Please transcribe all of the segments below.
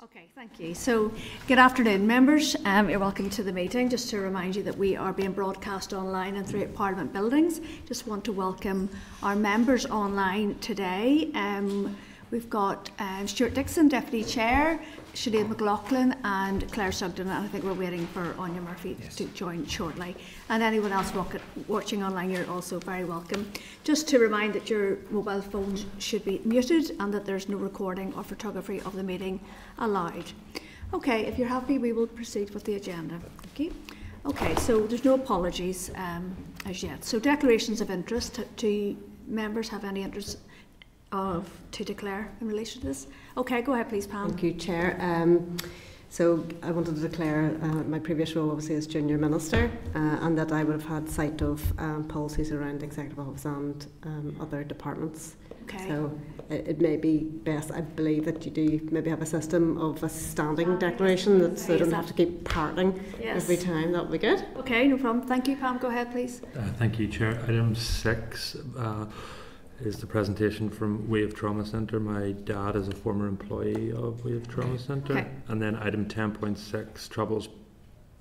Okay, thank you. So, good afternoon, members. You're welcome to the meeting. Just to remind you that we are being broadcast online and throughout Parliament buildings. Just want to welcome our members online today. We've got Stuart Dixon, Deputy Chair, Sinead McLaughlin and Claire Sugden, and I think we're waiting for Anya Murphy to join shortly. And anyone else watching online, you're also very welcome. Just to remind that your mobile phones should be muted and that there's no recording or photography of the meeting allowed. Okay, if you're happy, we will proceed with the agenda. Thank you. Okay, so there's no apologies as yet. So declarations of interest. Do members have any interest to declare in relation to this? Okay, go ahead please, Pam. Thank you, Chair. So I wanted to declare my previous role obviously as Junior Minister and that I would have had sight of policies around executive office and other departments. Okay. So it may be best, I believe, that you do maybe have a system of a standing declaration that so they don't have to keep parting every time. That would be good. Okay, no problem. Thank you, Pam. Go ahead please. Thank you, Chair. Item 6 is the presentation from Wave Trauma Centre. My dad is a former employee of Wave Trauma Centre. Okay. And then item 10.6, Troubles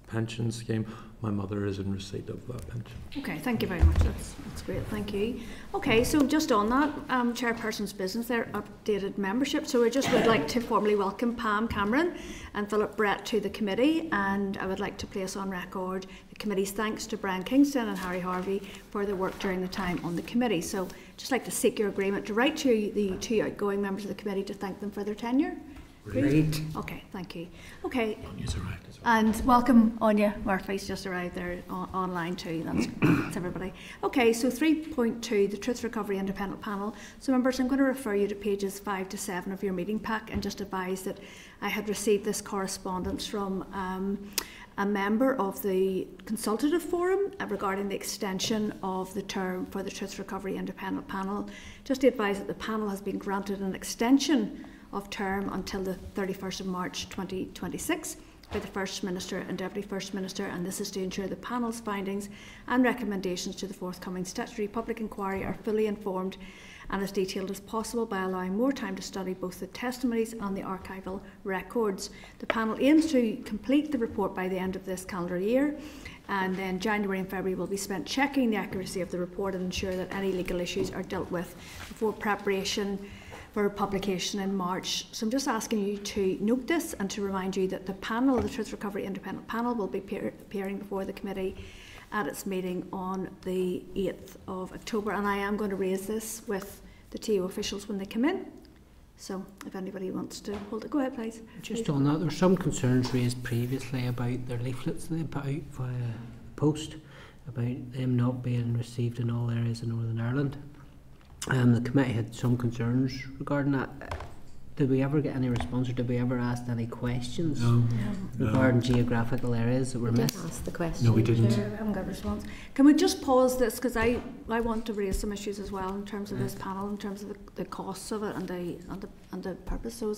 Pension Scheme. My mother is in receipt of a pension. Okay, thank you very much. That's great, thank you. Okay, so just on that, Chairperson's business there, updated membership. So we just would like to formally welcome Pam Cameron and Philip Brett to the committee, and I would like to place on record the committee's thanks to Brian Kingston and Harry Harvey for their work during the time on the committee. So just like to seek your agreement to write to the two outgoing members of the committee to thank them for their tenure. Great. Okay, thank you. Okay. Anya's arrived as well. And welcome, Anya Murphy's just arrived there online too. That's everybody. Okay, so 3.2, the Truth Recovery Independent Panel. So members, I'm going to refer you to pages 5 to 7 of your meeting pack and just advise that I had received this correspondence from a member of the Consultative Forum regarding the extension of the term for the Truth Recovery Independent Panel. Just to advise that the panel has been granted an extension of term until the 31st of March 2026 by the First Minister and Deputy First Minister, and this is to ensure the panel's findings and recommendations to the forthcoming statutory public inquiry are fully informed and as detailed as possible by allowing more time to study both the testimonies and the archival records. The panel aims to complete the report by the end of this calendar year, and then January and February will be spent checking the accuracy of the report and ensure that any legal issues are dealt with before preparation for publication in March. So I'm just asking you to note this and to remind you that the panel, the Truth Recovery Independent Panel, will be appearing before the committee at its meeting on the 8th of October, and I am going to raise this with the TO officials when they come in. So if anybody wants to hold it, go ahead please. Just on that, there's some concerns raised previously about their leaflets that they put out via post, about them not being received in all areas of Northern Ireland. The committee had some concerns regarding that. Did we ever get any response, or did we ever ask any questions regarding geographical areas that were missed? Ask the question. No, we didn't. Sure, we haven't got a response. Can we just pause this, because I want to raise some issues as well in terms of this panel, in terms of the costs of it and the purpose. So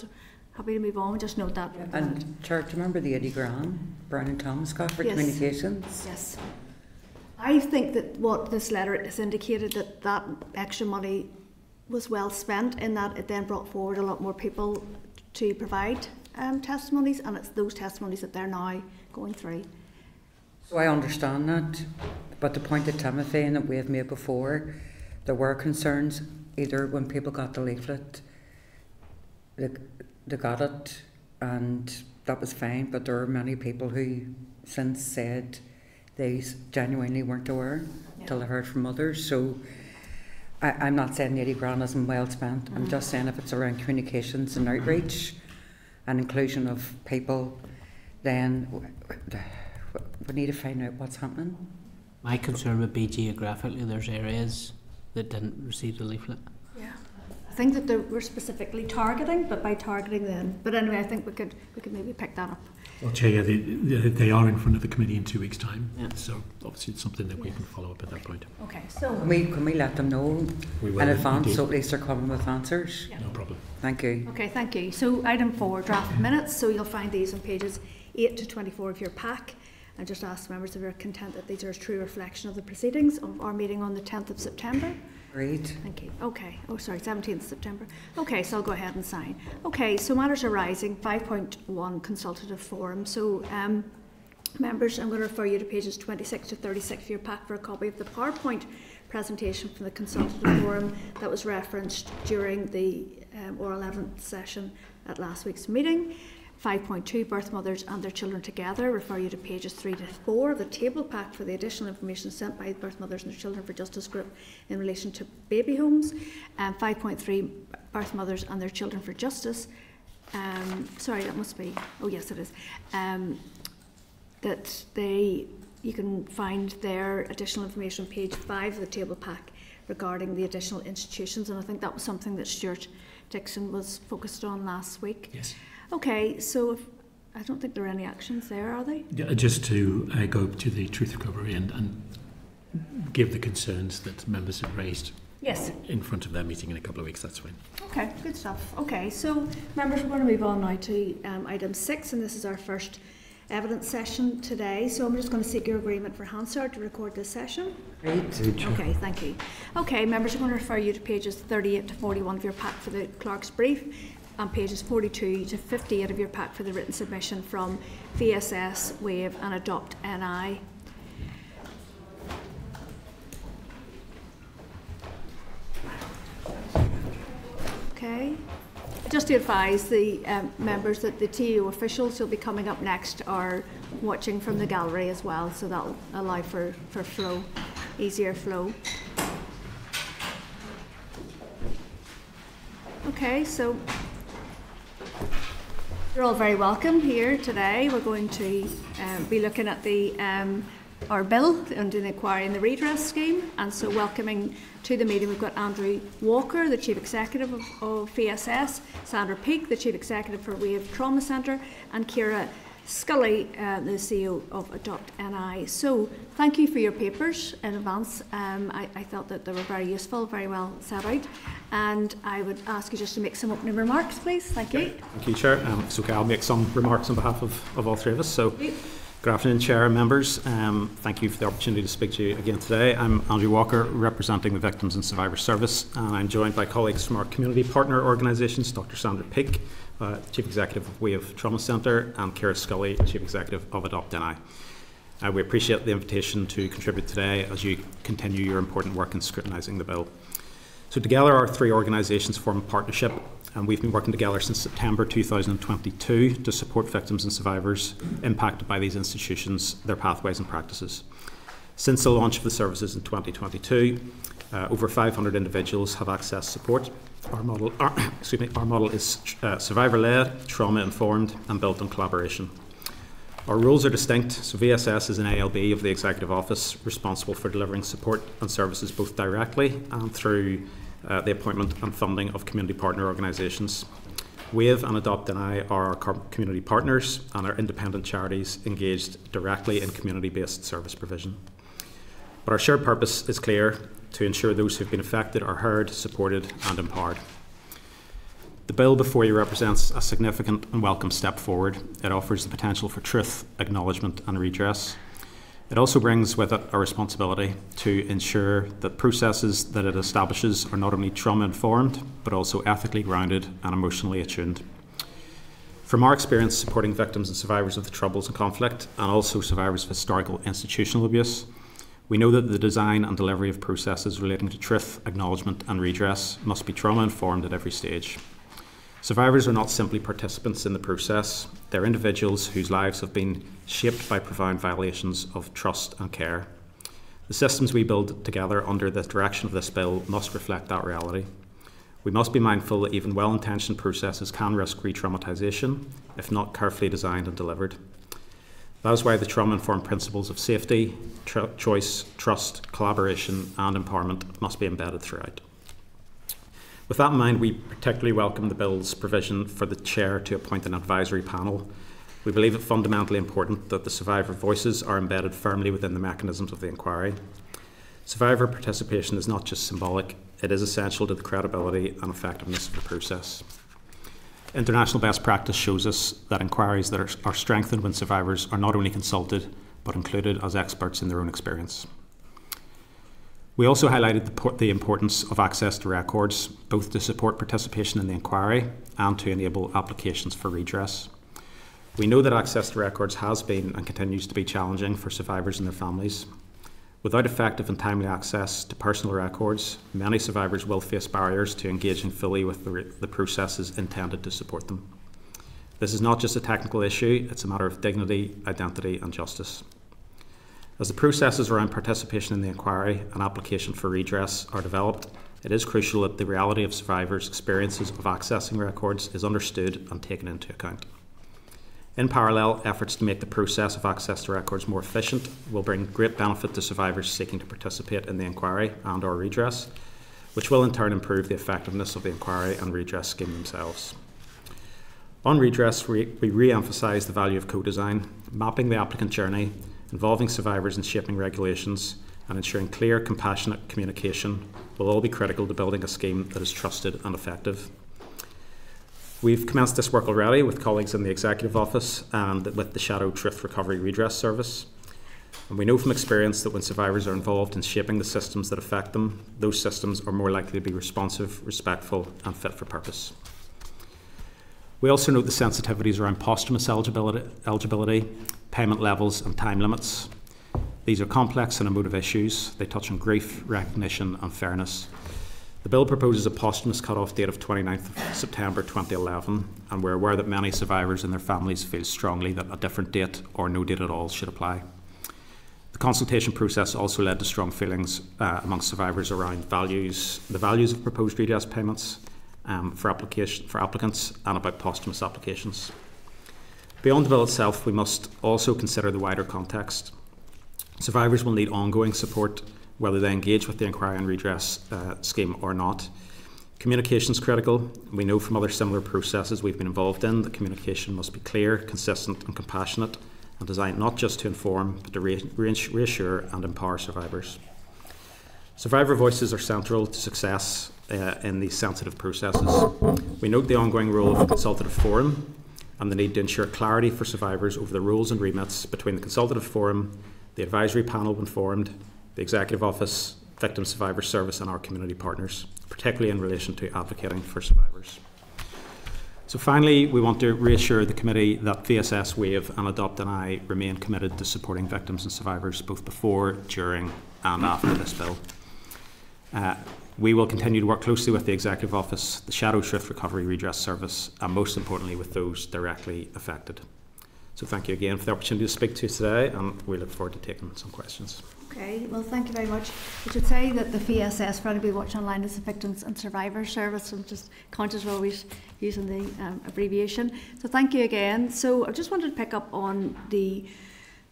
happy to move on. We just note that. And Chair, do you remember the 80 grand Brian and Thomas got for communications? Yes. I think that what this letter has indicated, that extra money was well spent, in that it then brought forward a lot more people to provide testimonies, and it's those testimonies that they're now going through. So I understand that, but the point that Timothy and that we have made before, there were concerns either when people got the leaflet, they got it and that was fine, but there are many people who since said they genuinely weren't aware till they heard from others. So I'm not saying 80 grand isn't well spent. I'm just saying if it's around communications and outreach and inclusion of people, then we need to find out what's happening. My concern would be geographically there's areas that didn't receive the leaflet. Yeah, I think that we're specifically targeting, but by targeting then. But anyway, I think we could maybe pick that up. Well, Chair, they are in front of the committee in 2 weeks' time, so obviously it's something that we can follow up at that point. Okay, so Can we let them know in advance so at least they're coming with answers? No problem. Thank you. okay, thank you. So item 4, draft minutes. So you'll find these on pages 8 to 24 of your pack. And just ask members if they're content that these are a true reflection of the proceedings of our meeting on the 10th of September. Agreed. Thank you. Okay. Oh, sorry, 17th September. Okay, so I'll go ahead and sign. Okay, so matters arising, 5.1 consultative forum. So, members, I'm going to refer you to pages 26 to 36 of your pack for a copy of the PowerPoint presentation from the consultative forum that was referenced during the oral evidence session at last week's meeting. 5.2, birth mothers and their children together, refer you to pages 3 to 4 of the table pack for the additional information sent by birth mothers and their children for justice group in relation to baby homes. 5.3, birth mothers and their children for justice. Sorry, that must be, oh yes it is. That you can find their additional information on page 5 of the table pack regarding the additional institutions, and I think that was something that Stuart Dixon was focused on last week. Yes. Okay, so I don't think there are any actions there, are they? Yeah, just to go to the truth recovery and give the concerns that members have raised. Yes. In front of their meeting in a couple of weeks, that's fine. Okay, good stuff. Okay, so members, we're going to move on now to item 6, and this is our first evidence session today. So I'm just going to seek your agreement for Hansard to record this session. Right. Okay, thank you. Okay, members, I'm going to refer you to pages 38 to 41 of your pack for the clerk's brief, and pages 42 to 58 of your pack for the written submission from VSS, Wave and Adopt NI. Okay. Just to advise the members that the TU officials who will be coming up next are watching from the gallery as well, so that will allow for flow, easier flow. Okay, so you're all very welcome here today. We're going to be looking at our bill under the inquiry in the redress scheme, and so welcoming to the meeting we've got Andrew Walker, the Chief Executive of VSS, Sandra Peake, the Chief Executive for Wave Trauma Centre, and Ciara Scully, the CEO of Adopt NI. So thank you for your papers in advance. I thought that they were very useful, very well set out, and I would ask you just to make some opening remarks, please. Thank you. Thank you, Chair. It's okay, I'll make some remarks on behalf of all three of us. So, good afternoon, Chair and members. Thank you for the opportunity to speak to you again today. I'm Andrew Walker, representing the Victims and Survivors Service, and I'm joined by colleagues from our community partner organisations, Dr. Sandra Peake, Chief Executive of Wave Trauma Centre, and Ciara Scully, Chief Executive of Adopt NI. We appreciate the invitation to contribute today as you continue your important work in scrutinising the bill. So together our three organisations form a partnership, and we've been working together since September 2022 to support victims and survivors impacted by these institutions, their pathways and practices. Since the launch of the services in 2022, over 500 individuals have accessed support. Our model is survivor-led, trauma-informed and built on collaboration. Our roles are distinct, so VSS is an ALB of the Executive Office responsible for delivering support and services both directly and through the appointment and funding of community partner organisations. Wave and Adopt NI are our community partners and are independent charities engaged directly in community-based service provision. But our shared purpose is clear: to ensure those who have been affected are heard, supported and empowered. The bill before you represents a significant and welcome step forward. It offers the potential for truth, acknowledgement and redress. It also brings with it a responsibility to ensure that processes that it establishes are not only trauma-informed, but also ethically grounded and emotionally attuned. From our experience supporting victims and survivors of the Troubles and conflict, and also survivors of historical institutional abuse, we know that the design and delivery of processes relating to truth, acknowledgement and redress must be trauma-informed at every stage. Survivors are not simply participants in the process, they're individuals whose lives have been shaped by profound violations of trust and care. The systems we build together under the direction of this bill must reflect that reality. We must be mindful that even well-intentioned processes can risk re-traumatisation if not carefully designed and delivered. That is why the trauma-informed principles of safety, choice, trust, collaboration and empowerment must be embedded throughout. With that in mind, we particularly welcome the bill's provision for the Chair to appoint an advisory panel. We believe it fundamentally important that the survivor voices are embedded firmly within the mechanisms of the inquiry. Survivor participation is not just symbolic, it is essential to the credibility and effectiveness of the process. International best practice shows us that inquiries that are strengthened when survivors are not only consulted, but included as experts in their own experience. We also highlighted the importance of access to records, both to support participation in the inquiry and to enable applications for redress. We know that access to records has been and continues to be challenging for survivors and their families. Without effective and timely access to personal records, many survivors will face barriers to engaging fully with the processes intended to support them. This is not just a technical issue, it's a matter of dignity, identity and justice. As the processes around participation in the inquiry and application for redress are developed, it is crucial that the reality of survivors' experiences of accessing records is understood and taken into account. In parallel, efforts to make the process of access to records more efficient will bring great benefit to survivors seeking to participate in the inquiry and/or redress, which will in turn improve the effectiveness of the inquiry and redress scheme themselves. On redress, we re-emphasise the value of co-design, mapping the applicant journey, involving survivors in shaping regulations, and ensuring clear, compassionate communication will all be critical to building a scheme that is trusted and effective. We've commenced this work already with colleagues in the Executive Office and with the Shadow Truth Recovery Redress Service. And we know from experience that when survivors are involved in shaping the systems that affect them, those systems are more likely to be responsive, respectful and fit for purpose. We also note the sensitivities around posthumous eligibility, payment levels and time limits. These are complex and emotive issues. They touch on grief, recognition and fairness. The bill proposes a posthumous cut-off date of 29th of September 2011, and we're aware that many survivors and their families feel strongly that a different date or no date at all should apply. The consultation process also led to strong feelings among survivors around the values of proposed redress payments for applicants and about posthumous applications. Beyond the bill itself, we must also consider the wider context. Survivors will need ongoing support whether they engage with the inquiry and redress scheme or not. Communication is critical. We know from other similar processes we've been involved in that communication must be clear, consistent and compassionate and designed not just to inform but to reassure and empower survivors. Survivor voices are central to success in these sensitive processes. We note the ongoing role of the consultative forum and the need to ensure clarity for survivors over the roles and remits between the consultative forum, the advisory panel when formed, the Executive Office, Victim Survivor Service and our community partners, particularly in relation to advocating for survivors. So finally, we want to reassure the committee that VSS, WAVE and Adopt and I remain committed to supporting victims and survivors both before, during and after this bill. We will continue to work closely with the Executive Office, the Shadow Truth Recovery Redress Service and most importantly with those directly affected. So thank you again for the opportunity to speak to you today and we look forward to taking some questions. Okay, well thank you very much. I should say that the VSS, for anybody watching online, is the Victims and Survivors Service. I'm just conscious we're always using the abbreviation. So thank you again. So I just wanted to pick up on the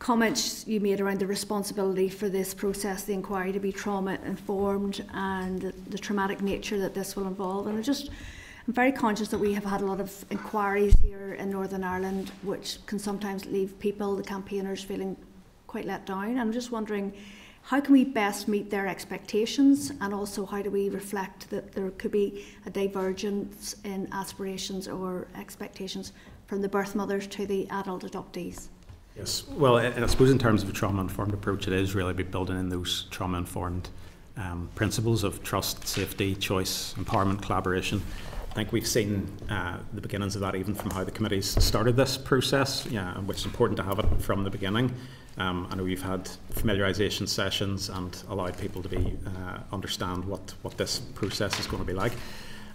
comments you made around the responsibility for this process, the inquiry, to be trauma informed and the traumatic nature that this will involve. And I'm very conscious that we have had a lot of inquiries here in Northern Ireland which can sometimes leave people, the campaigners, feeling quite let down. I'm just wondering, how can we best meet their expectations, and also how do we reflect that there could be a divergence in aspirations or expectations from the birth mothers to the adult adoptees? Yes, well, I suppose in terms of a trauma-informed approach, it is really about building in those trauma-informed principles of trust, safety, choice, empowerment, collaboration. I think we've seen the beginnings of that even from how the committees started this process, which is important to have it from the beginning. I know we've had familiarisation sessions and allowed people to understand what this process is going to be like.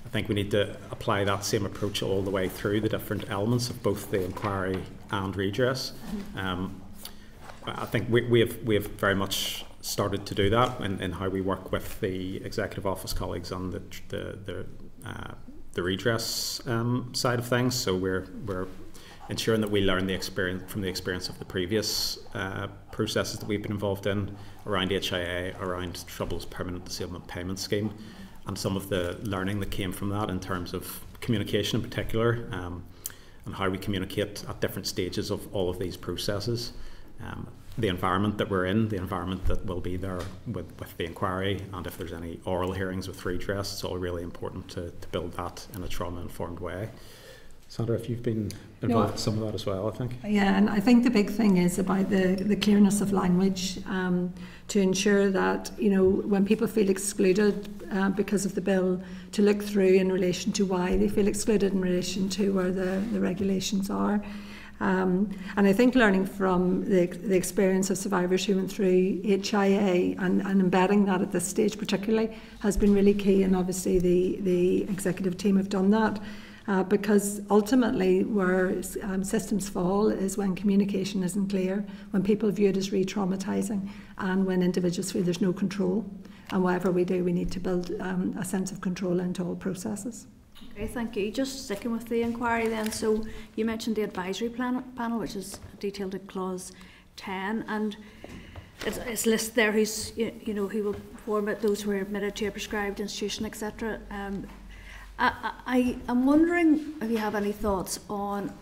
I think we need to apply that same approach all the way through the different elements of both the inquiry and redress. I think we have very much started to do that in how we work with the Executive Office colleagues on the redress side of things. So we're ensuring that we learn from the experience of the previous processes that we've been involved in around HIA, around Trouble's Permanent Disablement Payment Scheme, and some of the learning that came from that in terms of communication in particular, and how we communicate at different stages of all of these processes. The environment that we're in, the environment that will be there with the inquiry, and if there's any oral hearings with redress, it's all really important to build that in a trauma-informed way. Sandra, if you've been involved in some of that as well, I think. Yeah, and I think the big thing is about the clearness of language, to ensure that, you know, when people feel excluded because of the bill, to look through in relation to why they feel excluded in relation to where the regulations are. And I think learning from the experience of survivors who went through HIA and embedding that at this stage particularly has been really key, and obviously the executive team have done that. Because ultimately where systems fall is when communication isn't clear, when people view it as re-traumatising, and when individuals feel there's no control. And whatever we do, we need to build a sense of control into all processes. Okay, thank you. Just sticking with the inquiry then, so you mentioned the advisory panel, which is detailed in clause 10, and it's listed there who's, you know, who will form it, those who are admitted to a prescribed institution, etc. I am wondering if you have any thoughts on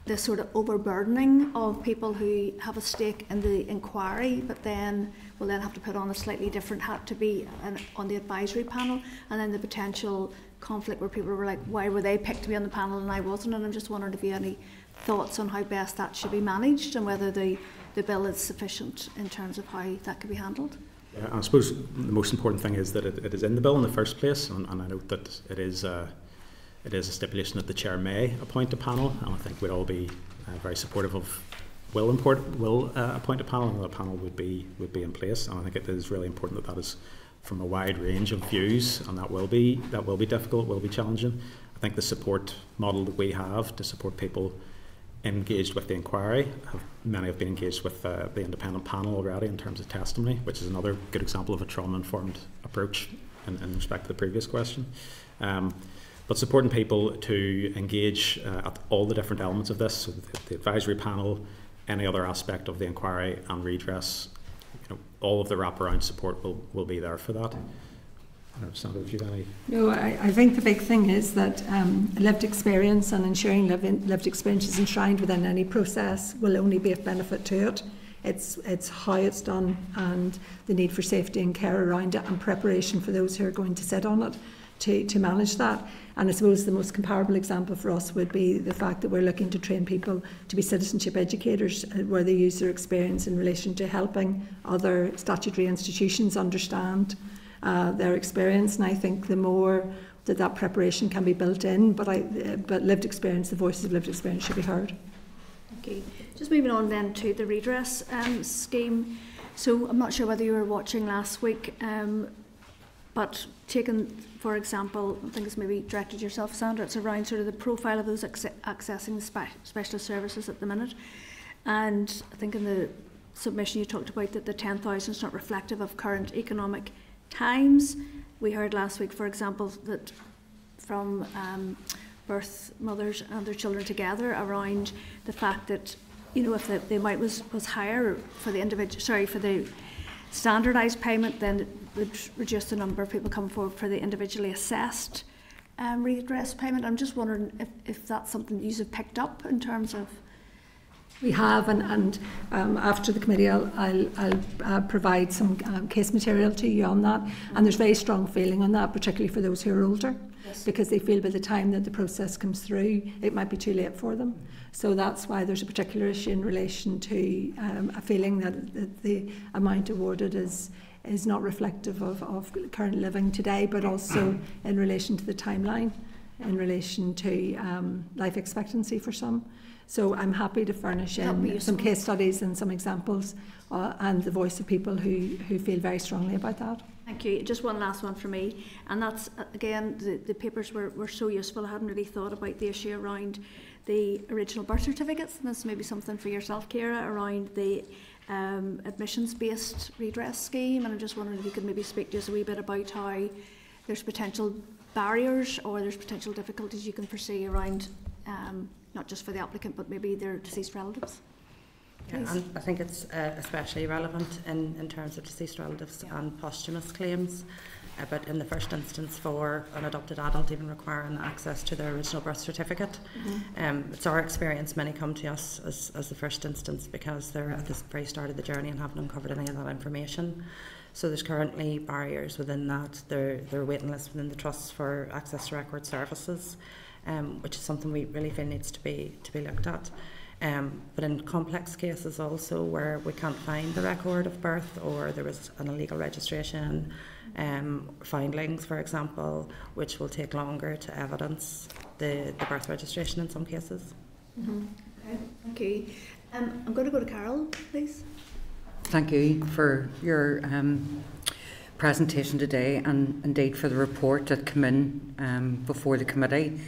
this sort of overburdening of people who have a stake in the inquiry, but then will then have to put on a slightly different hat to be on the advisory panel, and then the potential conflict where people were like, why were they picked to be on the panel and I wasn't? And I'm just wondering if you have any thoughts on how best that should be managed, and whether the bill is sufficient in terms of how that could be handled. Yeah, I suppose the most important thing is that it is in the bill in the first place, and I note that it is a stipulation that the chair may appoint a panel, and I think we'd all be very supportive of will appoint a panel, and that panel would be in place. And I think it is really important that is from a wide range of views, and that will be difficult, will be challenging. I think the support model that we have to support people engaged with the inquiry, many have been engaged with the independent panel already in terms of testimony, which is another good example of a trauma-informed approach in respect to the previous question. But supporting people to engage at all the different elements of this, so the advisory panel, any other aspect of the inquiry and redress, you know, all of the wraparound support will be there for that. Sandra, if you have any? No, I think the big thing is that lived experience and ensuring lived experience is enshrined within any process will only be of benefit to it. It's how it's done, and the need for safety and care around it, and preparation for those who are going to sit on it to manage that. And I suppose the most comparable example for us would be the fact that we're looking to train people to be citizenship educators, where they use their experience in relation to helping other statutory institutions understand their experience. And I think the more that preparation can be built in, but lived experience, the voices of lived experience should be heard. Okay, just moving on then to the redress scheme. So I'm not sure whether you were watching last week, but taken, for example, I think it's maybe directed yourself, Sandra, it's around sort of the profile of those accessing the specialist services at the minute. And I think in the submission you talked about that the 10,000 is not reflective of current economic times. We heard last week, for example, that from birth mothers and their children together around the fact that, you know, if the amount was higher for the for the standardised payment, then it would reduce the number of people coming forward for the individually assessed redress payment. I'm just wondering if that's something you have picked up in terms of. We have, and after the committee I'll provide some case material to you on that, and there's very strong feeling on that, particularly for those who are older, yes, because they feel by the time that the process comes through it might be too late for them. So that's why there's a particular issue in relation to a feeling that the amount awarded is not reflective of current living today, but also in relation to the timeline, in relation to life expectancy for some. So I'm happy to furnish in some case studies and some examples and the voice of people who feel very strongly about that. Thank you. Just one last one for me, and that's, again, the papers were so useful. I hadn't really thought about the issue around the original birth certificates, and this may be something for yourself, Ciara, around the admissions-based redress scheme, and I'm just wondering if you could maybe speak to us a wee bit about how there's potential barriers or there's potential difficulties you can foresee around not just for the applicant but maybe their deceased relatives. Yeah, and I think it's especially relevant in terms of deceased relatives and posthumous claims, but in the first instance for an adopted adult even requiring access to their original birth certificate. Mm-hmm. It's our experience many come to us as the first instance because they're at the very start of the journey and haven't uncovered any of that information. So there's currently barriers within that. There are waiting lists within the trusts for access to record services. which is something we really feel needs to be looked at. But in complex cases also where we can't find the record of birth, or there was an illegal registration, foundlings, for example, which will take longer to evidence the birth registration in some cases. Mm-hmm. Okay, thank you. I'm going to go to Carol, please. Thank you for your presentation today, and indeed for the report that came in before the committee.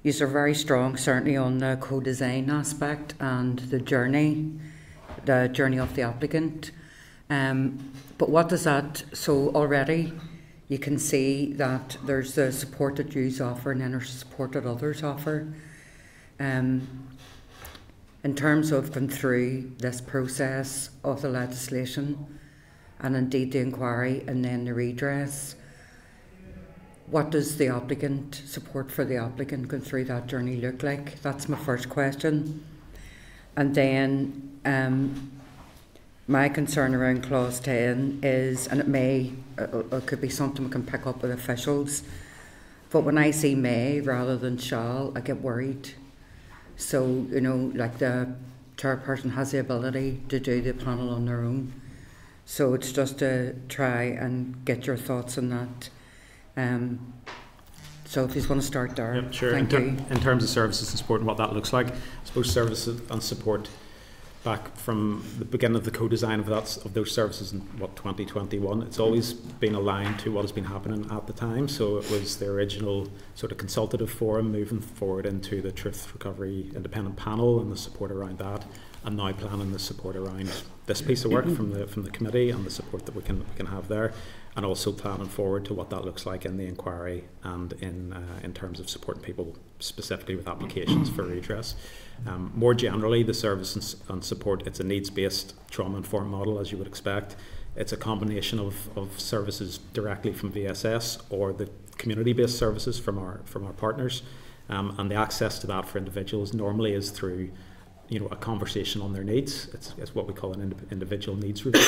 You are very strong, certainly on the co-design aspect and the journey of the applicant. But what does that, so already you can see that there's the support that you offer and then there's support that others offer. In terms of going through this process of the legislation and indeed the inquiry and then the redress, what does the applicant, support for the applicant going through that journey look like? That's my first question. And then my concern around clause 10 is, and it could be something we can pick up with officials, but when I see may rather than shall, I get worried. So, you know, like the chairperson has the ability to do the panel on their own. So it's just to try and get your thoughts on that. So if you want to start there. Yep, sure. Thank you. In terms of services and support and what that looks like, I suppose services and support back from the beginning of the co-design of those services in 2021, it's always been aligned to what has been happening at the time. So it was the original sort of consultative forum moving forward into the Truth Recovery Independent Panel and the support around that, and now planning the support around this piece of work from the committee and the support that we can have there, and also planning forward to what that looks like in the inquiry and in terms of supporting people specifically with applications for redress. More generally, the service and support, it's a needs-based trauma-informed model, as you would expect. It's a combination of services directly from VSS or the community-based services from our partners, and the access to that for individuals normally is through, you know, a conversation on their needs. It's what we call an individual needs review,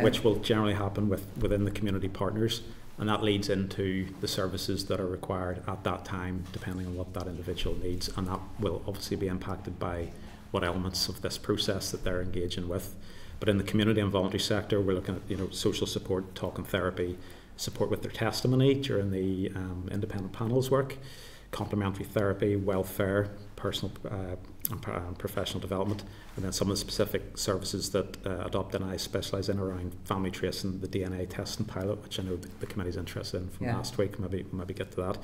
which will generally happen within the community partners, and that leads into the services that are required at that time, depending on what that individual needs, and that will obviously be impacted by what elements of this process that they're engaging with. But in the community and voluntary sector, we're looking at, you know, social support, talk and therapy, support with their testimony during the independent panels work, complementary therapy, welfare, personal and professional development, and then some of the specific services that Adopt and I specialise in around family tracing, the DNA testing pilot, which I know the committee's interested in from last week. Maybe get to that.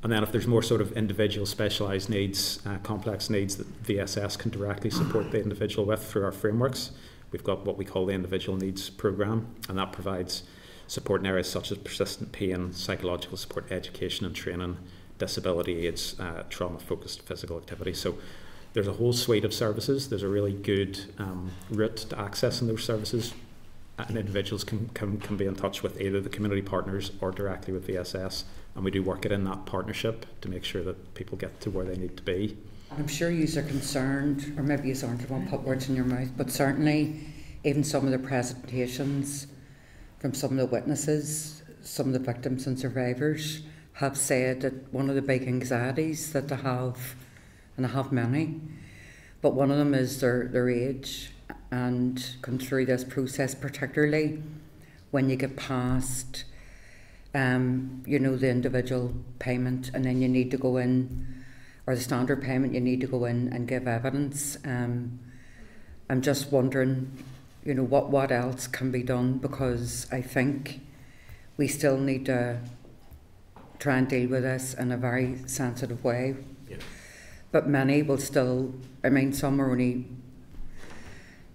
And then if there's more sort of individual specialised needs, complex needs that VSS can directly support the individual with through our frameworks, we've got what we call the Individual Needs Programme, and that provides support in areas such as persistent pain, psychological support, education and training, disability aids, trauma-focused physical activity. So there's a whole suite of services. There's a really good route to accessing those services, and individuals can be in touch with either the community partners or directly with VSS, and we do work it in that partnership to make sure that people get to where they need to be. I'm sure you are concerned, or maybe you aren't, I won't put words in your mouth, but certainly even some of the presentations from some of the witnesses, some of the victims and survivors have said that one of the big anxieties that they have, and I have many, but one of them is their age, and come through this process, particularly when you get past you know, the individual payment, and then you need to go in, or the standard payment, you need to go in and give evidence. I'm just wondering, you know, what else can be done, because I think we still need to try and deal with this in a very sensitive way. Yeah. But many will still, I mean, some are only,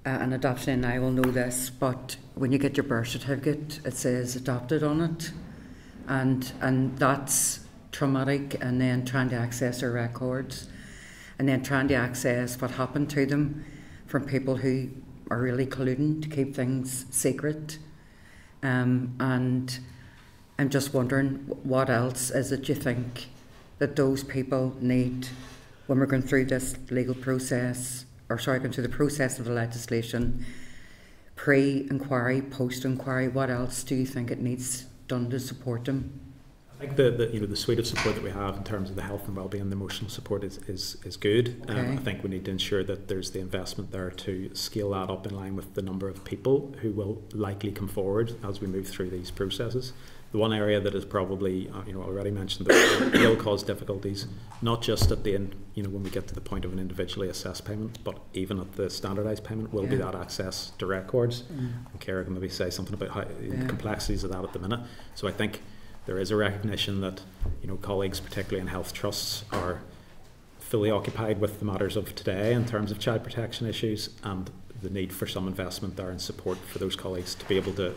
an adoption, and I will know this, but when you get your birth certificate, it says adopted on it, and that's traumatic, and then trying to access their records, and then trying to access what happened to them from people who are really colluding to keep things secret, and I'm just wondering, what else is it you think that those people need when we're going through this legal process, going through the process of the legislation, pre-inquiry, post-inquiry, what else do you think it needs done to support them? I think the suite of support that we have in terms of the health and wellbeing, the emotional support is good. Okay. I think we need to ensure that there's the investment there to scale that up in line with the number of people who will likely come forward as we move through these processes. The one area that is probably, already mentioned, that will cause difficulties, not just at the end, when we get to the point of an individually assessed payment, but even at the standardised payment, will be that access to records. And Ciara can maybe say something about how the complexities of that at the minute. So I think there is a recognition that, colleagues, particularly in health trusts, are fully occupied with the matters of today in terms of child protection issues, and the need for some investment there and support for those colleagues to be able to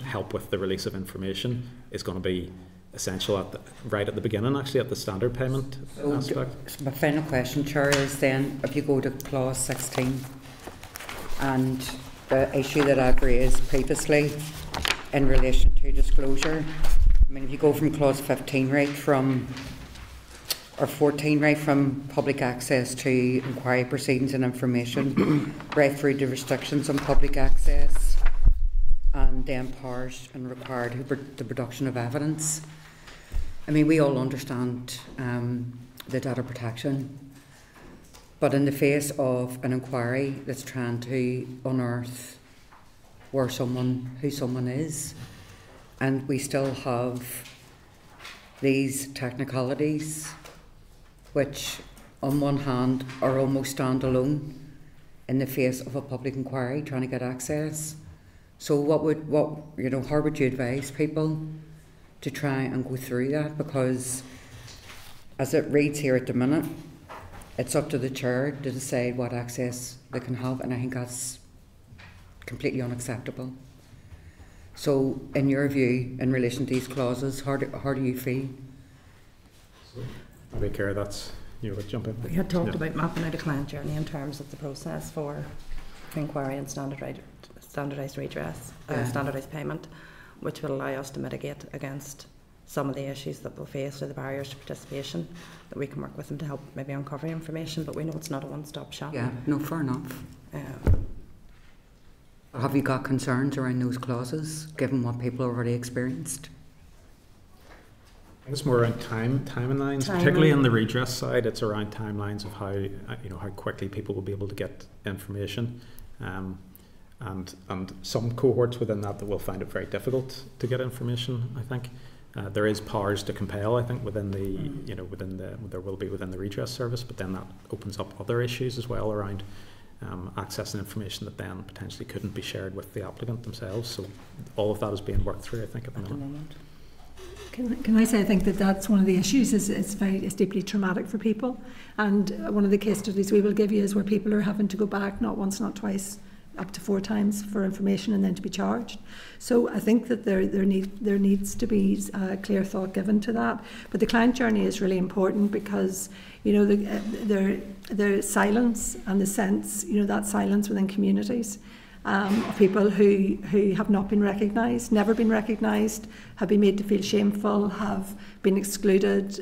help with the release of information is going to be essential right at the beginning, actually, at the standard payment aspect. So my final question, Chair, is then if you go to clause 16 and the issue that I've raised previously in relation to disclosure, I mean, if you go from clause 15 right from, or 14 right from public access to inquiry proceedings and information, right through to restrictions on public access, and then powers and required the production of evidence. I mean, we all understand the data protection, but in the face of an inquiry that's trying to unearth who someone is, and we still have these technicalities which on one hand are almost standalone in the face of a public inquiry trying to get access. So how would you advise people to try and go through that? Because as it reads here at the minute, it's up to the chair to decide what access they can have, and I think that's completely unacceptable. So in your view, in relation to these clauses, how do you feel? Maybe Ciara, that's you would jump in. We had talked about mapping out a client journey in terms of the process for inquiry and standardised redress, standardised payment, which will allow us to mitigate against some of the issues that we'll face or the barriers to participation, that we can work with them to help maybe uncover information, but we know it's not a one-stop shop. Yeah, no, fair enough. Have you got concerns around those clauses, given what people have already experienced? I think it's more around timelines, particularly on the redress side. It's around timelines of how quickly people will be able to get information, and some cohorts within that will find it very difficult to get information. I think there is powers to compel. I think within there will be within the redress service, but then that opens up other issues as well around accessing information that then potentially couldn't be shared with the applicant themselves. So all of that is being worked through, I think, at the moment. Can I say I think that's one of the issues is it's deeply traumatic for people, and one of the case studies we will give you is where people are having to go back not once, not twice, up to 4 times for information and then to be charged. So I think that there needs to be clear thought given to that. But the client journey is really important because the silence and the sense, that silence within communities of people who have not been recognised, never been recognised, have been made to feel shameful, have been excluded.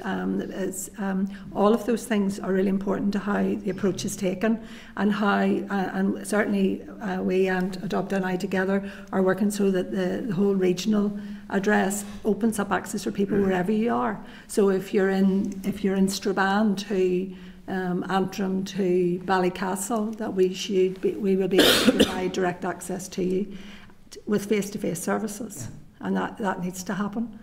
All of those things are really important to how the approach is taken, and how, and certainly we and Adopt and I together are working so that the whole regional address opens up access for people wherever you are. So if you're in Strabane to Antrim to Ballycastle, that we will be able to provide direct access to you with face-to-face services, and that needs to happen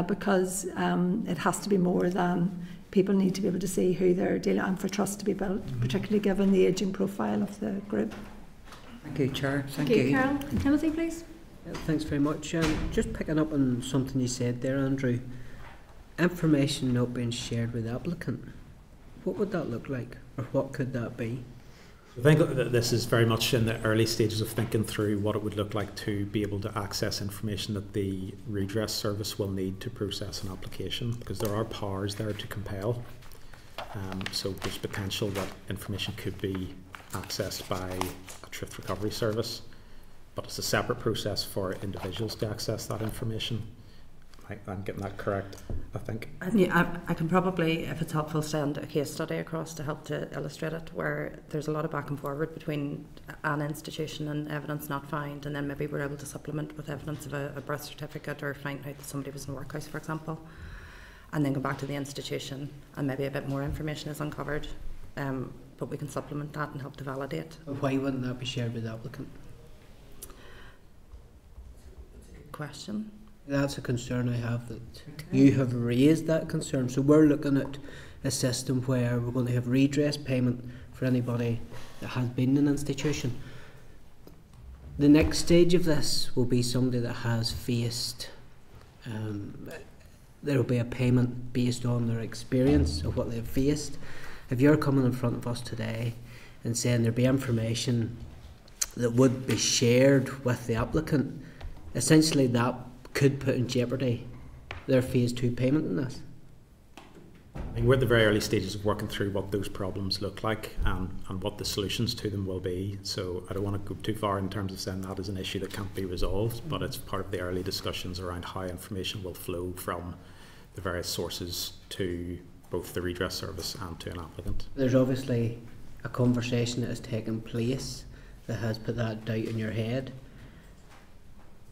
because it has to be more than people need to be able to see who they're dealing, and for trust to be built, particularly given the ageing profile of the group. Thank you, Chair. Thank you. Carol. Timothy, please. Thanks very much. Just picking up on something you said there, Andrew. Information not being shared with the applicant. What would that look like, or what could that be? I think that this is very much in the early stages of thinking through what it would look like to be able to access information that the redress service will need to process an application, because there are powers there to compel. So there's potential that information could be accessed by a truth recovery service, but it's a separate process for individuals to access that information. I'm getting that correct, I think. I can probably, if it's helpful, send a case study across to help to illustrate it, where there's a lot of back and forward between an institution and evidence not found, and then maybe we're able to supplement with evidence of a birth certificate, or find out that somebody was in a workhouse, for example. and then go back to the institution and maybe a bit more information is uncovered, but we can supplement that and help to validate. Why wouldn't that be shared with the applicant? Question? That's a concern I have, that you have raised that concern. So we're looking at a system where we're going to have redress payment for anybody that has been in an institution. The next stage of this will be somebody that has faced, there will be a payment based on their experience of what they've faced. If you're coming in front of us today and saying there'll be information that would be shared with the applicant, essentially that could put in jeopardy their phase 2 payment in this. I think we're at the very early stages of working through what those problems look like and what the solutions to them will be. So I don't want to go too far in terms of saying that is an issue that can't be resolved, but it's part of the early discussions around how information will flow from the various sources to both the redress service and to an applicant. There's obviously a conversation that has taken place that has put that doubt in your head,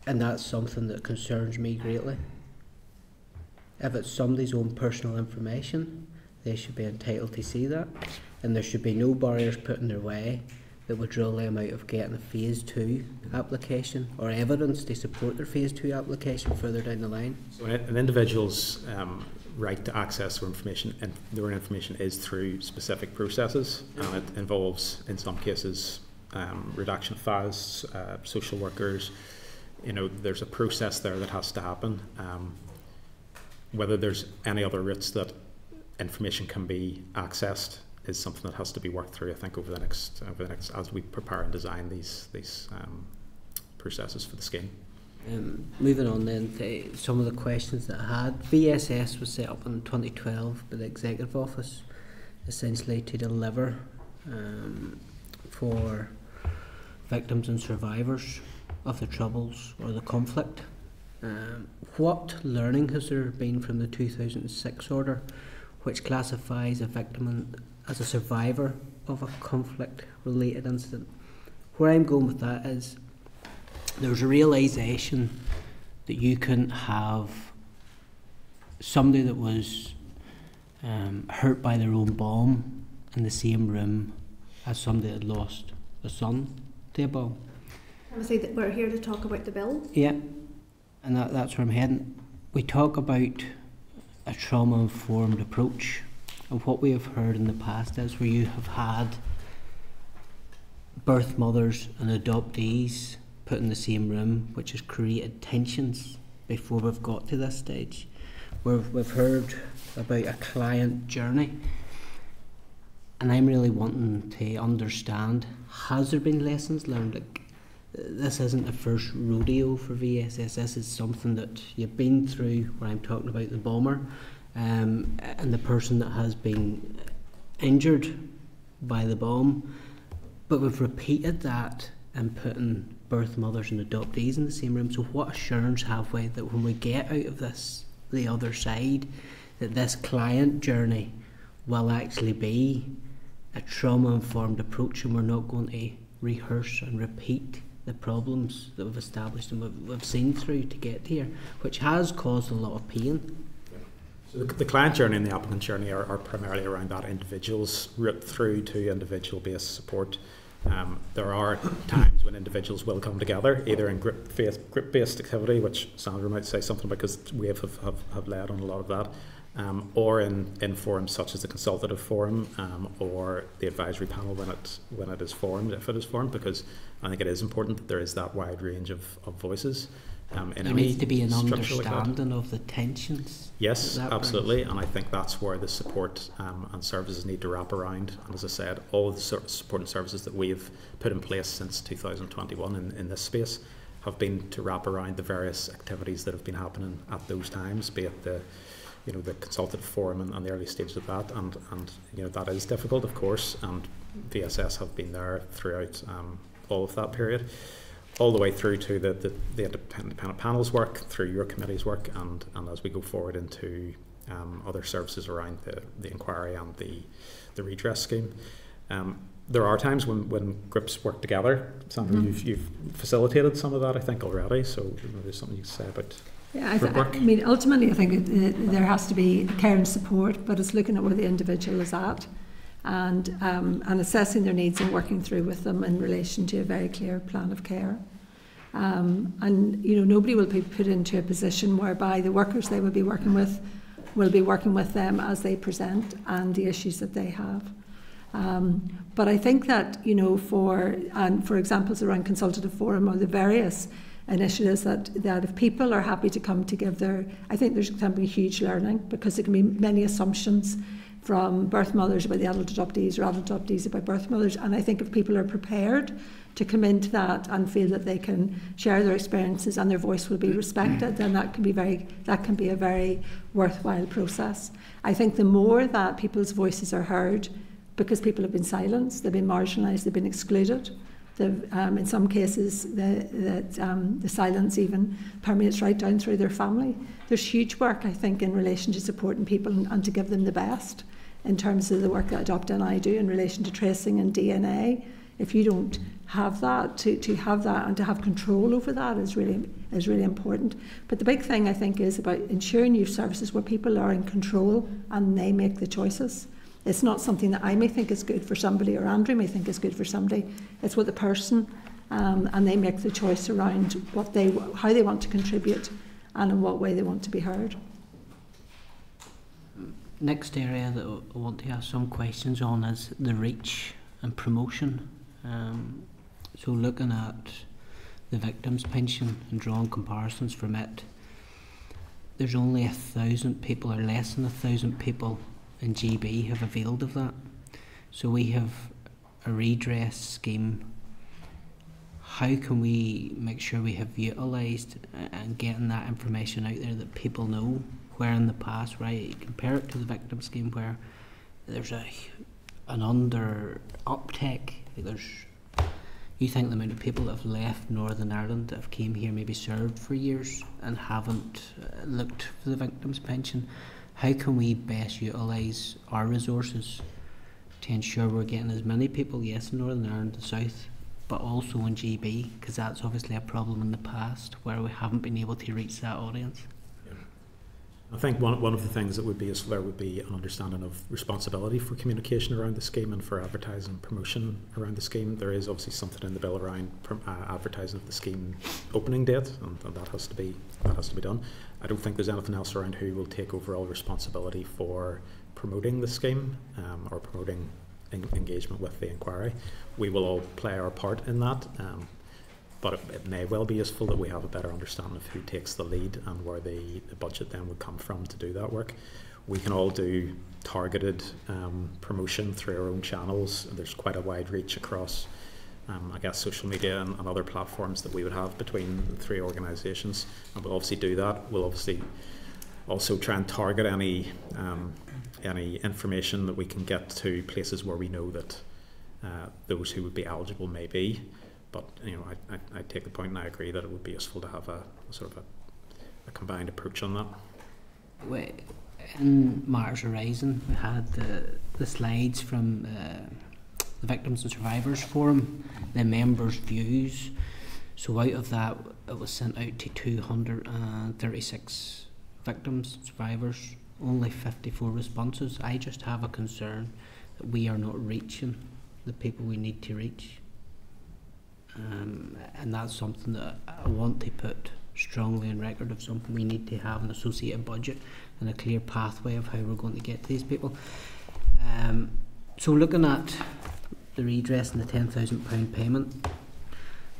and that's something that concerns me greatly. If it's somebody's own personal information, they should be entitled to see that, and there should be no barriers put in their way that would rule them out of getting a phase 2 application or evidence to support their phase 2 application further down the line. So an individual's right to access their information, and their information is through specific processes, and it involves, in some cases, redaction of files, social workers. You know, there's a process there that has to happen. Whether there's any other routes that information can be accessed is something that has to be worked through, I think, over the next as we prepare and design these processes for the scheme. Moving on then to some of the questions that I had. VSS was set up in 2012 by the Executive Office, essentially to deliver for victims and survivors of the troubles or the conflict. What learning has there been from the 2006 order, which classifies a victim as a survivor of a conflict-related incident? Where I'm going with that is there's a realisation that you couldn't have somebody that was hurt by their own bomb in the same room as somebody that lost a son to a bomb. Obviously, we're here to talk about the bill. Yeah, and that's where I'm heading. We talk about a trauma-informed approach, and what we have heard in the past is where you have had birth mothers and adoptees put in the same room, which has created tensions before we've got to this stage, where we've heard about a client journey, and I'm really wanting to understand, has there been lessons learned? Like, this isn't the first rodeo for VSS. This is something that you've been through, where I'm talking about the bomber and the person that has been injured by the bomb. But we've repeated that and putting birth mothers and adoptees in the same room. So what assurance have we that when we get out of this, the other side, that this client journey will actually be a trauma-informed approach, and we're not going to rehearse and repeat the problems that we've established and we've seen through to get here, which has caused a lot of pain. So the client journey and the applicant journey are primarily around that individual's route through to individual-based support. There are times when individuals will come together, either in group-based activity, which Sandra might say something about because we have led on a lot of that, or in forums such as the consultative forum or the advisory panel when it is formed, if it is formed, because I think it is important that there is that wide range of voices. There needs to be an understanding of the tensions. Yes, absolutely, and I think that's where the support and services need to wrap around. And as I said, all of the support and services that we've put in place since 2021 in this space have been to wrap around the various activities that have been happening at those times, be it the consultative forum and the early stages of that, and that is difficult, of course, and VSS have been there throughout all of that period, all the way through to the independent panel's work, through your committee's work, and as we go forward into other services around the inquiry and the redress scheme. There are times when groups work together. Sandra, you've facilitated some of that, I think, already, so there's something you can say about. Yeah, I mean, ultimately, I think there has to be care and support, but it's looking at where the individual is at, and assessing their needs and working through with them in relation to a very clear plan of care. And you know, nobody will be put into a position whereby the workers they will be working with them as they present and the issues that they have. But I think that, you know, for examples around consultative forum or the various initiatives that if people are happy to come to give their, I think there's going to be huge learning, because there can be many assumptions from birth mothers about the adult adoptees or adult adoptees about birth mothers, and I think if people are prepared to come into that and feel that they can share their experiences and their voice will be respected, then that can be a very worthwhile process. I think the more that people's voices are heard, because people have been silenced, they've been marginalised, they've been excluded. In some cases, the silence even permeates right down through their family. There's huge work, I think, in relation to supporting people and to give them the best in terms of the work that Adopt and I do in relation to tracing and DNA. If you don't have that, to have that and to have control over that is really important. But the big thing, I think, is about ensuring youth services where people are in control and they make the choices. It's not something that I may think is good for somebody or Andrew may think is good for somebody. It's what the person, and they make the choice around how they want to contribute and in what way they want to be heard. Next area that I want to ask some questions on is the reach and promotion. So looking at the victims' pension and drawing comparisons from it, there's only 1,000 people or less than 1,000 people in GB have availed of that. So we have a redress scheme. How can we make sure we have utilised and getting that information out there that people know, where in the past, right, compare it to the victim scheme where there's an under uptake. You think the amount of people that have left Northern Ireland that have came here maybe served for years and haven't looked for the victim's pension. How can we best utilise our resources to ensure we're getting as many people, yes, in Northern Ireland, the South, but also in GB, because that's obviously a problem in the past where we haven't been able to reach that audience. I think one of the things that would be useful there would be an understanding of responsibility for communication around the scheme and for advertising and promotion around the scheme. There is obviously something in the bill around advertising of the scheme opening date, and that has to be done. I don't think there's anything else around who will take overall responsibility for promoting the scheme or promoting engagement with the inquiry. We will all play our part in that. But it may well be useful that we have a better understanding of who takes the lead and where the budget then would come from to do that work. We can all do targeted promotion through our own channels. There's quite a wide reach across, I guess, social media and other platforms that we would have between the three organisations. And we'll obviously do that. We'll obviously also try and target any information that we can get to places where we know that those who would be eligible may be. But you know, I take the point and I agree that it would be useful to have a sort of a combined approach on that. In Matters Arising, we had the slides from the Victims and Survivors Forum, the members' views. So out of that, it was sent out to 236 victims, survivors, only 54 responses. I just have a concern that we are not reaching the people we need to reach. And that's something that I want to put strongly on record of something we need to have an associated budget and a clear pathway of how we're going to get to these people. So looking at the redress and the £10,000 payment,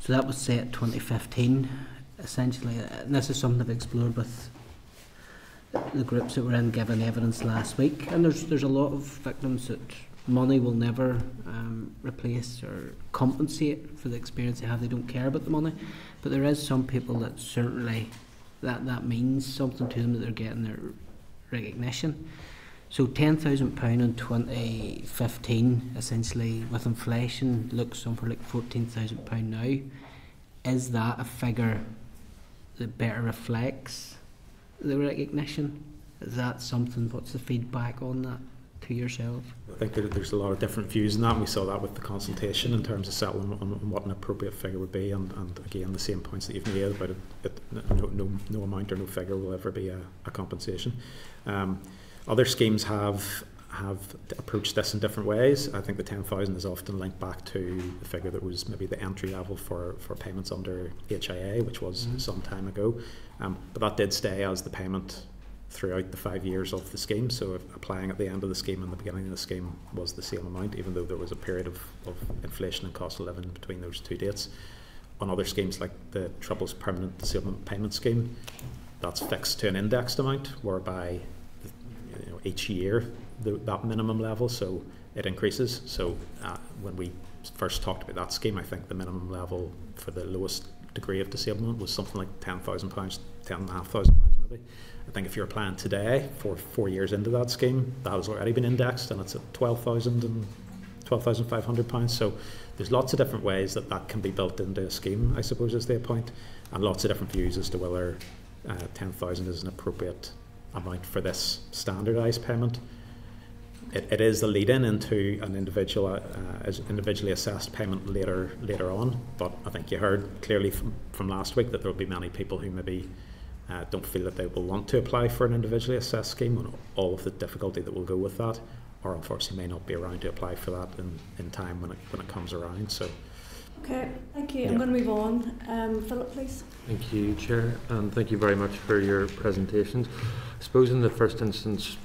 so that was set 2015 essentially, and this is something I've explored with the groups that were in giving evidence last week, and there's a lot of victims that money will never replace or compensate for the experience they have. They don't care about the money, but there is some people that certainly that means something to them, that they're getting their recognition. So £10,000 in 2015, essentially with inflation, looks something like £14,000 now. Is that a figure that better reflects the recognition? Is that something? What's the feedback on that? to yourselves? I think there's a lot of different views in that, and we saw that with the consultation in terms of settling on what an appropriate figure would be, and again the same points that you've made about no amount or no figure will ever be a compensation. Other schemes have approached this in different ways. I think the 10,000 is often linked back to the figure that was maybe the entry level for payments under HIA, which was some time ago, but that did stay as the payment throughout the 5 years of the scheme. So if applying at the end of the scheme and the beginning of the scheme was the same amount, even though there was a period of inflation and cost of living between those two dates. On other schemes like the Troubles Permanent Disablement Payment Scheme, that's fixed to an indexed amount, whereby each year that minimum level, so it increases. So when we first talked about that scheme, I think the minimum level for the lowest degree of disablement was something like £10,000, £10,500 maybe. I think if you're applying today for 4 years into that scheme, that has already been indexed and it's at £12,000 and £12,500. So there's lots of different ways that can be built into a scheme, I suppose, is the point, and lots of different views as to whether 10,000 is an appropriate amount for this standardised payment. It is the lead-in into an individually assessed payment later on, but I think you heard clearly from last week that there will be many people who maybe don't feel that they will want to apply for an individually assessed scheme, and all of the difficulty that will go with that, or unfortunately may not be around to apply for that in time when it comes around. So. Okay, thank you. I'm going to move on. Philip, please. Thank you, Chair, and thank you very much for your presentations. I suppose in the first instance,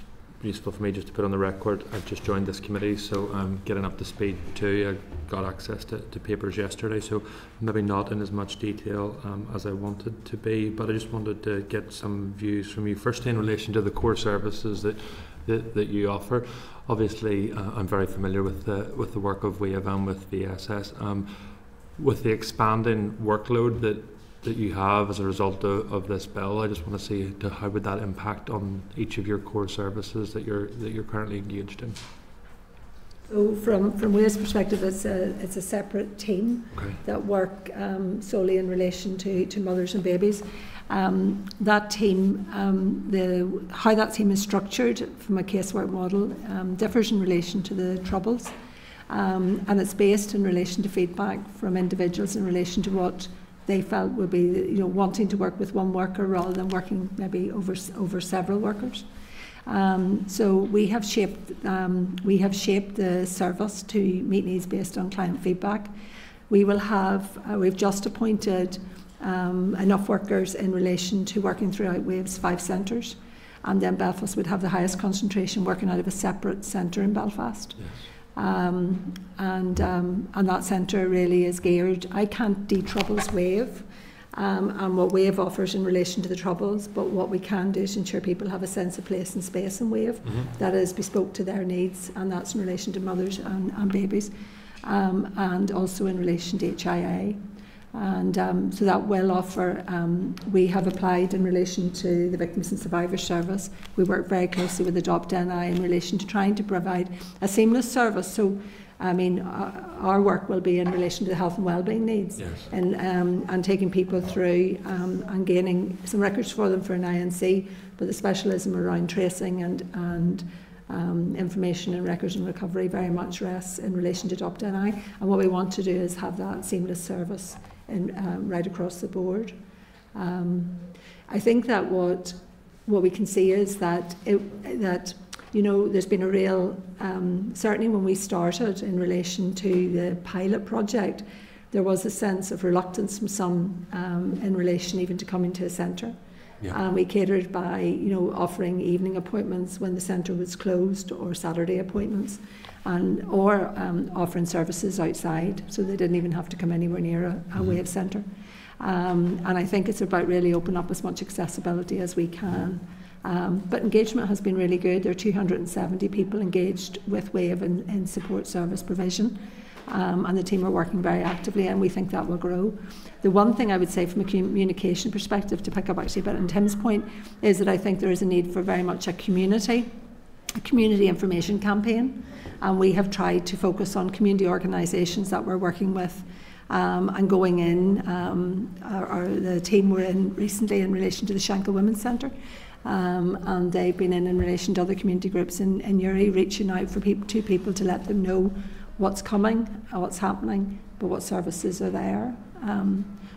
useful for me just to put on the record, I've just joined this committee, so I'm getting up to speed too. I got access to papers yesterday, so maybe not in as much detail as I wanted to be, but I just wanted to get some views from you. Firstly, in relation to the core services that you offer. Obviously, I'm very familiar with the work of WAVE and with VSS. With the expanding workload that you have as a result of this bill, I just want to see how would that impact on each of your core services that you're currently engaged in. So from WAVE's perspective, it's a separate team that work solely in relation to mothers and babies. That team, how that team is structured from a casework model differs in relation to the Troubles, and it's based in relation to feedback from individuals in relation to what they felt would be, wanting to work with one worker rather than working maybe over several workers. So we have shaped the service to meet needs based on client feedback. We will have we've just appointed enough workers in relation to working throughout WAVE's 5 centres, and then Belfast would have the highest concentration working out of a separate centre in Belfast. Yes. And that centre really is geared. I can't de-Troubles WAVE and what WAVE offers in relation to the Troubles, but what we can do is ensure people have a sense of place and space in WAVE that is bespoke to their needs, and that's in relation to mothers and babies, and also in relation to HIA. And so that will offer, we have applied in relation to the Victims and Survivors Service. We work very closely with Adopt NI in relation to trying to provide a seamless service. So, I mean, our work will be in relation to the health and wellbeing needs, and taking people through and gaining some records for them for an INC, but the specialism around tracing and information and records and recovery very much rests in relation to Adopt NI. And what we want to do is have that seamless service right across the board. I think that what we can see is that there's been a real certainly when we started in relation to the pilot project, there was a sense of reluctance from some in relation even to coming to a centre. We catered by offering evening appointments when the centre was closed, or Saturday appointments, or offering services outside, so they didn't even have to come anywhere near a WAVE centre. And I think it's about really opening up as much accessibility as we can. But engagement has been really good. There are 270 people engaged with WAVE in support service provision. And the team are working very actively, and we think that will grow. The one thing I would say from a communication perspective, to pick up actually a bit on Tim's point, is that I think there is a need for very much a community information campaign, and we have tried to focus on community organisations that we're working with, and going in, the team were in recently in relation to the Shankill Women's Centre, and they've been in relation to other community groups in Uri, reaching out for people to let them know what's coming, what's happening, but what services are there.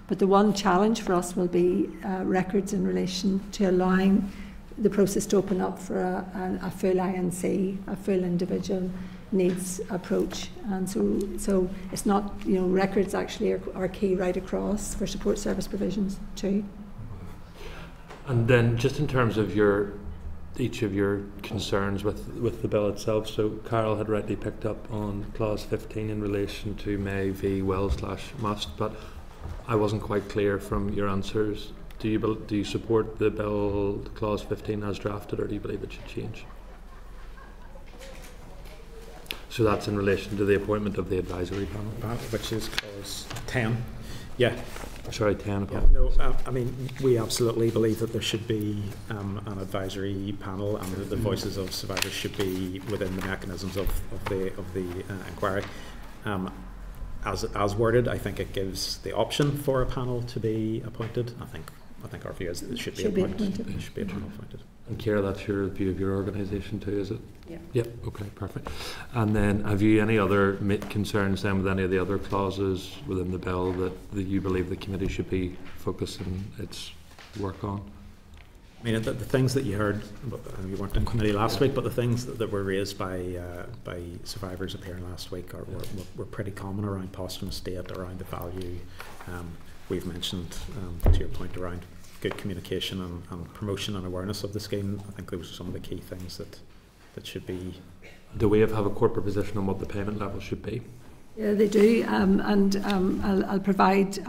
But the one challenge for us will be records in relation to allowing the process to open up for a full INC, a full individual needs approach. And so it's not, records actually are key right across for support service provisions too. And then just in terms of each of your concerns with the bill itself, so Carol had rightly picked up on clause 15 in relation to may v will/must, but I wasn't quite clear from your answers. Do you support the bill clause 15 as drafted, or do you believe it should change? So that's in relation to the appointment of the advisory panel, which is clause 10. Yeah. Sorry, 10. Yeah, no, I mean, we absolutely believe that there should be an advisory panel, and the voices of survivors should be within the mechanisms of the inquiry. As worded, I think it gives the option for a panel to be appointed. I think our view is that it should be appointed. It should be a panel appointed. And Ciara, that's your view of your organisation too, is it? Yeah. Yep. Okay. Perfect. And then, have you any other concerns then with any of the other clauses within the bill that you believe the committee should be focusing its work on? I mean, the things that you heard, you weren't in committee last week, but the things that were raised by survivors appearing last week were pretty common around posthumous state, around the value. We've mentioned, to your point, around good communication and promotion and awareness of the scheme. I think those are some of the key things that should be. Do we have a corporate position on what the payment level should be? Yeah, they do, and I'll provide,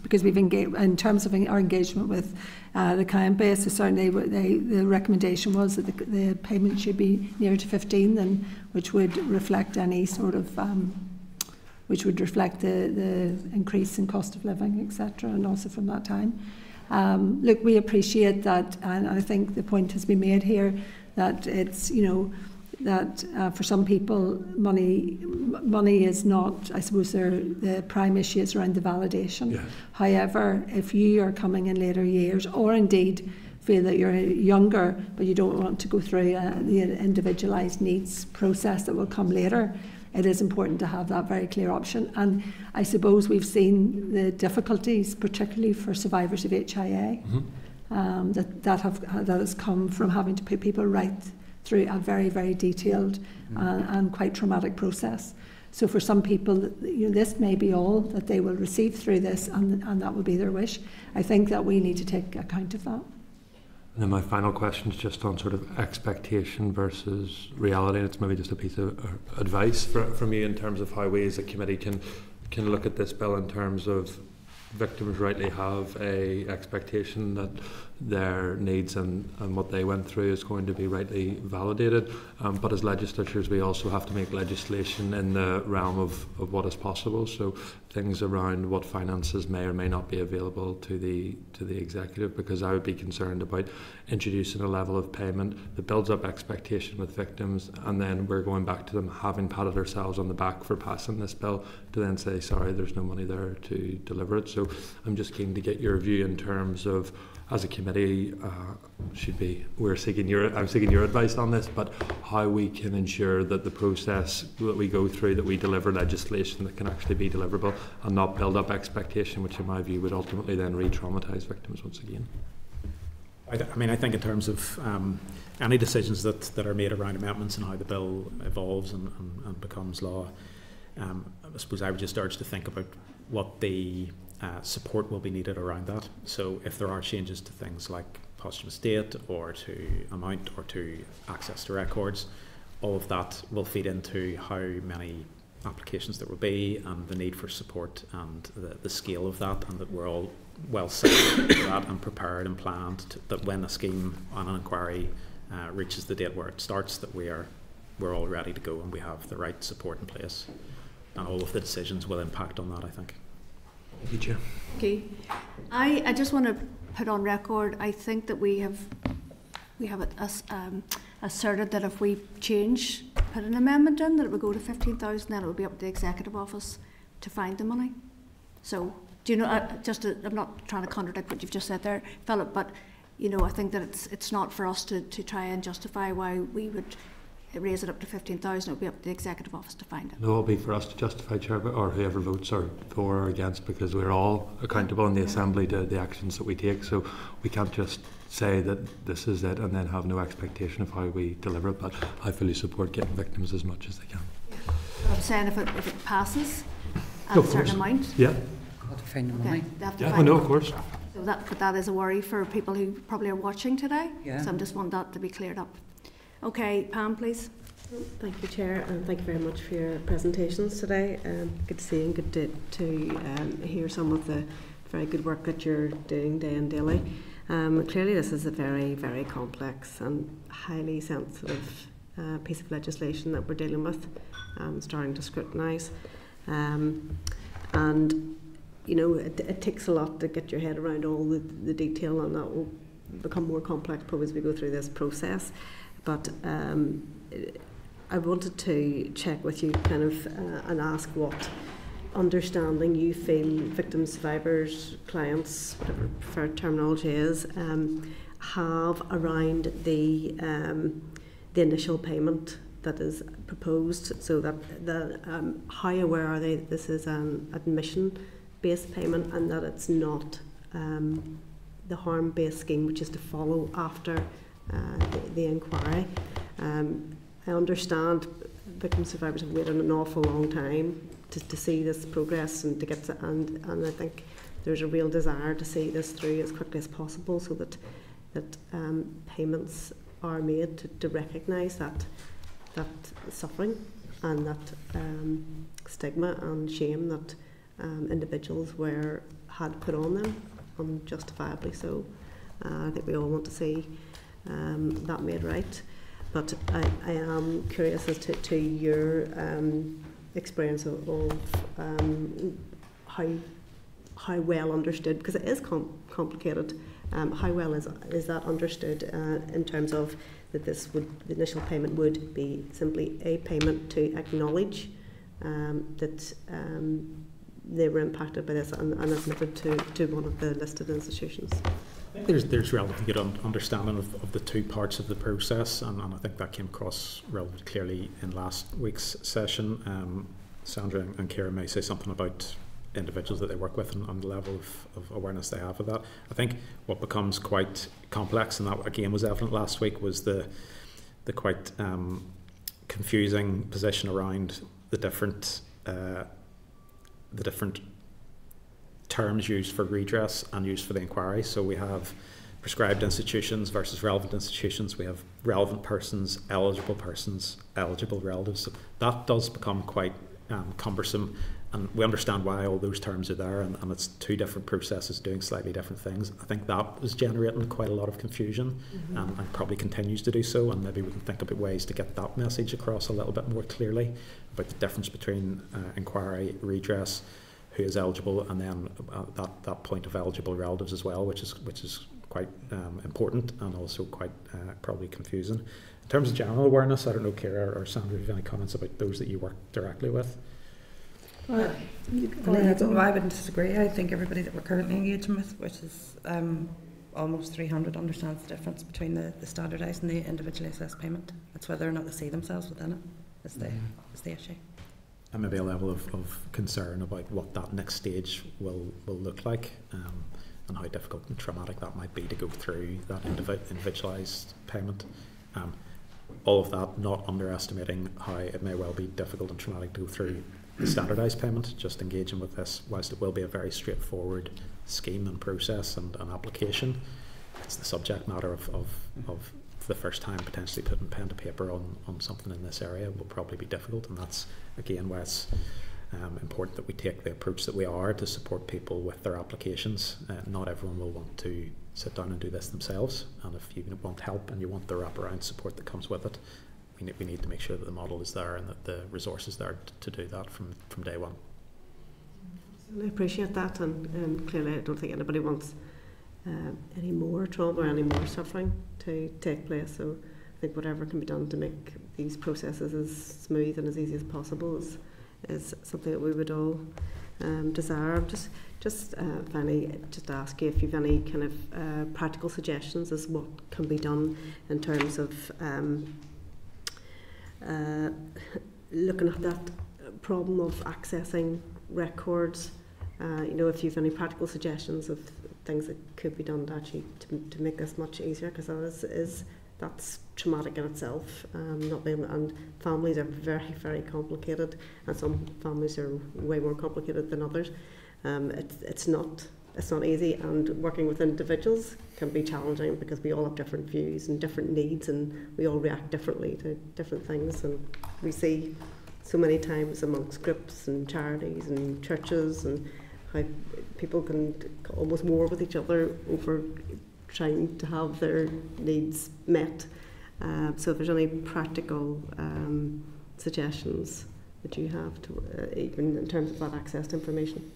because we've engaged, in terms of our engagement with the client base, so certainly the recommendation was that the payment should be nearer to 15, then, which would reflect any sort of, which would reflect the increase in cost of living, etc., and also from that time. Look, we appreciate that, and I think the point has been made here that it's, that for some people money is not, I suppose, the prime issue is around the validation. Yeah. However, if you are coming in later years, or indeed feel that you're younger but you don't want to go through the individualised needs process that will come later, it is important to have that very clear option. And I suppose we've seen the difficulties, particularly for survivors of HIA, that has come from having to put people right through a very, very detailed and quite traumatic process. So for some people, this may be all that they will receive through this, and that will be their wish. I think that we need to take account of that. And then my final question is just on sort of expectation versus reality. It's maybe just a piece of advice from you in terms of how we as a committee can look at this bill in terms of victims rightly have a expectation that their needs and what they went through is going to be rightly validated. But as legislatures, we also have to make legislation in the realm of what is possible. So things around what finances may or may not be available to the executive, because I would be concerned about introducing a level of payment that builds up expectation with victims, and then we're going back to them having patted ourselves on the back for passing this bill to then say, sorry, there's no money there to deliver it. So I'm just keen to get your view in terms of, as a committee, I'm seeking your advice on this, but how we can ensure that the process that we go through, that we deliver legislation that can actually be deliverable and not build up expectation, which in my view would ultimately then re-traumatise victims once again. I think in terms of any decisions that are made around amendments and how the bill evolves and becomes law, I suppose I would just urge to think about what the support will be needed around that. So if there are changes to things like posthumous date or to amount or to access to records, all of that will feed into how many applications there will be and the need for support and the scale of that, and that we're all well set for that and prepared and planned that when a scheme on an inquiry reaches the date where it starts, that we're all ready to go and we have the right support in place, and all of the decisions will impact on that, I think. Thank you, Chair. Okay, I just want to put on record, I think that we have asserted that if we put an amendment in, that it would go to 15,000, then it would be up to the Executive Office to find the money. So, do you know, I'm not trying to contradict what you've just said there, Philip, but you know, I think that it's not for us to try and justify why we would raise it up to 15,000. It would be up to the Executive Office to find it. No, it'll be for us to justify, Chair, or whoever votes are for or against, because we're all accountable in the Assembly to the actions that we take. So we can't just say that this is it and then have no expectation of how we deliver it. But I fully support getting victims as much as they can. I'm saying if it passes at a certain amount. Yeah. Got to find the money. They have to Yeah, find no, it. of course. So that is a worry for people who probably are watching today. Yeah. So I just want that to be cleared up. Okay, Pam, please. Thank you, Chair, and thank you very much for your presentations today. Good to see you and good to hear some of the very good work that you're doing day and daily. Clearly this is a very, very complex and highly sensitive piece of legislation that we're dealing with, starting to scrutinise. And, you know, it takes a lot to get your head around all the detail, and that will become more complex probably as we go through this process. But I wanted to check with you kind of and ask what understanding you feel victims, survivors, clients, whatever preferred terminology is, have around the initial payment that is proposed, so that how aware are they that this is an admission-based payment and that it's not the harm-based scheme which is to follow after the inquiry. I understand victim survivors have waited an awful long time to see this progress and to get to, and I think there's a real desire to see this through as quickly as possible, so that payments are made to recognise that suffering and that stigma and shame that individuals had put on them, unjustifiably so. I think we all want to see that made right. But I am curious as to your experience of how well understood, because it is complicated. How well is that understood in terms of that the initial payment would be simply a payment to acknowledge that they were impacted by this and admitted to one of the listed institutions? I think there's relatively good understanding of the two parts of the process, and I think that came across relatively clearly in last week's session. Sandra and Ciara may say something about individuals that they work with and the level of awareness they have of that. I think what becomes quite complex, and that again was evident last week, was the quite confusing position around the different terms used for redress and used for the inquiry. So we have prescribed institutions versus relevant institutions. We have relevant persons, eligible relatives. So that does become quite cumbersome, and we understand why all those terms are there, and it's two different processes doing slightly different things. I think that was generating quite a lot of confusion, and probably continues to do so, and maybe we can think about ways to get that message across a little bit more clearly about the difference between inquiry, redress, who is eligible, and then that point of eligible relatives as well, which is quite important and also quite probably confusing. In terms of general awareness, I don't know, Ciara or Sandra, if you have any comments about those that you work directly with? I wouldn't disagree. I think everybody that we're currently engaging with, which is almost 300, understands the difference between the standardised and the individually assessed payment. It's whether or not they see themselves within it is the issue. And maybe a level of concern about what that next stage will look like, and how difficult and traumatic that might be to go through that individualised payment. All of that, not underestimating how it may well be difficult and traumatic to go through the standardised payment, just engaging with this, whilst it will be a very straightforward scheme and process and application. It's the subject matter of for the first time potentially putting pen to paper on something in this area will probably be difficult, and that's again why it's important that we take the approach that we are to support people with their applications. Not everyone will want to sit down and do this themselves, and if you want help and you want the wraparound support that comes with it, we need to make sure that the model is there and that the resources there to do that from day one. I appreciate that, and clearly I don't think anybody wants any more trauma or any more suffering to take place, so I think whatever can be done to make these processes as smooth and as easy as possible is something that we would all desire. Just finally, just ask you if you've any kind of practical suggestions as what can be done in terms of looking at that problem of accessing records. If you've any practical suggestions of things that could be done to actually to make this much easier, because that's traumatic in itself. And families are very, very complicated, and some families are way more complicated than others. It's not easy, and working with individuals can be challenging because we all have different views and different needs, and we all react differently to different things. And we see so many times amongst groups and charities and churches and how people can almost war with each other over trying to have their needs met. So if there's any practical suggestions that you have to even in terms of that access to information.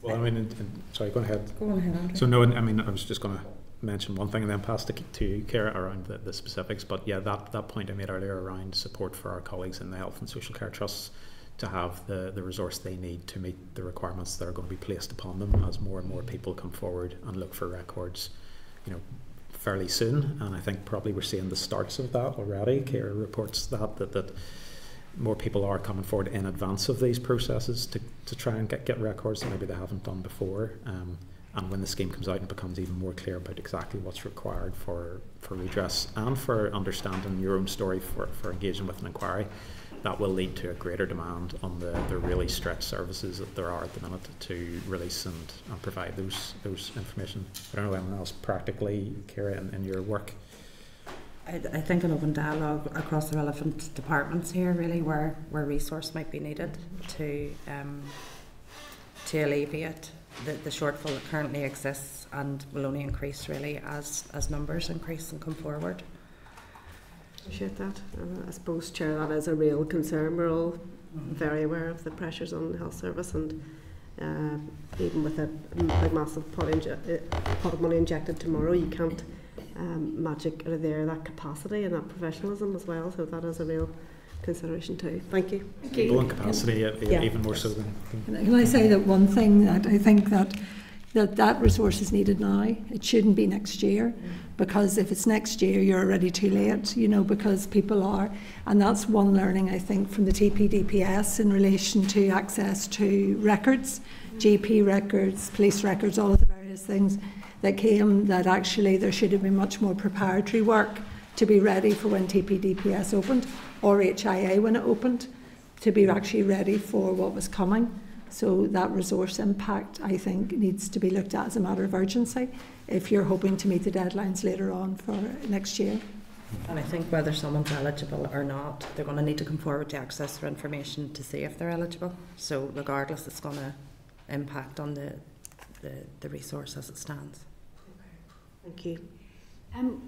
Well, I mean, sorry, go ahead. Go on ahead, Andrew. So no, I mean, I was just going to mention one thing and then pass to you, Ciara, around the specifics. But yeah, that point I made earlier around support for our colleagues in the Health and Social Care Trusts to have the resource they need to meet the requirements that are going to be placed upon them as more and more people come forward and look for records, fairly soon. And I think probably we're seeing the starts of that already. Ciara reports that more people are coming forward in advance of these processes to try and get records that maybe they haven't done before. And when the scheme comes out, it becomes even more clear about exactly what's required for redress and for understanding your own story for engaging with an inquiry. That will lead to a greater demand on the really stretched services that there are at the minute to release and provide those information. I don't know anyone else practically, Ciara, in your work. I think an open dialogue across the relevant departments here, really, where resource might be needed to alleviate the shortfall that currently exists and will only increase really as numbers increase and come forward. Appreciate that. I suppose, Chair, that is a real concern. We're all very aware of the pressures on the health service, and even with a massive pot of money injected tomorrow, you can't magic out of there that capacity and that professionalism as well. So that is a real consideration too. Thank you. People in capacity, even more so than. Can I say that one thing that I think that resource is needed now? It shouldn't be next year, because if it's next year, you're already too late. Because people are, and that's one learning I think from the TPDPS in relation to access to records, GP records, police records, all of the various things that came. That actually there should have been much more preparatory work to be ready for when TPDPS opened, or HIA when it opened, to be actually ready for what was coming. So that resource impact, I think, needs to be looked at as a matter of urgency if you're hoping to meet the deadlines later on for next year. And I think whether someone's eligible or not, they're going to need to come forward to access their information to see if they're eligible. So regardless, it's going to impact on the resource as it stands. Thank you.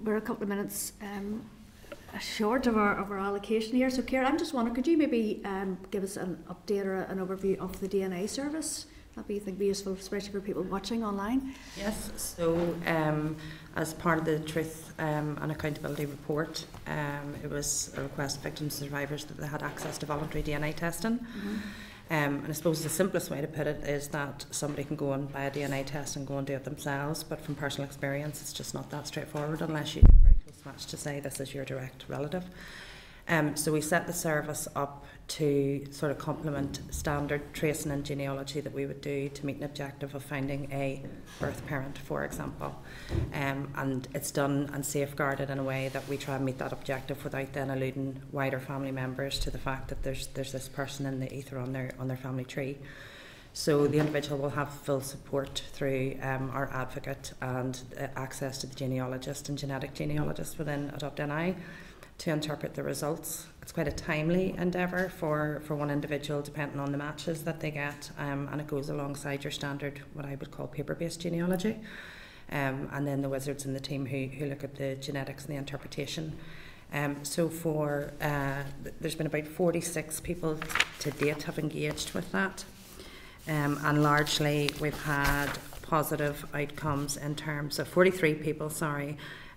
We're a couple of minutes short of our allocation here. So, Ciara, I'm just wondering, could you maybe give us an update or an overview of the DNA service? That'd be useful, especially for people watching online. Yes. So, as part of the Truth and Accountability report, it was a request of victims and survivors that they had access to voluntary DNA testing. Mm-hmm. And I suppose the simplest way to put it is that somebody can go and buy a DNA test and go and do it themselves, but from personal experience it's just not that straightforward unless you do a very close match to say this is your direct relative. So we set the service up to sort of complement standard tracing and genealogy that we would do to meet an objective of finding a birth parent, for example. And it's done and safeguarded in a way that we try and meet that objective without then alluding wider family members to the fact that there's this person in the ether on their family tree. So the individual will have full support through our advocate and access to the genealogist and genetic genealogist within Adopt NI to interpret the results. It's quite a timely endeavour for one individual, depending on the matches that they get, and it goes alongside your standard, what I would call paper-based genealogy, and then the wizards in the team who look at the genetics and the interpretation. So there's been about 46 people to date have engaged with that, and largely we've had positive outcomes in terms of 43 people,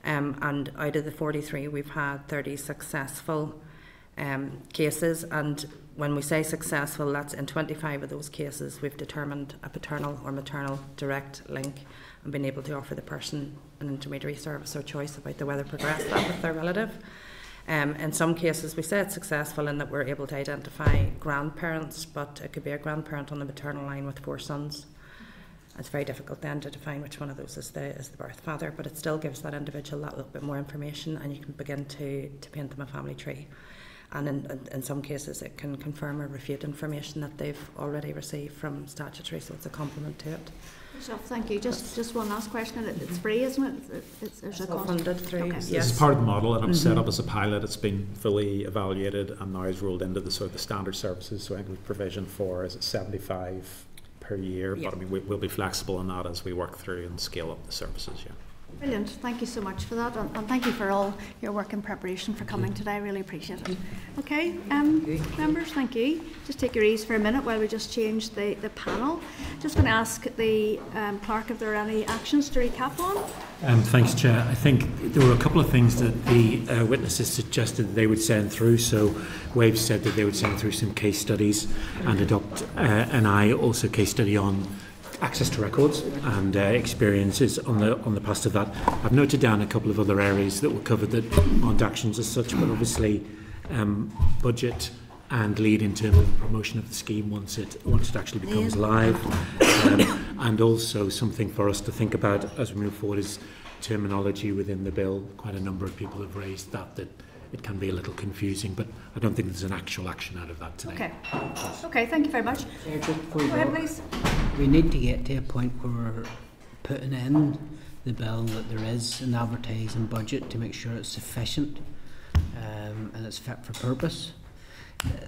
and out of the 43 we've had 30 successful cases, and when we say successful, that's in 25 of those cases we've determined a paternal or maternal direct link and been able to offer the person an intermediary service or choice about whether to progress that with their relative. In some cases we say it's successful in that we're able to identify grandparents, but it could be a grandparent on the maternal line with 4 sons. It's very difficult then to define which one of those is the birth father, but it still gives that individual that little bit more information, and you can begin to paint them a family tree. And in some cases it can confirm or refute information that they've already received from Statutory, so it's a complement to it. So, thank you. Just one last question. It's free, isn't it? It's a cost. Funded through. Okay. This Yes. is part of the model, and it was set up as a pilot. It's been fully evaluated and now is rolled into the sort of the standard services. So I think we've provision for, is it 75 per year? Yeah. But I mean, we'll be flexible on that as we work through and scale up the services. Yeah. Brilliant. Thank you so much for that, and thank you for all your work in preparation for coming today. I really appreciate it. Okay, members, thank you. Just take your ease for a minute while we just change the panel. Just going to ask the clerk if there are any actions to recap on. Thanks, Chair. I think there were a couple of things that the witnesses suggested they would send through. So Wave said that they would send through some case studies and adopt an eye also case study on access to records and experiences on the past of that. I've noted down a couple of other areas that were covered that aren't actions as such, but obviously budget and lead in terms of the promotion of the scheme once it actually becomes live, and also something for us to think about as we move forward is terminology within the bill. Quite a number of people have raised that it can be a little confusing, but I don't think there's an actual action out of that today. Okay. Okay, thank you very much. Go ahead, please. We need to get to a point where we're putting in the bill that there is an advertising budget to make sure it's sufficient and it's fit for purpose.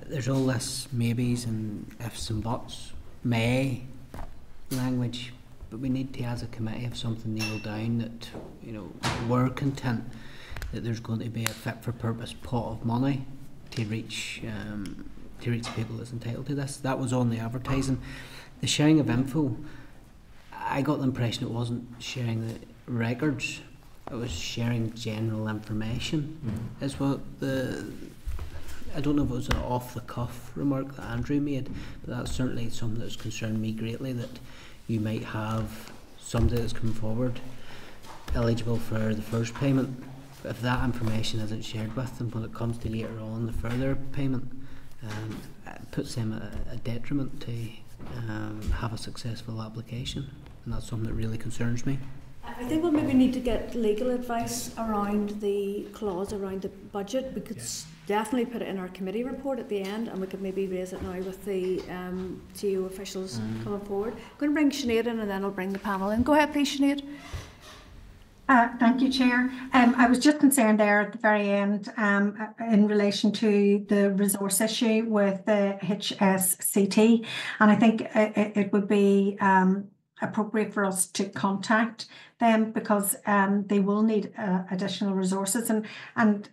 There's all this maybes and ifs and buts, may language, but we need to, as a committee, have something nailed down that, you know, we're content that there's going to be a fit for purpose pot of money to reach people that's entitled to this. That was on the advertising. The sharing of info, I got the impression it wasn't sharing the records, it was sharing general information. Is what I don't know if it was an off the cuff remark that Andrew made, but that's certainly something that's concerned me greatly, that you might have somebody that's come forward eligible for the first payment, but if that information isn't shared with them when it comes to later on the further payment, it puts them at a detriment to have a successful application, and that's something that really concerns me. I think we'll maybe need to get legal advice around the clause around the budget. We could definitely put it in our committee report at the end, and we could maybe raise it now with the TO officials coming forward. I'm going to bring Sinead in and then I'll bring the panel in. Go ahead please, Sinead. Thank you, Chair. I was just concerned there at the very end in relation to the resource issue with the HSCT, and I think it would be appropriate for us to contact them because they will need additional resources, and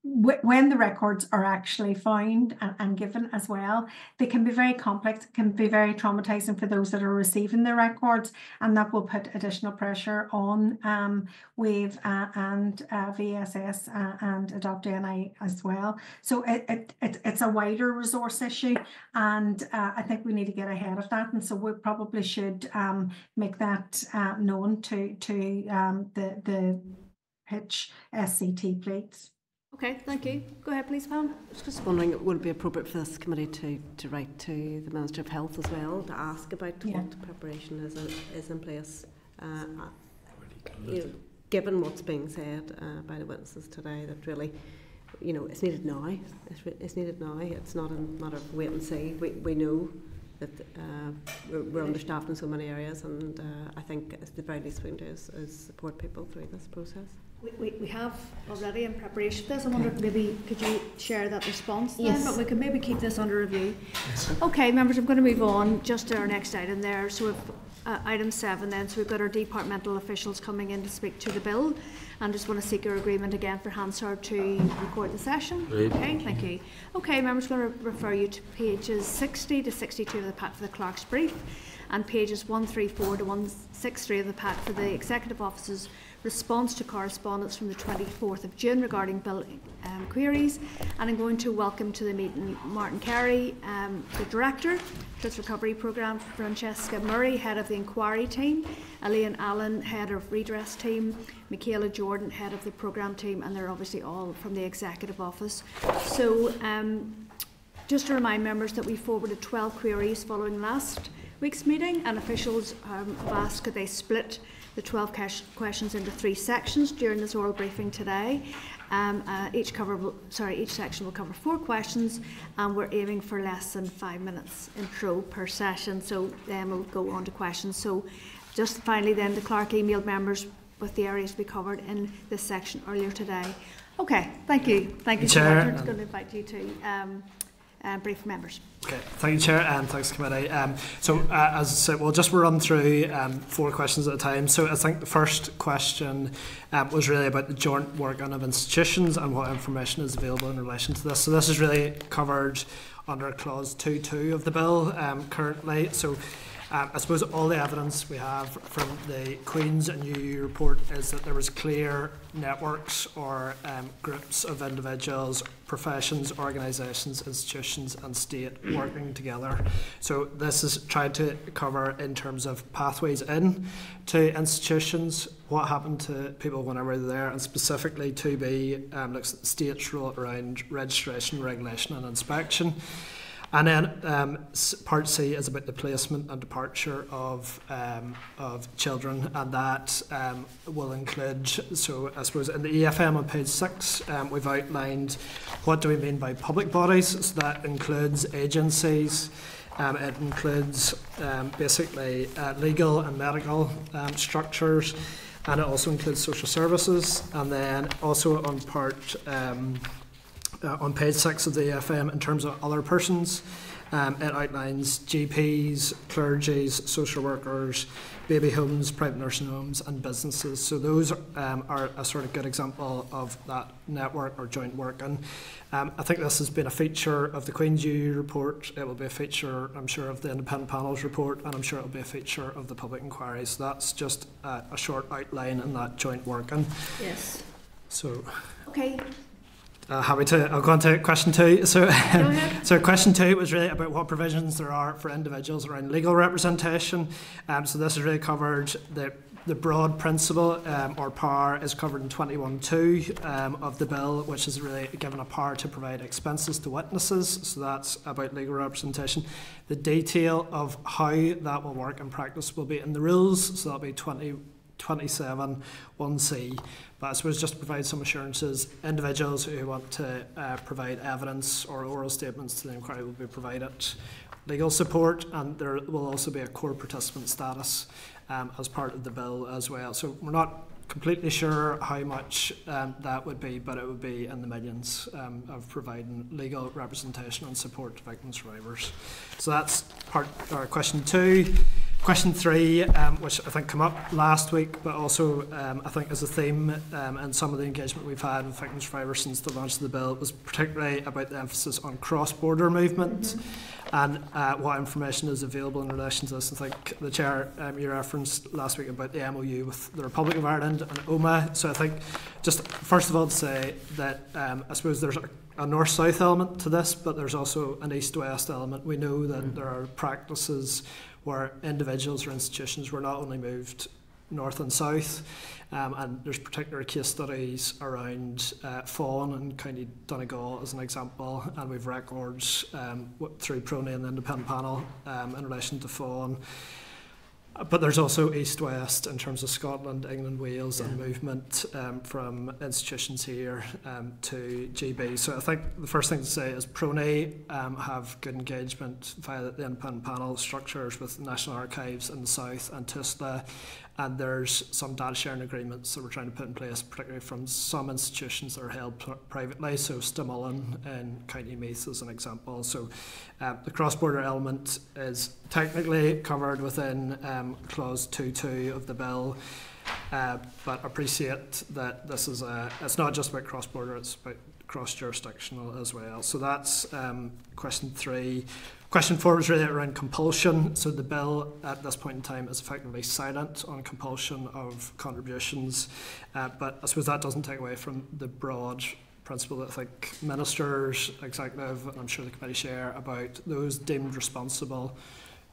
when the records are actually found and given as well, they can be very complex, it can be very traumatizing for those that are receiving the records, and that will put additional pressure on WAVE and VSS and Adopt NI as well. So it's a wider resource issue, and I think we need to get ahead of that, and so we probably should make that known to the HSCT, please. Okay, thank you. Go ahead please, Pam. I was just wondering, would it be appropriate for this committee to write to the Minister of Health as well to ask about what preparation is in place, given what's being said by the witnesses today, that really, you know, it's needed now. It's needed now. It's not a matter of wait and see. We know that we're understaffed in so many areas, and I think the very least we can do is support people through this process. We have already in preparation for this. I wonder if maybe could you share that response then? Yes. But we could maybe keep this under review. Okay, members, I'm going to move on just to our next item there. So we've item 7 then. So we've got our departmental officials coming in to speak to the bill. And just want to seek your agreement again for Hansard to record the session. Great. Okay, thank you. Okay, members, going to refer you to pages 60 to 62 of the pack for the clerk's brief, and pages 134 to 163 of the pack for the Executive Office's response to correspondence from the 24th of June regarding bill queries. And I'm going to welcome to the meeting Martin Carey, the Director, Truth Recovery Programme, Francesca Murray, Head of the Inquiry Team, Elaine Allen, Head of Redress Team, Michaela Jordan, Head of the Programme Team, and they're obviously all from the Executive Office. So just to remind members that we forwarded 12 queries following last week's meeting, and officials have asked could they split the 12 questions into 3 sections during this oral briefing today. Each section will cover 4 questions, and we're aiming for less than 5 minutes intro per session, so then we'll go on to questions. So just finally then, the clerk emailed members with the areas to be covered in this section earlier today. Okay, thank you. Thank you, Chair. I'm just going to invite you to brief members. Okay, thank you, Chair, and thanks, Committee. As I said, we'll just run through 4 questions at a time. So I think the first question was really about the joint working of institutions and what information is available in relation to this. So this is really covered under Clause 2.2 of the bill currently. So I suppose all the evidence we have from the Queen's and UU report is that there was clear networks or groups of individuals, professions, organisations, institutions and state working together. So this is tried to cover in terms of pathways in to institutions, what happened to people whenever they're there, and specifically 2B looks at the state's role around registration, regulation and inspection. And then Part C is about the placement and departure of children, and that will include, so I suppose in the EFM on page 6, we've outlined what do we mean by public bodies. So that includes agencies, it includes basically legal and medical structures, and it also includes social services. And then also on on page 6 of the EFM, in terms of other persons, it outlines GPs, clergies, social workers, baby homes, private nursing homes and businesses. So those are a sort of good example of that network or joint working. I think this has been a feature of the Queen's UU report. It will be a feature, I'm sure, of the independent panel's report, and I'm sure it will be a feature of the public inquiry. So that's just a short outline in that joint working. Yes. So. Okay. I'll go on to question 2. So, so question 2 was really about what provisions there are for individuals around legal representation. So this has really covered the broad principle or power is covered in 21.2 of the bill, which is really given a power to provide expenses to witnesses. So that's about legal representation. The detail of how that will work in practice will be in the rules. So that'll be 27.1c. But I suppose just to provide some assurances, individuals who want to provide evidence or oral statements to the inquiry will be provided legal support, and there will also be a core participant status as part of the bill as well. So we're not completely sure how much that would be, but it would be in the millions of providing legal representation and support to victim survivors. So that's question 2. Question 3, which I think came up last week, but also I think as a theme and some of the engagement we've had with victim survivors since the launch of the bill, was particularly about the emphasis on cross-border movement and what information is available in relation to this. I think the Chair, you referenced last week about the MOU with the Republic of Ireland and OMA. So I think just first of all to say that I suppose there's a north-south element to this, but there's also an east-west element. We know that there are practices where individuals or institutions were not only moved north and south, and there's particular case studies around Fawn and County Donegal as an example, and we've records through PRONE and the independent panel in relation to Fawn. But there's also east-west in terms of Scotland, England, Wales, and movement from institutions here to GB. So I think the first thing to say is PRONE have good engagement via the independent panel structures with the National Archives in the south and TUSLA, and there's some data sharing agreements that we're trying to put in place, particularly from some institutions that are held privately, so Stamullen and County Meath as an example. So the cross-border element is technically covered within Clause 2.2 of the bill. but appreciate that this is it's not just about cross-border, it's about cross-jurisdictional as well. So that's question 3. Question 4 was really around compulsion. So the bill at this point in time is effectively silent on compulsion of contributions, but I suppose that doesn't take away from the broad principle that I think ministers, executive, and I'm sure the committee share about those deemed responsible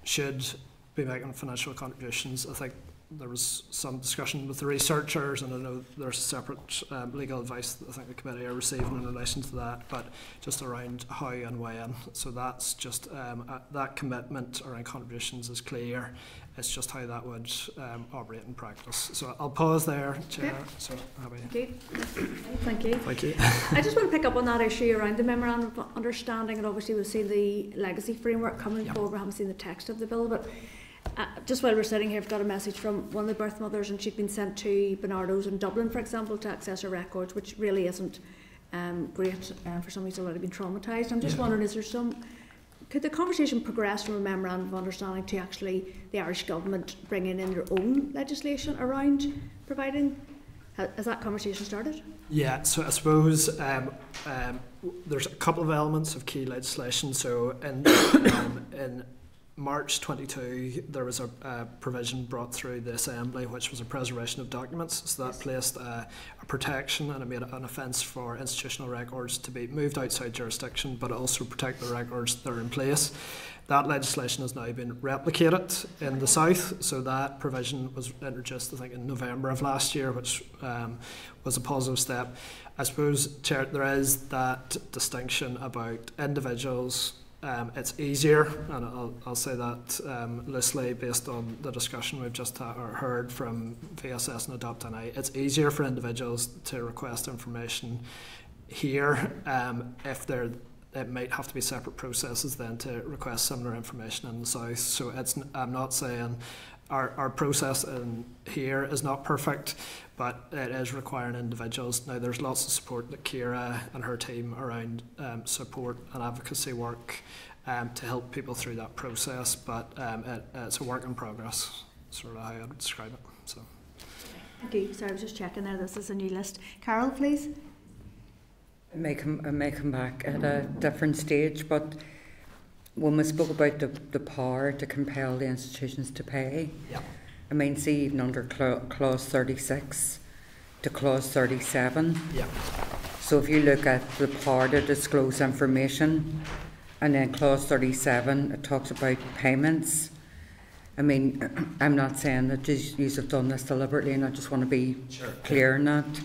should be making financial contributions. I think there was some discussion with the researchers, and I know there's separate legal advice that I think the committee are receiving in relation to that, but just around how and when. So that's just that commitment around contributions is clear. It's just how that would operate in practice. So I'll pause there, Chair. Okay. So happy. Thank you. Thank you. I just want to pick up on that issue around the Memorandum of Understanding, and obviously we've seen the legacy framework coming forward. We haven't seen the text of the bill, but just while we're sitting here, I've got a message from one of the birth mothers, and she'd been sent to Bernardo's in Dublin, for example, to access her records, which really isn't great for somebody who's already been traumatised. I'm just wondering, could the conversation progress from a Memorandum of Understanding to actually the Irish government bringing in their own legislation around providing? Has that conversation started? Yeah, so I suppose there's a couple of elements of key legislation. So in March 22, there was a provision brought through the Assembly, which was a preservation of documents. So that placed a protection, and it made it an offence for institutional records to be moved outside jurisdiction, but also protect the records that are in place. That legislation has now been replicated in the South. So that provision was introduced, I think, in November of last year, which was a positive step. I suppose, Chair, there is that distinction about individuals. It's easier, and I'll say that loosely based on the discussion we've just heard from VSS and Adopt NI. It's easier for individuals to request information here if it might have to be separate processes then to request similar information in the South. So I'm not saying our process in here is not perfect, but it is requiring individuals. Now, there's lots of support that Ciara and her team around support and advocacy work to help people through that process, but it's a work in progress, sort of how I would describe it. So. Thank you. Sorry, I was just checking there. This is a new list. Carol, please. I may come back at a different stage, but when we spoke about the power to compel the institutions to pay, I mean, see, even under clause 36 to clause 37. So if you look at the power to disclose information, and then clause 37, it talks about payments. I mean, I'm not saying that you have done this deliberately, and I just want to be clear on that.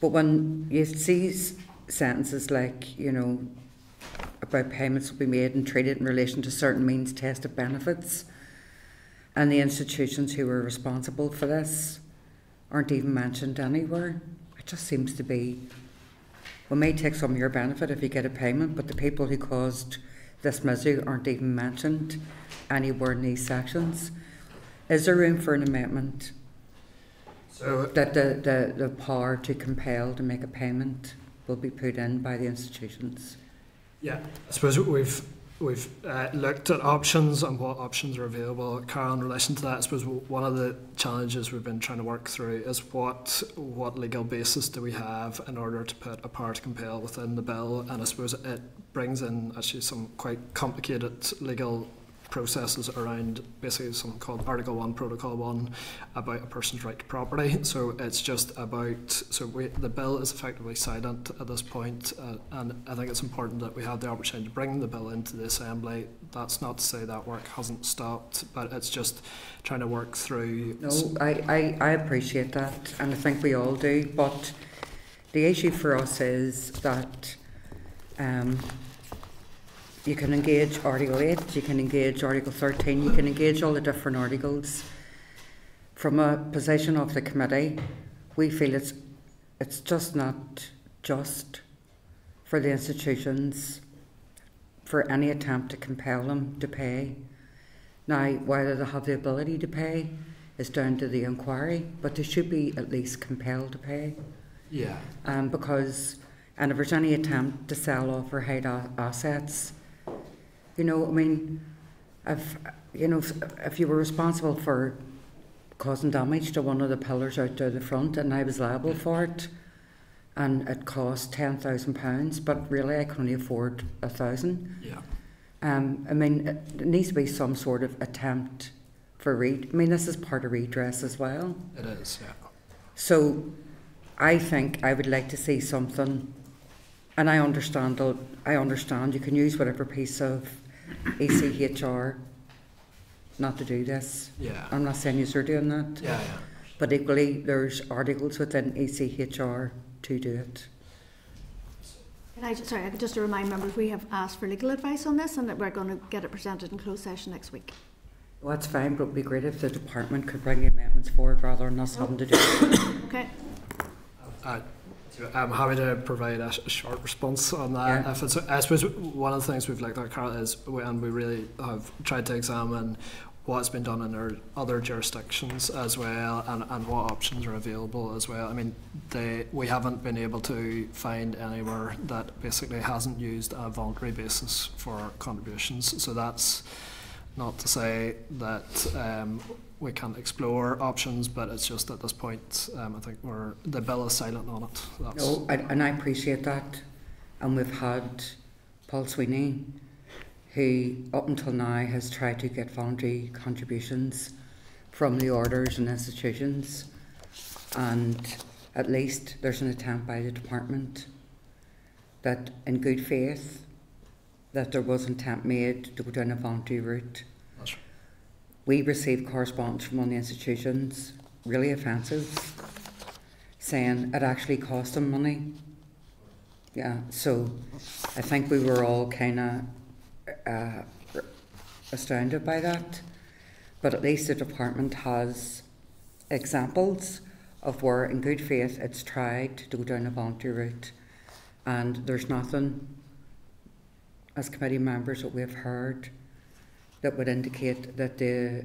But when you see sentences like, you know, about payments will be made and treated in relation to certain means tested benefits, and the institutions who were responsible for this aren't even mentioned anywhere, it just seems to be, we may take some of your benefit if you get a payment, but the people who caused this misery aren't even mentioned anywhere in these sections. Is there room for an amendment so that the power to compel to make a payment will be put in by the institutions? Yeah, I suppose we've looked at options and what options are available. Carol, in relation to that, I suppose one of the challenges we've been trying to work through is what legal basis do we have in order to put a power to compel within the bill, and I suppose it brings in actually some quite complicated legal processes around basically something called Article 1, Protocol 1 about a person's right to property. So it's just about, the bill is effectively silent at this point, and I think it's important that we have the opportunity to bring the bill into the Assembly. That's not to say that work hasn't stopped, but it's just trying to work through. No, I appreciate that, and I think we all do, but the issue for us is that you can engage Article 8, you can engage Article 13, you can engage all the different articles. From a position of the committee, we feel it's just not just for the institutions for any attempt to compel them to pay. Now, whether they have the ability to pay is down to the inquiry, but they should be at least compelled to pay. Yeah. And if there's any attempt to sell off or hide assets, you know, I mean, if you were responsible for causing damage to one of the pillars out there the front, and I was liable for it, and it cost £10,000, but really I can only afford £1,000. Yeah. I mean, it needs to be some sort of attempt for this is part of redress as well. It is, yeah. So I think I would like to see something, and I understand you can use whatever piece of ECHR not to do this. Yeah. I'm not saying you're doing that. Yeah. But equally, there's articles within ECHR to do it. Just to remind members, we have asked for legal advice on this, and that we're going to get it presented in closed session next week. Well, that's fine, but it would be great if the department could bring the amendments forward rather than us having to do it. Okay. I'm happy to provide a short response on that. Yeah. I suppose one of the things we've looked at, Carol, is we really have tried to examine what's been done in our other jurisdictions as well, and what options are available as well. I mean, we haven't been able to find anywhere that basically hasn't used a voluntary basis for contributions. So that's not to say that we can't explore options, but it's just at this point, I think the bill is silent on it. And I appreciate that. And we've had Paul Sweeney, who up until now has tried to get voluntary contributions from the orders and institutions, and at least there's an attempt by the department that in good faith that there was an attempt made to go down a voluntary route. That's right. We received correspondence from one of the institutions, really offensive, saying it actually cost them money. Yeah, so I think we were all kind of astounded by that, but at least the department has examples of where in good faith it's tried to go down a voluntary route, and there's nothing as committee members that we've heard that would indicate that the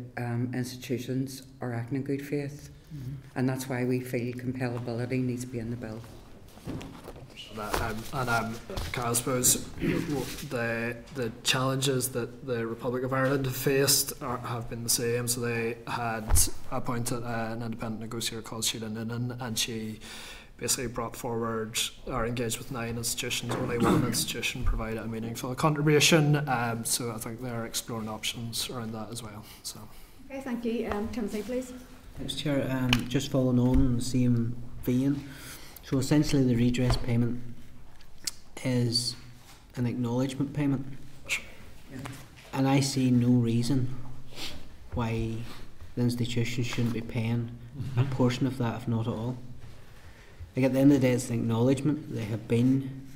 institutions are acting in good faith. And that's why we feel compellability needs to be in the bill. I suppose the challenges that the Republic of Ireland have faced have been the same. So they had appointed an independent negotiator called Sheila Noonan, and she basically brought forward or engaged with 9 institutions. Only one institution provided a meaningful contribution. So I think they're exploring options around that as well. So. Okay, thank you. Timothy, please. Thanks, Chair. Just following on the same vein. So essentially the redress payment is an acknowledgement payment. And I see no reason why the institution shouldn't be paying a portion of that, if not all. Like, at the end of the day, it's an acknowledgement they have been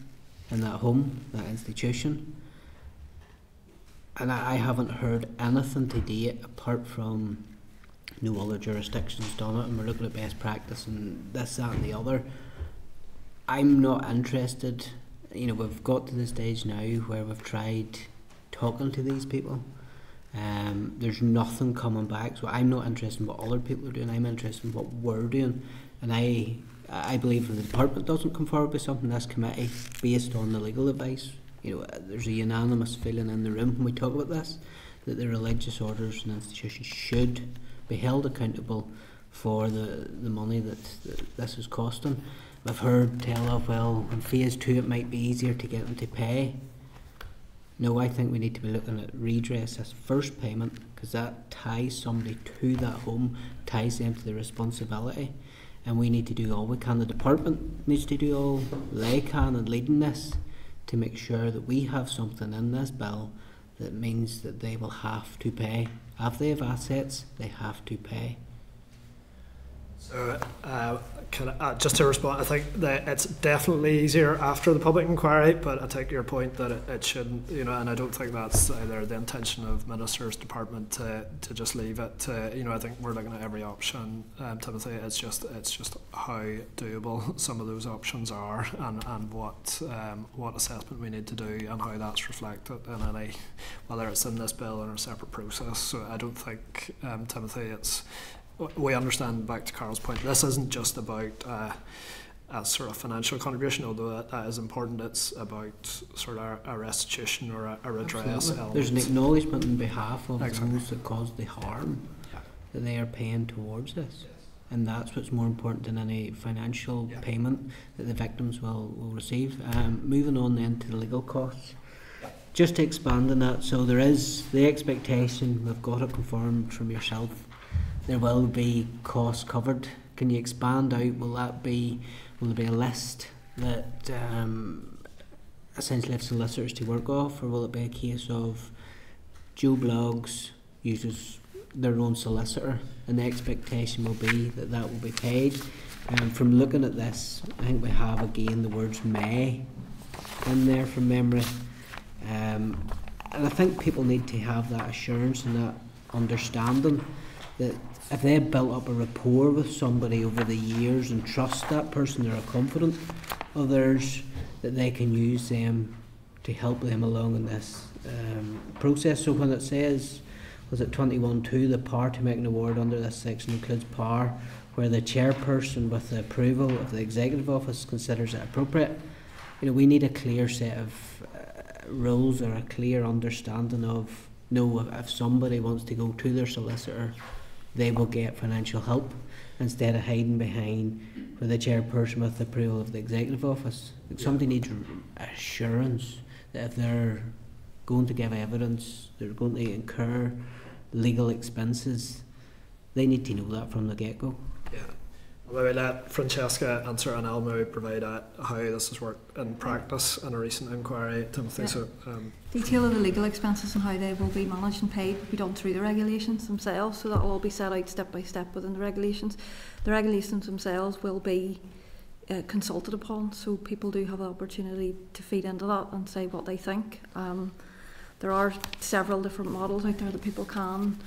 in that home, that institution. And I haven't heard anything to date apart from no other jurisdictions done it, and we're looking at best practice and this, that and the other. I'm not interested. We've got to the stage now where we've tried talking to these people. There's nothing coming back, so I'm not interested in what other people are doing. I'm interested in what we're doing, and I believe if the department doesn't come forward with something, this committee, based on the legal advice, there's a unanimous feeling in the room when we talk about this, that the religious orders and institutions should be held accountable for the money that this is costing. I've heard tell of, well, in phase 2 it might be easier to get them to pay. No, I think we need to be looking at redress as first payment, because that ties somebody to that home, ties them to the responsibility, and we need to do all we can. The department needs to do all they can in leading this to make sure that we have something in this bill that means that they will have to pay. If they have assets, they have to pay. So, just to respond, I think that it's definitely easier after the public inquiry, but I take your point that it shouldn't, and I don't think that's either the intention of Minister's Department to just leave it to, I think we're looking at every option, Timothy. It's just how doable some of those options are, and what assessment we need to do, and how that's reflected in any, whether it's in this bill or a separate process. So I don't think, Timothy, we understand, back to Carol's point, this isn't just about a sort of financial contribution, although that is important. It's about sort of a restitution or a redress element. There's an acknowledgement on behalf of those that caused the harm. that they are paying towards this. And that's what's more important than any financial payment that the victims will receive. Moving on then to the legal costs. Just to expand on that, so there is the expectation, we've got it confirmed from yourself, there will be costs covered. Can you expand out, will there be a list that essentially have solicitors to work off, or will it be a case of Joe Bloggs uses their own solicitor and the expectation will be that that will be paid? From looking at this, I think we have again the words may in there from memory, and I think people need to have that assurance and that understanding that if they built up a rapport with somebody over the years and trust that person, they're confident of theirs, that they can use them to help them along in this process. So when it says, was it 21.2, the power to make an award under this section includes power where the chairperson with the approval of the executive office considers it appropriate. You know, we need a clear set of rules or a clear understanding of, no, if somebody wants to go to their solicitor, they will get financial help instead of hiding behind where the chairperson with the approval of the executive office. Somebody needs assurance that if they're going to give evidence, they're going to incur legal expenses, they need to know that from the get-go. Yeah. Well, maybe let Francesca answer, and I'll maybe provide how this has worked in practice in a recent inquiry, Timothy. Yeah. So, detail of the legal expenses and how they will be managed and paid will be done through the regulations themselves, so that will all be set out step by step within the regulations. The regulations themselves will be consulted upon, so people do have the opportunity to feed into that and say what they think. There are several different models out there that people can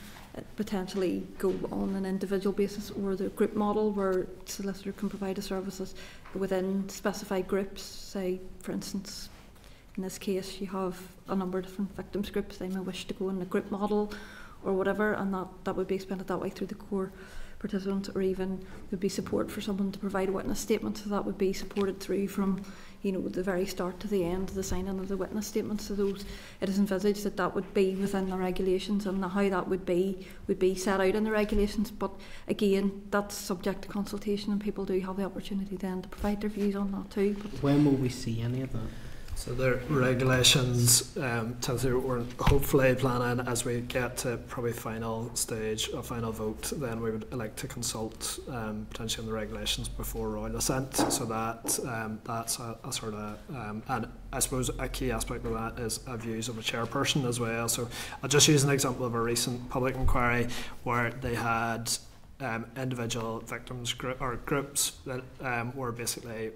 potentially go on an individual basis, or the group model where solicitor can provide the services within specified groups. Say, for instance, in this case you have a number of different victims groups, they may wish to go in a group model or whatever, and that would be expended that way through the core participants, or even would be support for someone to provide a witness statement, so that would be supported through from, you know, the very start to the end, the signing of the witness statement. So those, it is envisaged that that would be within the regulations, and how that would be set out in the regulations. But again, that's subject to consultation, and people do have the opportunity then to provide their views on that too. But when will we see any of that? So the regulations, we're hopefully planning as we get to probably final stage, a final vote, then we would like to consult potentially on the regulations before royal assent, so that that's a sort of, and I suppose a key aspect of that is views of a chairperson as well. So I'll just use an example of a recent public inquiry where they had individual victims groups that were basically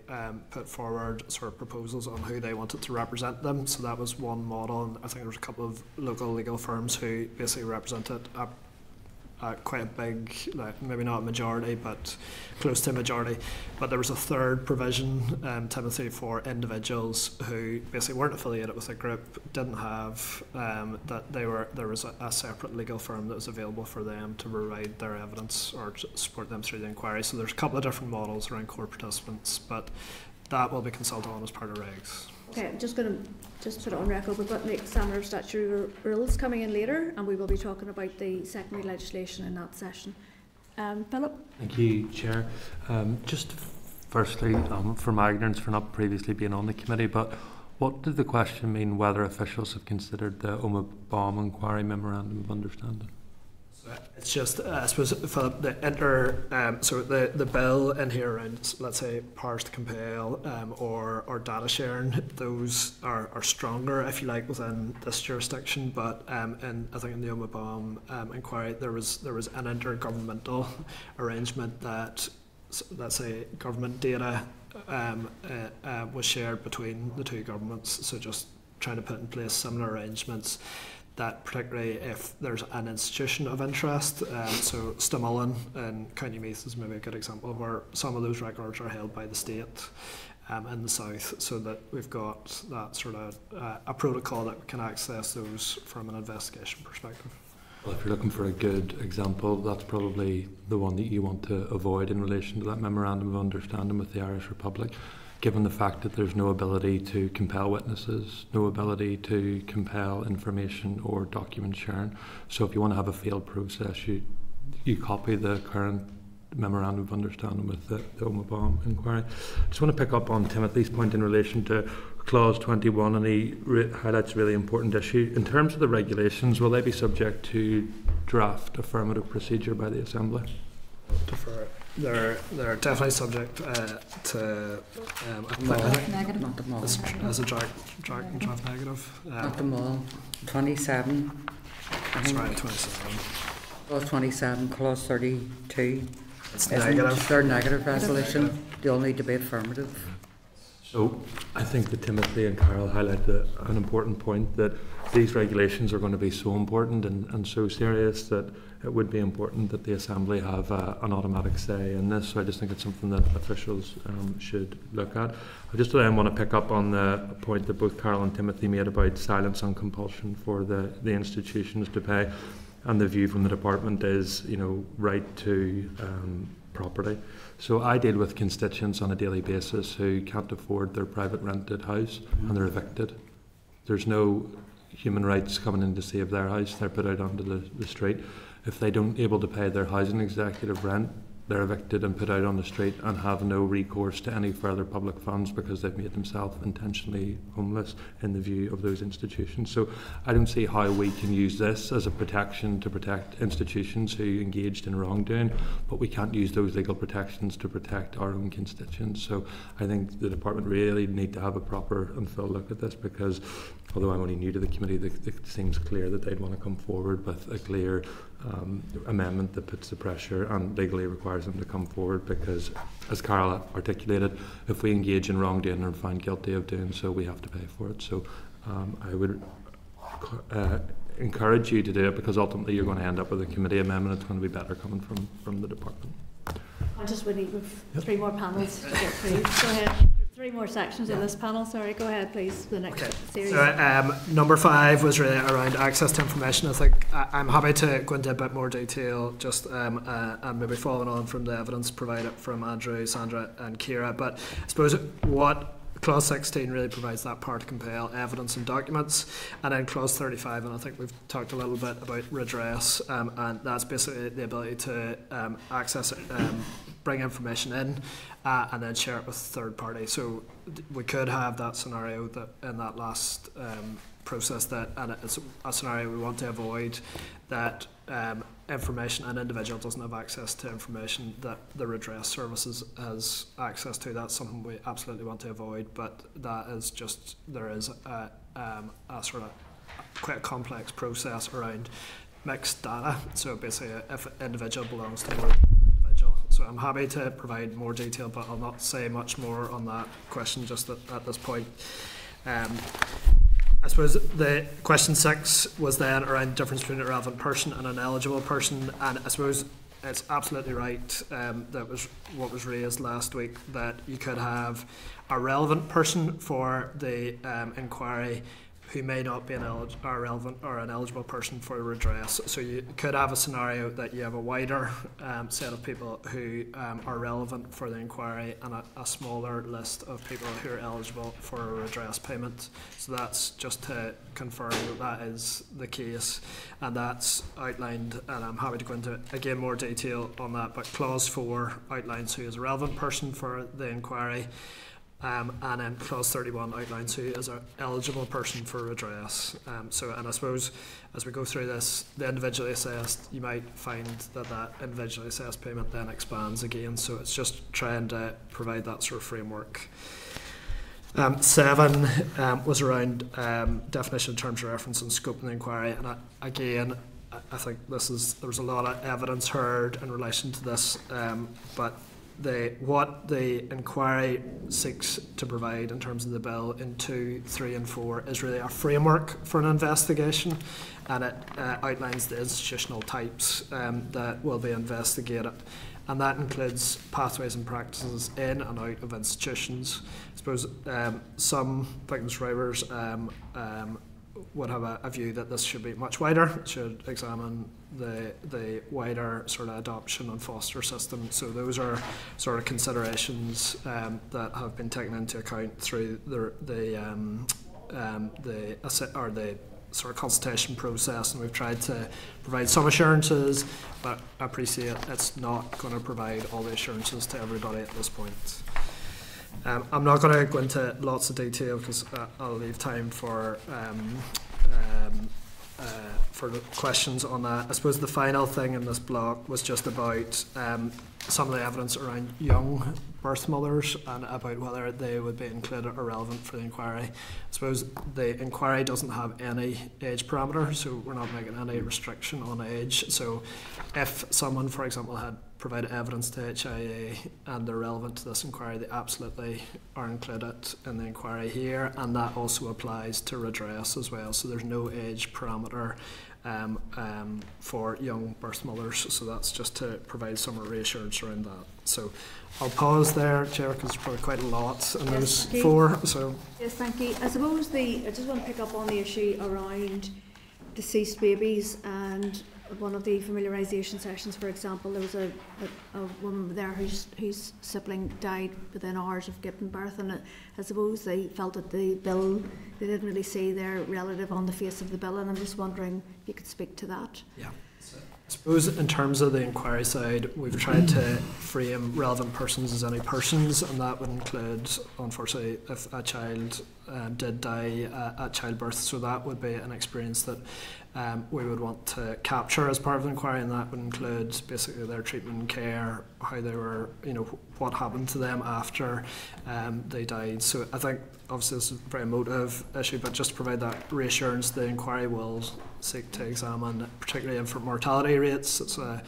put forward sort of proposals on who they wanted to represent them. So that was one model, and I think there was a couple of local legal firms who basically represented quite a big, like maybe not a majority, but close to a majority. But there was a third provision, Timothy, for individuals who basically weren't affiliated with a group, didn't have that there was a separate legal firm that was available for them to provide their evidence or to support them through the inquiry. So there's a couple of different models around core participants, but that will be consulted on as part of regs. okay, I'm just going to put it on record. We've got the standard statutory rules coming in later, and we will be talking about the secondary legislation in that session. Philip? Thank you, Chair. Just firstly, for my ignorance for not previously being on the committee, but what did the question mean whether officials have considered the Bomb Inquiry Memorandum of Understanding? It's just, I suppose, Philip, the bill in here around, let's say, powers to compel or data sharing, those are stronger, if you like, within this jurisdiction. But I think in the Bomb inquiry, there was an intergovernmental arrangement that, let's say, government data was shared between the two governments. So just trying to put in place similar arrangements, that particularly if there's an institution of interest, so Stamullen in County Meath is maybe a good example of where some of those records are held by the state in the south, so that we've got that sort of a protocol that can access those from an investigation perspective. Well, if you're looking for a good example, that's probably the one that you want to avoid in relation to that Memorandum of Understanding with the Irish Republic, given the fact that there's no ability to compel witnesses, no ability to compel information or document sharing. So if you want to have a failed process, you copy the current memorandum of understanding with the Omabom inquiry. I just want to pick up on Timothy's point in relation to Clause 21, and he highlights a really important issue. In terms of the regulations, will they be subject to draft affirmative procedure by the Assembly? They're definitely subject to Negative. Not them all. as a draft negative. Not them all. 27. That's right, 27. Clause 27, Clause 32. It's negative. They're negative resolution. They all need to be affirmative. So I think that Timothy and Carol highlight an important point, that these regulations are going to be so important and so serious that it would be important that the Assembly have an automatic say in this. So I just think it's something that officials should look at. I just then want to pick up on the point that both Carol and Timothy made about silence on compulsion for the institutions to pay, and the view from the department is, right to property. So I deal with constituents on a daily basis who can't afford their private rented house and they're evicted. There's no human rights coming in to save their house. They're put out onto the street. If they don't able to pay their housing executive rent, they're evicted and put out on the street and have no recourse to any further public funds because they've made themselves intentionally homeless in the view of those institutions. So I don't see how we can use this as a protection to protect institutions who engaged in wrongdoing, but we can't use those legal protections to protect our own constituents. So I think the department really need to have a proper and full look at this, because although I'm only new to the committee, it seems clear that they'd want to come forward with a clear amendment that puts the pressure and legally requires them to come forward, because, as Carol articulated, if we engage in wrongdoing and are found guilty of doing so, we have to pay for it. So I would encourage you to do it, because ultimately you're going to end up with a committee amendment. It's going to be better coming from the department. I just would need 3 more panels to get through. Go ahead. 3 more sections of this panel. Sorry, go ahead, please. The next series. So, number 5 was really around access to information. I think I'm happy to go into a bit more detail, just and maybe following on from the evidence provided from Andrew, Sandra, and Ciara. But I suppose what Clause 16 really provides that power to compel evidence and documents, and then Clause 35, and I think we've talked a little bit about redress, and that's basically the ability to access it, bring information in, and then share it with third parties. So we could have that scenario that in that last process, and it's a scenario we want to avoid, that information, an individual doesn't have access to information that the redress services has access to. That's something we absolutely want to avoid, but that is just, there is a sort of quite a complex process around mixed data. So basically, if an individual belongs to more individual. So I'm happy to provide more detail, but I'll not say much more on that question just at this point. I suppose the question 6 was then around the difference between a relevant person and an eligible person, and I suppose it's absolutely right, that was what was raised last week, that you could have a relevant person for the inquiry who may not be a relevant or an eligible person for redress. So you could have a scenario that you have a wider set of people who are relevant for the inquiry and a smaller list of people who are eligible for a redress payment. So that's just to confirm that is the case, and that's outlined, and I'm happy to go into again more detail on that, but Clause 4 outlines who is a relevant person for the inquiry. And then Clause 31 outlines who is an eligible person for redress. And I suppose as we go through this, the individually assessed, you might find that individually assessed payment then expands again. So it's just trying to provide that sort of framework. 7 was around definition, terms of reference, and scope of the inquiry. And I think there was a lot of evidence heard in relation to this, but what the inquiry seeks to provide in terms of the bill in 2, 3 and 4 is really a framework for an investigation, and it outlines the institutional types that will be investigated, and that includes pathways and practices in and out of institutions. I suppose some victim survivors would have a view that this should be much wider. It should examine the wider sort of adoption and foster system. So those are sort of considerations that have been taken into account through the sort of consultation process, and we've tried to provide some assurances, but I appreciate it's not going to provide all the assurances to everybody at this point. I'm not going to go into lots of detail because I'll leave time for the questions on that. I suppose the final thing in this block was just about some of the evidence around young birth mothers and about whether they would be included or relevant for the inquiry. I suppose the inquiry doesn't have any age parameter, so we're not making any restriction on age. So if someone, for example, had provided evidence to HIA and they're relevant to this inquiry, they absolutely are included in the inquiry here, and that also applies to redress as well. So there's no age parameter for young birth mothers, so that's just to provide some reassurance around that. So I'll pause there, Chair, because there's probably quite a lot in those four. So yes, thank you. I suppose I just want to pick up on the issue around deceased babies, and one of the familiarisation sessions, for example, there was a woman there whose sibling died within hours of giving birth, and I suppose they felt that the bill, they didn't really see their relative on the face of the bill, and I'm just wondering if you could speak to that. Yeah. I suppose in terms of the inquiry side, we've tried to frame relevant persons as any persons, and that would include, unfortunately, if a child did die at childbirth, so that would be an experience that we would want to capture as part of the inquiry, and that would include basically their treatment and care, how they were, what happened to them after they died. So I think obviously this is a very emotive issue, but just to provide that reassurance, the inquiry will seek to examine particularly infant mortality rates. It's sort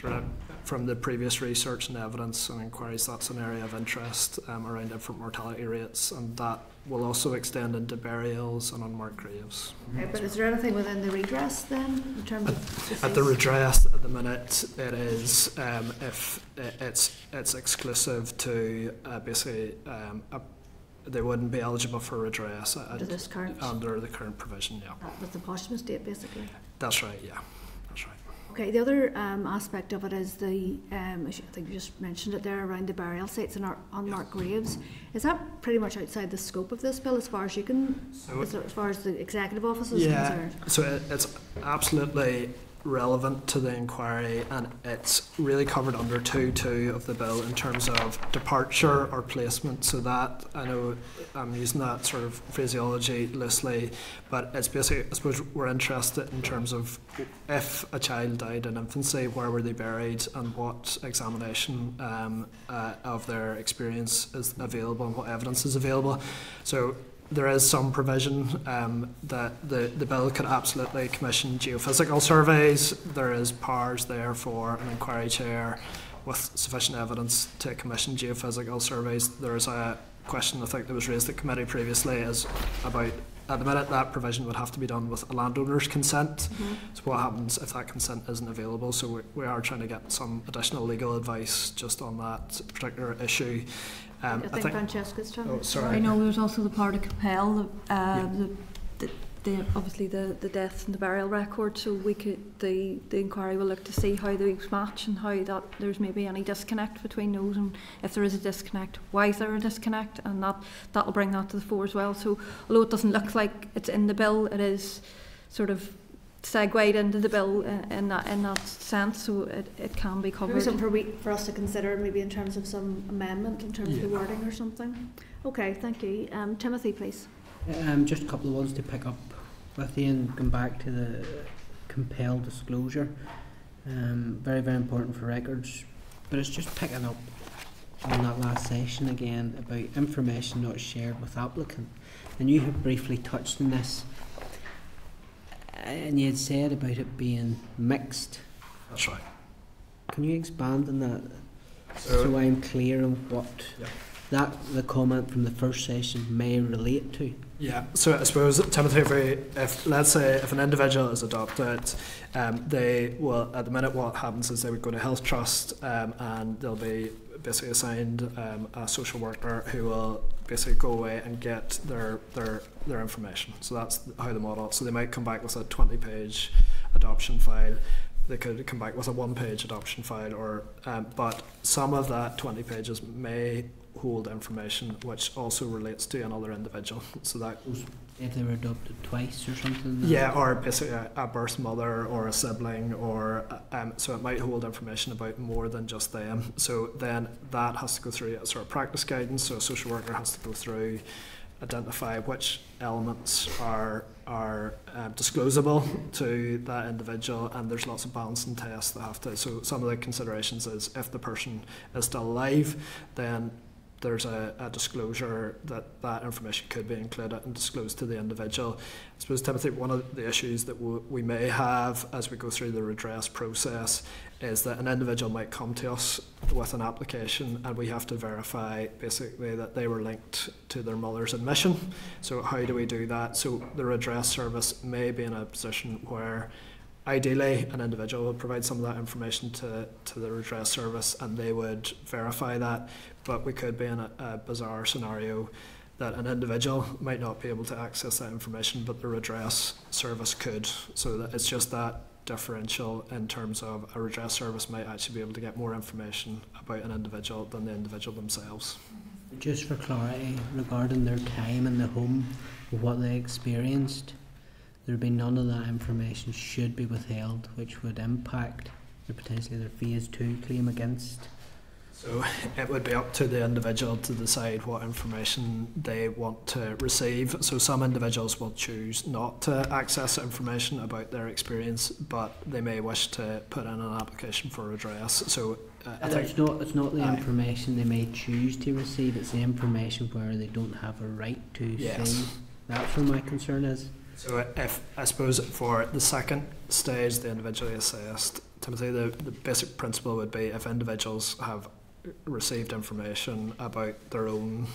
of from the previous research and evidence and inquiries, that's an area of interest around infant mortality rates, and that will also extend into burials and unmarked graves. Okay, but is there anything within the redress then, in terms of at the redress at the minute, it is if it's exclusive to basically they wouldn't be eligible for redress under the current provision. Yeah, with the posthumous date, basically. That's right. Yeah, that's right. Okay, the other aspect of it is the, I think you just mentioned it there, around the burial sites and unmarked graves. Is that pretty much outside the scope of this bill as far as you can, as far as the Executive Office is concerned? So it's absolutely relevant to the inquiry, and it's really covered under 2.2 of the bill in terms of departure or placement. So that, I know I'm using that sort of phraseology loosely, but it's basically, I suppose we're interested in terms of if a child died in infancy, where were they buried and what examination of their experience is available and what evidence is available. So there is some provision that the bill could absolutely commission geophysical surveys. There is powers there for an inquiry chair with sufficient evidence to commission geophysical surveys. There is a question I think that was raised at committee previously is about, at the minute, that provision would have to be done with a landowner's consent. So what happens if that consent isn't available? So we are trying to get some additional legal advice just on that particular issue. I think Francesca's trying. Oh, sorry. I know there's also the power to compel obviously the death and the burial record, so we could the inquiry will look to see how those match and how that there's maybe any disconnect between those, and if there is a disconnect, why is there a disconnect, and that'll bring that to the fore as well. So although it doesn't look like it's in the bill, it is sort of segued into the bill in that sense, so it can be covered. Maybe something for us to consider, maybe in terms of some amendment in terms of the wording or something. Okay, thank you. Timothy, please. Just a couple of ones to pick up with you and come back to the compelled disclosure. Very, very important for records, but it's just picking up on that last session again about information not shared with applicant, and you have briefly touched on this. And you had said about it being mixed. That's right. Can you expand on that so I'm clear on what the comment from the first session may relate to? Yeah, so I suppose, Timothy, if let's say if an individual is adopted, they will, at the minute what happens is they would go to Health Trust and they'll be basically assigned a social worker who will basically go away and get their information. So that's how the model. So they might come back with a 20-page adoption file. They could come back with a 1-page adoption file, or but some of that 20 pages may hold information which also relates to another individual. So that goes If they were adopted twice or something? Yeah, or basically a birth mother or a sibling, or so it might hold information about more than just them. So then that has to go through a sort of practice guidance. So a social worker has to go through, identify which elements are disclosable to that individual, and there's lots of balancing tests that have to. So some of the considerations is if the person is still alive, then there's a disclosure that that information could be included and disclosed to the individual. I suppose, Timothy, one of the issues that we may have as we go through the redress process is that an individual might come to us with an application and we have to verify basically that they were linked to their mother's admission. So how do we do that? So the redress service may be in a position where ideally an individual would provide some of that information to the redress service and they would verify that, but we could be in a bizarre scenario that an individual might not be able to access that information, but the redress service could. So that it's just that differential in terms of a redress service might actually be able to get more information about an individual than the individual themselves. Just for clarity, regarding their time in the home, what they experienced, there'd be none of that information should be withheld, which would impact potentially their phase 2 claim against. So it would be up to the individual to decide what information they want to receive. So some individuals will choose not to access information about their experience, but they may wish to put in an application for redress. So I think it's not the information they may choose to receive, it's the information where they don't have a right to see. That's where my concern is. So if, I suppose, for the second stage, the individually assessed, Timothy, the basic principle would be if individuals have received information about their own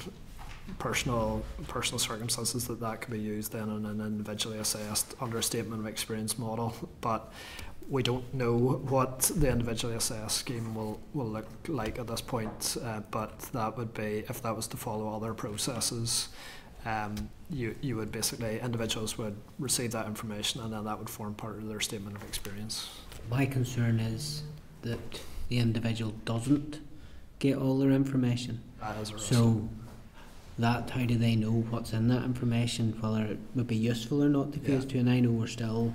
personal circumstances, that can be used then in an individually assessed under a statement of experience model. But we don't know what the individually assessed scheme will look like at this point, but that would be, if that was to follow other processes, you would basically, individuals would receive that information and then that would form part of their statement of experience. My concern is that the individual doesn't get all their information. That is a risk. So that, how do they know what's in that information, whether it would be useful or not to phase 2? And I know we're still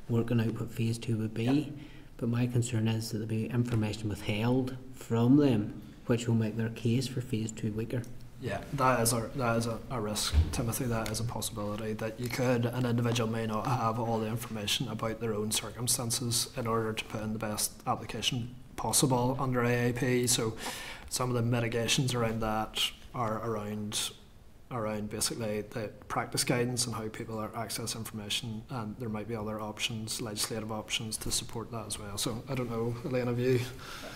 working out what phase 2 would be, but my concern is that there'll be information withheld from them which will make their case for phase 2 weaker. Yeah, that is a risk, Timothy. That is a possibility that an individual may not have all the information about their own circumstances in order to put in the best application possible under AAP. So some of the mitigations around that are around basically the practice guidance and how people access information, and there might be other options, legislative options, to support that as well. So I don't know, Elaine, have you?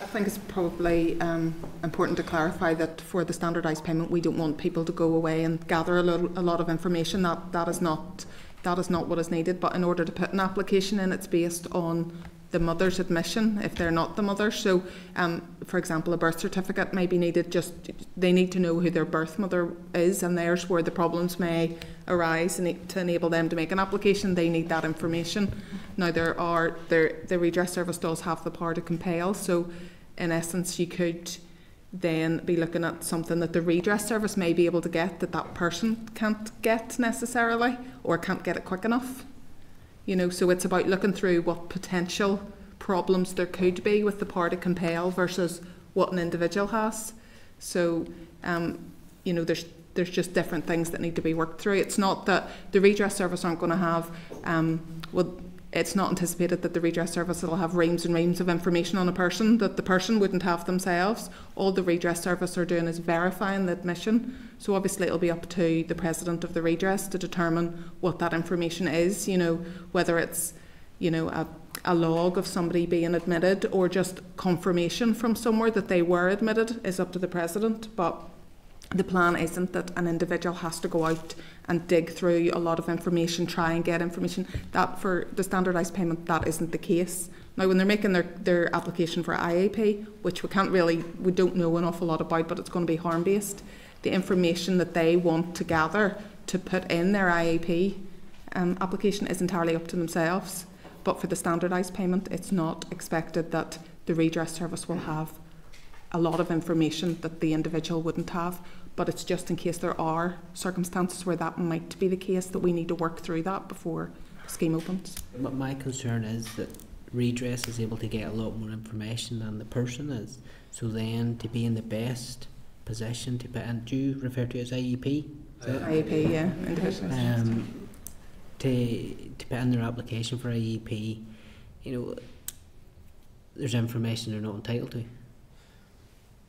I think it's probably important to clarify that for the standardised payment, we don't want people to go away and gather a lot of information. That is not what is needed. But in order to put an application in, it's based on the mother's admission if they're not the mother. So for example, a birth certificate may be needed. They need to know who their birth mother is, and there's where the problems may arise, and to enable them to make an application they need that information. Now the redress service does have the power to compel, so in essence you could then be looking at something that the redress service may be able to get that person can't get necessarily, or can't get it quick enough. So it's about looking through what potential problems there could be with the power to compel versus what an individual has. So, there's just different things that need to be worked through. It's not that the redress service aren't going to have, it's not anticipated that the redress service will have reams and reams of information on a person that the person wouldn't have themselves. All the redress service are doing is verifying the admission. So obviously it'll be up to the president of the redress to determine what that information is, whether it's, a log of somebody being admitted or just confirmation from somewhere that they were admitted is up to the president. But the plan isn't that an individual has to go out and dig through a lot of information, try and get information. That for the standardised payment, that isn't the case. Now, when they're making their application for IAP, which we don't know an awful lot about, but it's going to be harm-based, the information that they want to gather to put in their IAP application is entirely up to themselves. But for the standardised payment, it's not expected that the redress service will have a lot of information that the individual wouldn't have. but it's just in case there are circumstances where that might be the case that we need to work through that before the scheme opens. But my concern is that Redress is able to get a lot more information than the person is. So then to be in the best position to put in, do you refer to it as IEP? IEP, yeah, individual. To put in their application for IEP, you know, there's information they're not entitled to.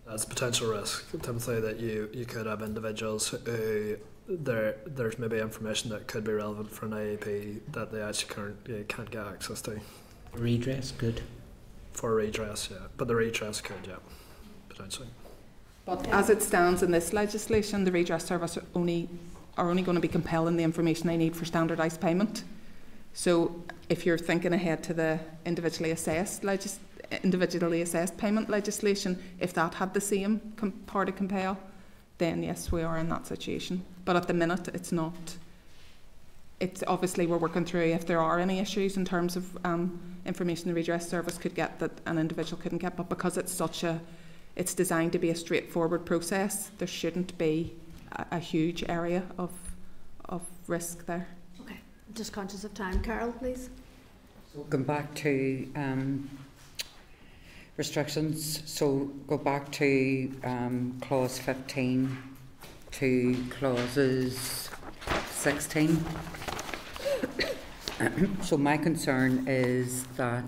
That's a potential risk, typically, that you could have individuals who there's maybe information that could be relevant for an IEP that they actually can't get access to. Redress, good. For redress, yeah. But the redress could, yeah, potentially. But as it stands in this legislation, the redress service are only going to be compelling the information they need for standardised payment. So if you're thinking ahead to the individually assessed payment legislation, if that had the same power to compel, then yes, we are in that situation. But at the minute, it's not. It's obviously we're working through if there are any issues in terms of information the redress service could get that an individual couldn't get, but because it's designed to be a straightforward process, there shouldn't be a huge area of risk there. Okay, I'm just conscious of time. Carol, please. So going back to restrictions, so go back to clause 15 to clauses 16. So my concern is that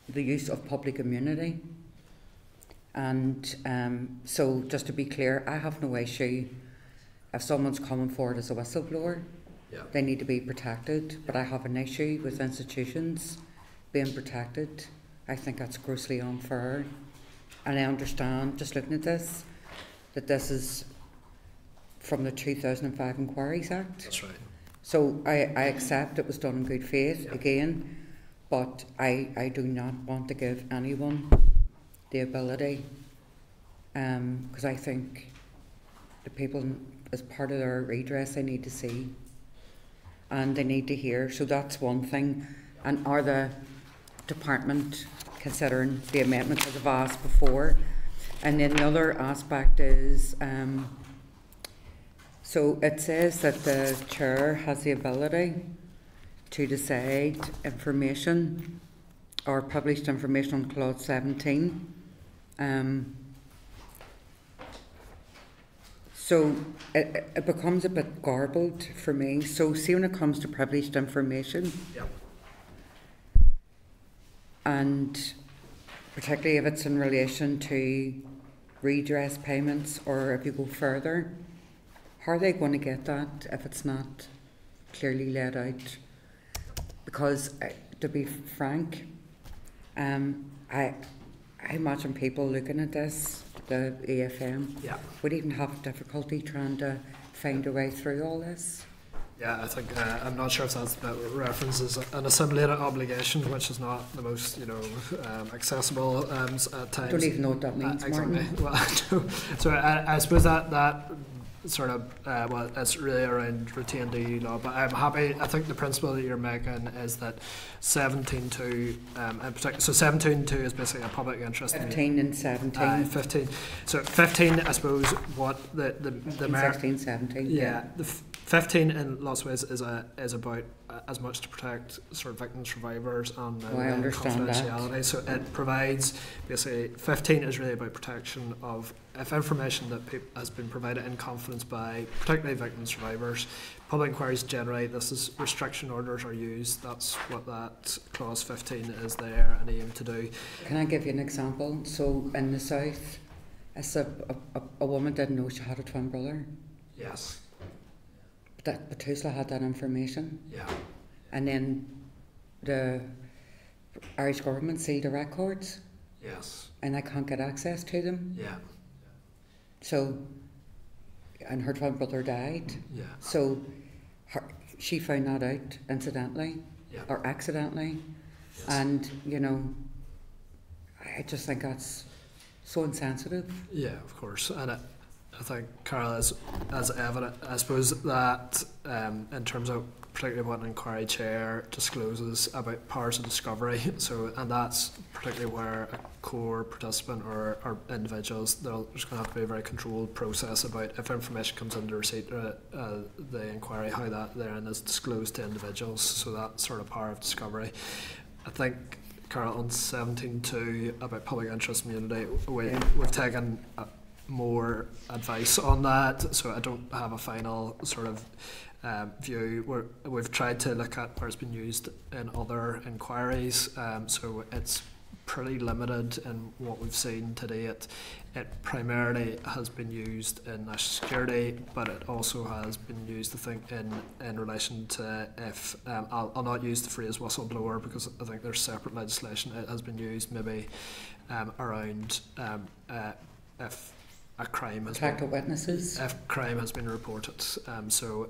the use of public immunity, and so just to be clear, I have no issue if someone's coming forward as a whistleblower. Yeah. They need to be protected, but I have an issue with institutions being protected. I think that's grossly unfair, and I understand, just looking at this, that this is from the 2005 Inquiries Act. That's right. So I accept it was done in good faith, yeah, again, but I do not want to give anyone the ability, because I think the people, as part of their redress, they need to see and they need to hear. So that's one thing. And are the department considering the amendments that I've asked before? And then the other aspect is, so it says that the chair has the ability to decide information or published information on clause 17. So it becomes a bit garbled for me. So see, when it comes to published information, yep, and particularly if it's in relation to redress payments, or if you go further, how are they going to get that if it's not clearly laid out? Because to be frank, I imagine people looking at this, the EFM, yeah, would even have difficulty trying to find a way through all this. Yeah, I think I'm not sure if that's that references an assimilated obligation, which is not the most accessible at times. I don't even know what that means, exactly. Martin. Well, so I suppose that sort of well, it's really around retained EU law. But I'm happy. I think the principle that you're making is that 17.2, in particular, so 17.2 is basically a public interest. 15 and 17. 15. So 15, I suppose, what the 16, 17. Yeah, the 15 in lots of ways is about as much to protect sort of victims, survivors, and confidentiality. That. So it provides basically 15 is really about protection of if information that has been provided in confidence by particularly victims, survivors. Public inquiries generate. This is restriction orders are used. That's what that clause 15 is there and aim to do. Can I give you an example? So in the south, a woman didn't know she had a twin brother. Yes. But Tusla had that information. Yeah. And then the Irish government sealed the records. Yes. And I can't get access to them. Yeah. So, and her twin brother died. Yeah. So she found that out incidentally, yeah, or accidentally. Yes. And, you know, I just think that's so insensitive. Yeah, of course. And I think, Carol, as evident, I suppose that in terms of particularly what an inquiry chair discloses about powers of discovery. So, and that's particularly where a core participant or individuals, there's going to have to be a very controlled process about if information comes into receipt the inquiry, how that then is disclosed to individuals. So that sort of power of discovery. I think, Carol, on 17.2 about public interest immunity, we've taken more advice on that, so I don't have a final sort of view. We've tried to look at where it's been used in other inquiries, so it's pretty limited in what we've seen to date. It primarily has been used in national security, but it also has been used, I think, in relation to if, I'll not use the phrase whistleblower because I think there's separate legislation. It has been used maybe around if a crime has been, witnesses. If crime has been reported. So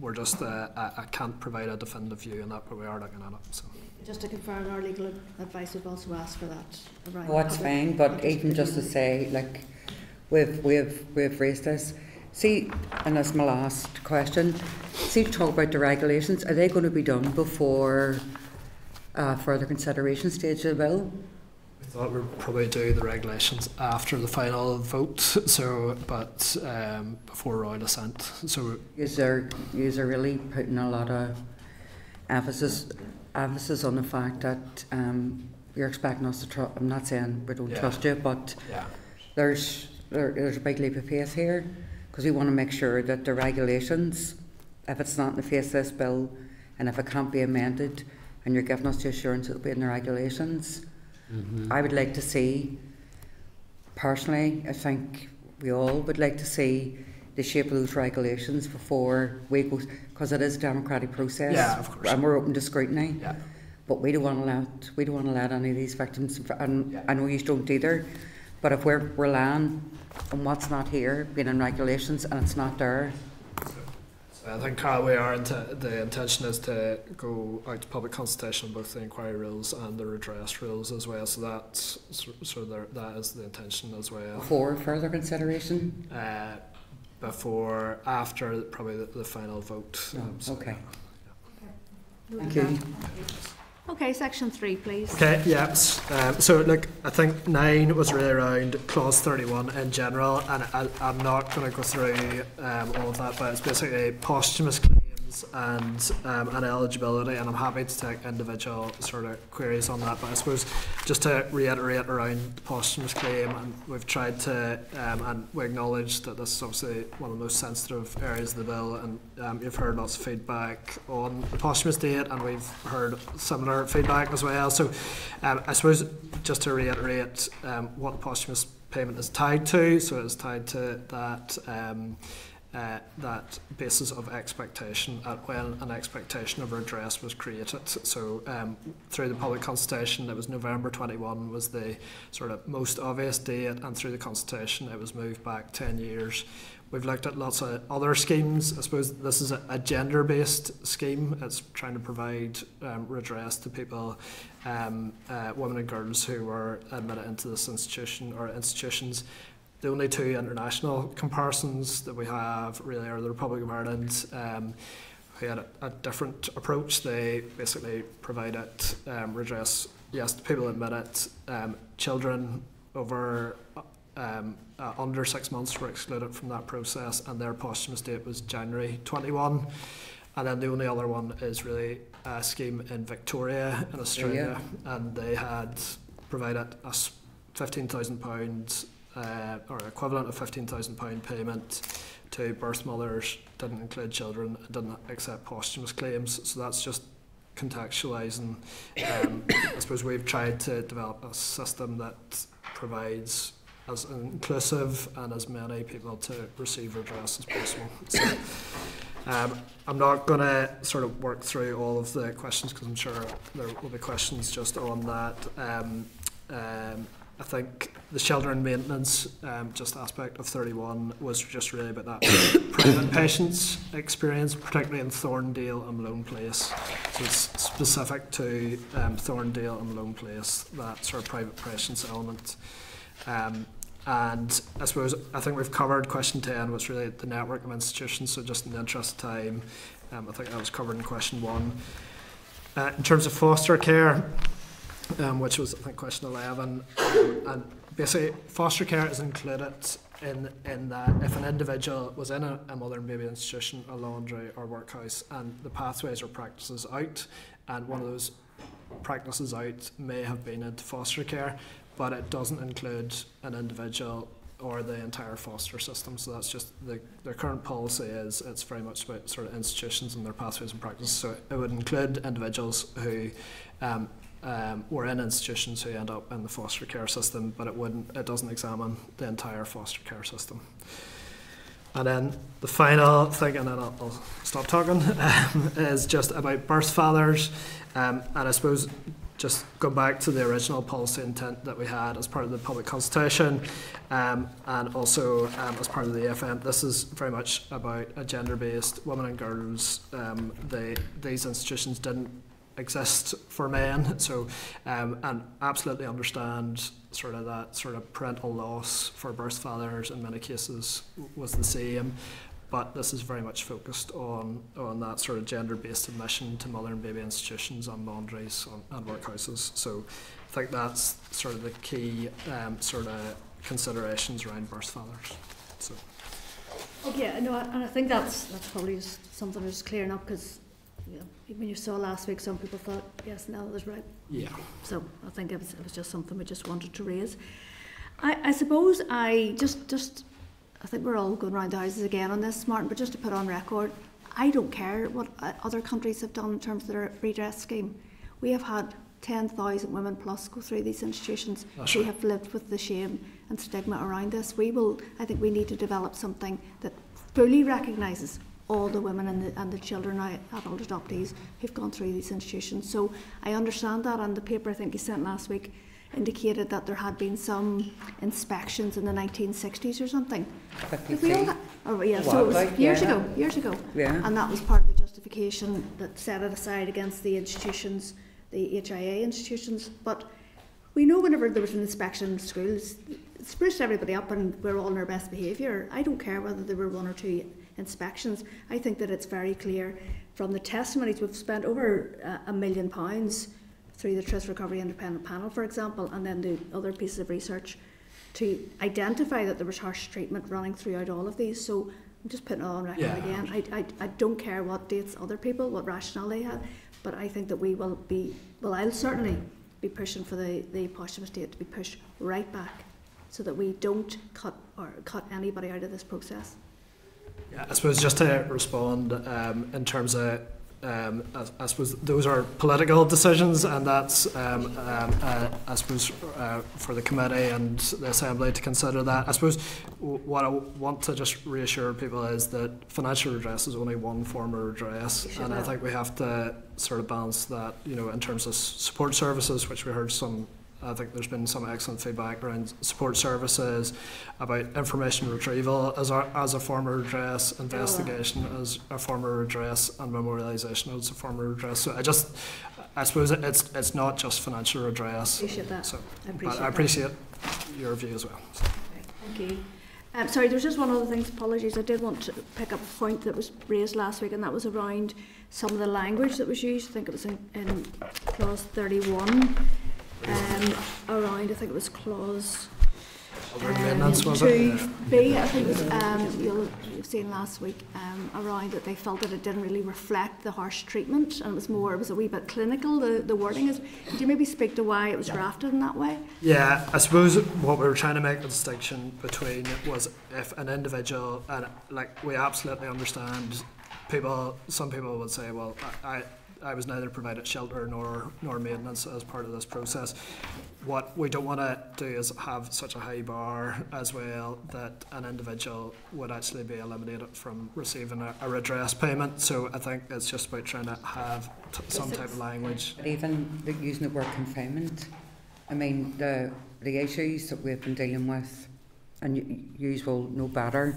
we're just, I can't provide a definitive view on that, but we are looking at it. So. Just to confirm, our legal advice would also ask for that. Around what's fine, but even just to say, like, we've raised this. See, and that's my last question. See, to talk about the regulations, are they going to be done before further consideration stage of the bill? We thought we'd probably do the regulations after the final vote, so but before royal assent. So is there really putting a lot of emphasis on the fact that you're expecting us to trust? I'm not saying we don't trust you, but there's a big leap of faith here, because we want to make sure that the regulations, if it's not in the face of this bill and if it can't be amended and you're giving us the assurance it'll be in the regulations, I would like to see, personally, I think we all would like to see the shape of those regulations before we go, because it is a democratic process, of course, and we're open to scrutiny. But we don't want to let any of these victims, and I know you don't either. But if we're relying on what's not here, being in regulations, and it's not there. So I think, Carl, the intention is to go out to public consultation on both the inquiry rules and the redress rules as well. So that is the intention as well. Before further consideration. After probably the final vote. Okay. Thank you. Okay, section 3, please. Okay, yes. So look, I think 9 was really around clause 31 in general, and I'm not going to go through all of that, but it's basically posthumous claims and eligibility, and I'm happy to take individual sort of queries on that, but I suppose just to reiterate around the posthumous claim, and we've tried to, and we acknowledge that this is obviously one of the most sensitive areas of the bill, and you've heard lots of feedback on the posthumous date, and we've heard similar feedback as well. So I suppose just to reiterate what the posthumous payment is tied to, so it is tied to that basis of expectation at when an expectation of redress was created. So through the public consultation, it was November 21 was the sort of most obvious date, and through the consultation it was moved back 10 years. We've looked at lots of other schemes. I suppose this is a gender-based scheme. It's trying to provide redress to people, women and girls who were admitted into this institution or institutions. The only two international comparisons that we have really are the Republic of Ireland, who had a different approach. They basically provided redress, yes, to people admitted. Children over under 6 months were excluded from that process, and their posthumous date was January 21. And then the only other one is really a scheme in Victoria in Australia, and they had provided us £15,000 or equivalent of £15,000 payment to birth mothers, didn't include children, didn't accept posthumous claims. So that's just contextualising. I suppose we've tried to develop a system that provides as inclusive and as many people to receive redress as possible. So, I'm not going to sort of work through all of the questions because I'm sure there will be questions just on that. I think the children maintenance just aspect of 31 was just really about that private patients experience, particularly in Thorndale and Malone Place. So it's specific to Thorndale and Malone Place, that sort of private patients element. And I suppose I think we've covered question 10, which really the network of institutions. So just in the interest of time, I think that was covered in question 1. In terms of foster care, which was, I think, question 11, and basically foster care is included in that if an individual was in a mother and baby institution, a laundry or workhouse, and the pathways or practices out, and one of those practices out may have been into foster care, but it doesn't include an individual or the entire foster system. So that's just their current policy is it's very much about sort of institutions and their pathways and practices. So it would include individuals who were in institutions who end up in the foster care system, but it doesn't examine the entire foster care system. And then the final thing, and then I'll stop talking, is just about birth fathers. And I suppose just going back to the original policy intent that we had as part of the public consultation, and also as part of the EFM, this is very much about a gender-based women and girls. These institutions didn't exist for men, so and absolutely understand sort of that sort of parental loss for birth fathers in many cases was the same, but this is very much focused on that sort of gender-based admission to mother and baby institutions and laundries and workhouses. So I think that's sort of the key sort of considerations around birth fathers. So. Okay, no, and I think that's probably just something that's clearing up, because when you saw last week, some people thought, yes, no, that was right. Yeah. So I think it was just something we just wanted to raise. I suppose I think we're all going round the houses again on this, Martin, but just to put on record, I don't care what other countries have done in terms of their redress scheme. We have had 10,000 women plus go through these institutions. That's right. Have lived with the shame and stigma around this. I think we need to develop something that fully recognises all the women and the children, adult adoptees who've gone through these institutions. So I understand that, and the paper I think you sent last week indicated that there had been some inspections in the 1960s or something. So it was years ago. Yeah. And that was part of the justification that set it aside against the institutions, the HIA institutions. But we know whenever there was an inspection in schools, it spruced everybody up and we're all in our best behaviour. I don't care whether there were 1 or 2 inspections. I think that it's very clear from the testimonies. We've spent over £1 million through the Truth, Recovery Independent Panel, for example, and then the other pieces of research to identify that there was harsh treatment running throughout all of these. So I'm just putting it on record again. I don't care what dates other people, what rationale they had, but I think that we will be, I'll certainly be pushing for the posthumous date to be pushed right back so that we don't cut anybody out of this process. Yeah, I suppose just to respond in terms of, I suppose those are political decisions, and that's, I suppose, for the committee and the Assembly to consider that. I suppose what I want to just reassure people is that financial redress is only one form of redress, and I think we have to sort of balance that, in terms of support services, which we heard some. I think there's been some excellent feedback around support services, about information retrieval as a form of redress, investigation as a form of redress, and memorialisation as a form of redress. So I suppose it's not just financial redress. Appreciate that. So, I appreciate your view as well. So. Thank you. Sorry, there's just one other thing. Apologies. I did want to pick up a point that was raised last week, and that was around some of the language that was used. I think it was in clause 31. Around, I think it was clause 2B, I think it was, you've seen last week, around that they felt that it didn't really reflect the harsh treatment, and it was a wee bit clinical, the wording is. Could you maybe speak to why it was drafted in that way? Yeah, I suppose what we were trying to make a distinction between was if an individual, and we absolutely understand some people would say, well, I was neither provided shelter nor maintenance as part of this process. What we don't want to do is have such a high bar as well that an individual would actually be eliminated from receiving a redress payment. So I think it's just about trying to have some type of language. Even using the word confinement, I mean, the issues that we've been dealing with, and you will know better,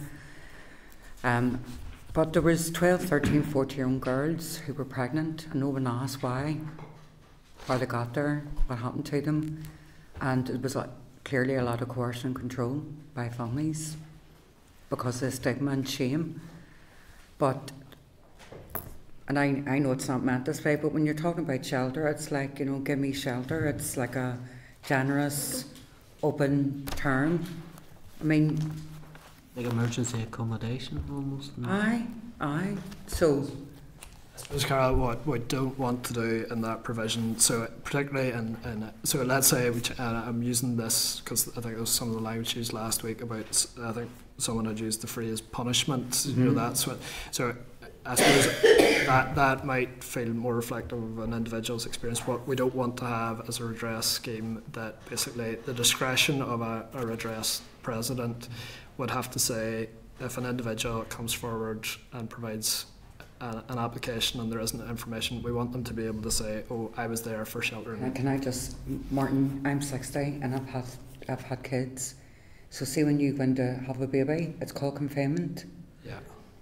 but there was 12, 13, 14-year-old girls who were pregnant, and no one asked why they got there, what happened to them, and it was clearly a lot of coercion and control by families because of the stigma and shame. But and I know it's not meant this way, but when you're talking about shelter, it's like, you know, give me shelter. It's like a generous, open term. I mean, like emergency accommodation almost. Aye. So, I suppose, Carol, what we don't want to do in that provision, so particularly so let's say, I'm using this because I think it was some of the language used last week about, I think someone had used the phrase punishment, you know, that's what, so I suppose that might feel more reflective of an individual's experience. What we don't want to have as a redress scheme, that basically the discretion of a redress president would have to say, if an individual comes forward and provides an application and there isn't information, we want them to be able to say, oh, I was there for shelter. Can I just, Martin, I'm 60 and I've had kids. So see, when you go in to have a baby, it's called confinement. Yeah.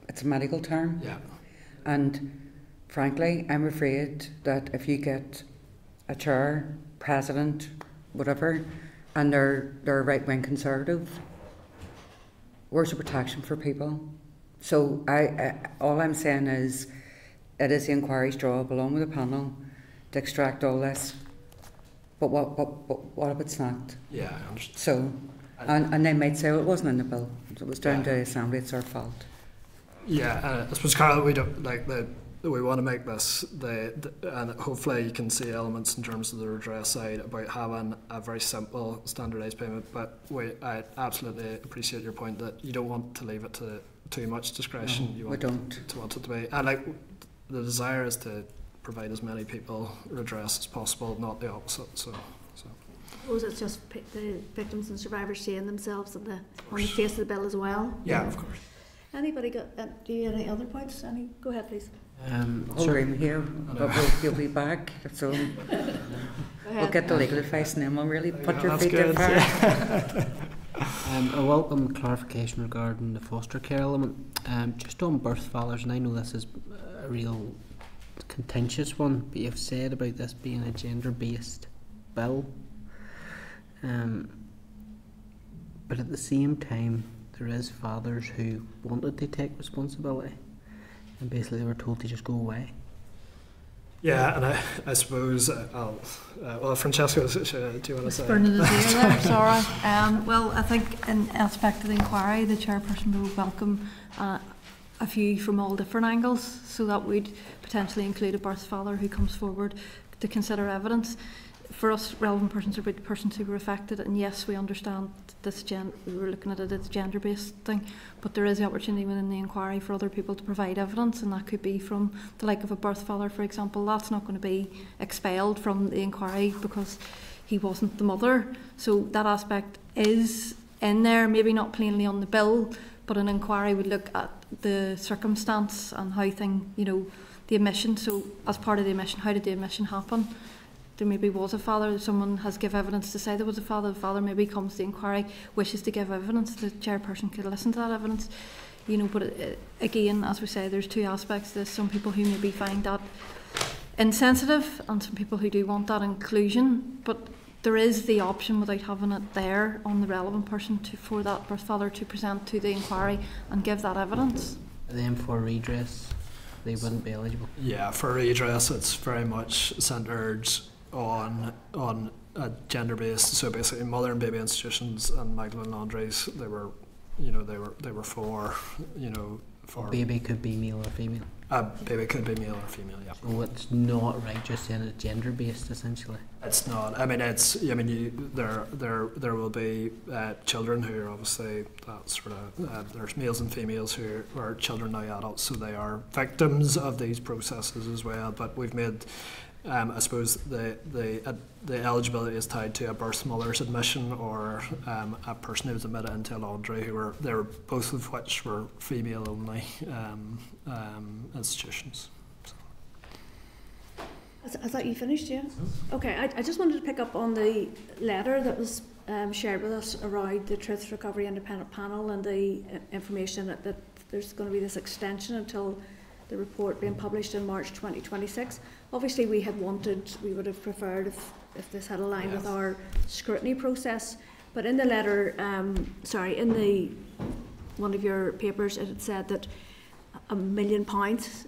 It's a medical term. Yeah. And frankly, I'm afraid that if you get a chair, president, whatever, and they're right-wing conservative, where's the protection for people? So all I'm saying is, it is the inquiry's job, along with the panel, to extract all this. But what if it's not? Yeah, I understand. So, and they might say, well, it wasn't in the bill. It was down to the Assembly, it's our fault. Yeah, I suppose, Carol, we don't like we want to make this and hopefully you can see elements in terms of the redress side about having a very simple standardised payment. But I absolutely appreciate your point that you don't want to leave it to too much discretion. No, you want we don't. to want it to be, and like the desire is to provide as many people redress as possible, not the opposite. So. I suppose it's just the victims and survivors seeing themselves on the face of the bill as well. Yeah, of course. Anybody got? Do you have any other points? Go ahead, please. Whole room here, but you'll be back. So we'll get the legal advice and then we'll really put your feet to the fire. I welcome clarification regarding the foster care element. Just on birth fathers, and I know this is a real contentious one, but you've said about this being a gender-based bill. But at the same time, there is fathers who wanted to take responsibility, and basically they were told to just go away. Yeah, and I suppose well, Francesca, do you want to say? Burning the ear there, sorry. Well, I think in aspect of the inquiry, the chairperson would welcome a view from all different angles, so that would potentially include a birth father who comes forward to consider evidence. For us, relevant persons are about the persons who were affected, and yes, we understand this we were looking at it as a gender-based thing, but there is the opportunity within the inquiry for other people to provide evidence, and that could be from the like of a birth father, for example. That's not going to be expelled from the inquiry because he wasn't the mother. So that aspect is in there, maybe not plainly on the bill, but an inquiry would look at the circumstance and how the admission. So as part of the admission, how did the admission happen? There maybe was a father, someone has give evidence to say there was a father, the father maybe comes to the inquiry, wishes to give evidence, the chairperson could listen to that evidence, but again, as we say, there's two aspects to this. Some people who maybe find that insensitive and some people who do want that inclusion, but there is the option without having it there on the relevant person for that birth father to present to the inquiry and give that evidence. And then for redress, they wouldn't be eligible? Yeah, for redress it's very much centred on a gender based, so basically mother and baby institutions and Magdalene Laundries, they were for baby could be male or female. Baby could be male or female, yeah. So it's not right just saying it's gender based essentially. It's not. I mean, there will be children who are obviously that sort of. There's males and females who are children now adults, so they are victims of these processes as well. But we've made. I suppose the eligibility is tied to a birth mother's admission or a person who was admitted into a laundry they were both of which were female only institutions. So. I thought you finished, yeah? Okay, I just wanted to pick up on the letter that was shared with us around the Truth Recovery Independent Panel and the information that there's going to be this extension until the report being published in March 2026. Obviously we would have preferred if this had aligned with our scrutiny process, but in the letter, in one of your papers it had said that £1 million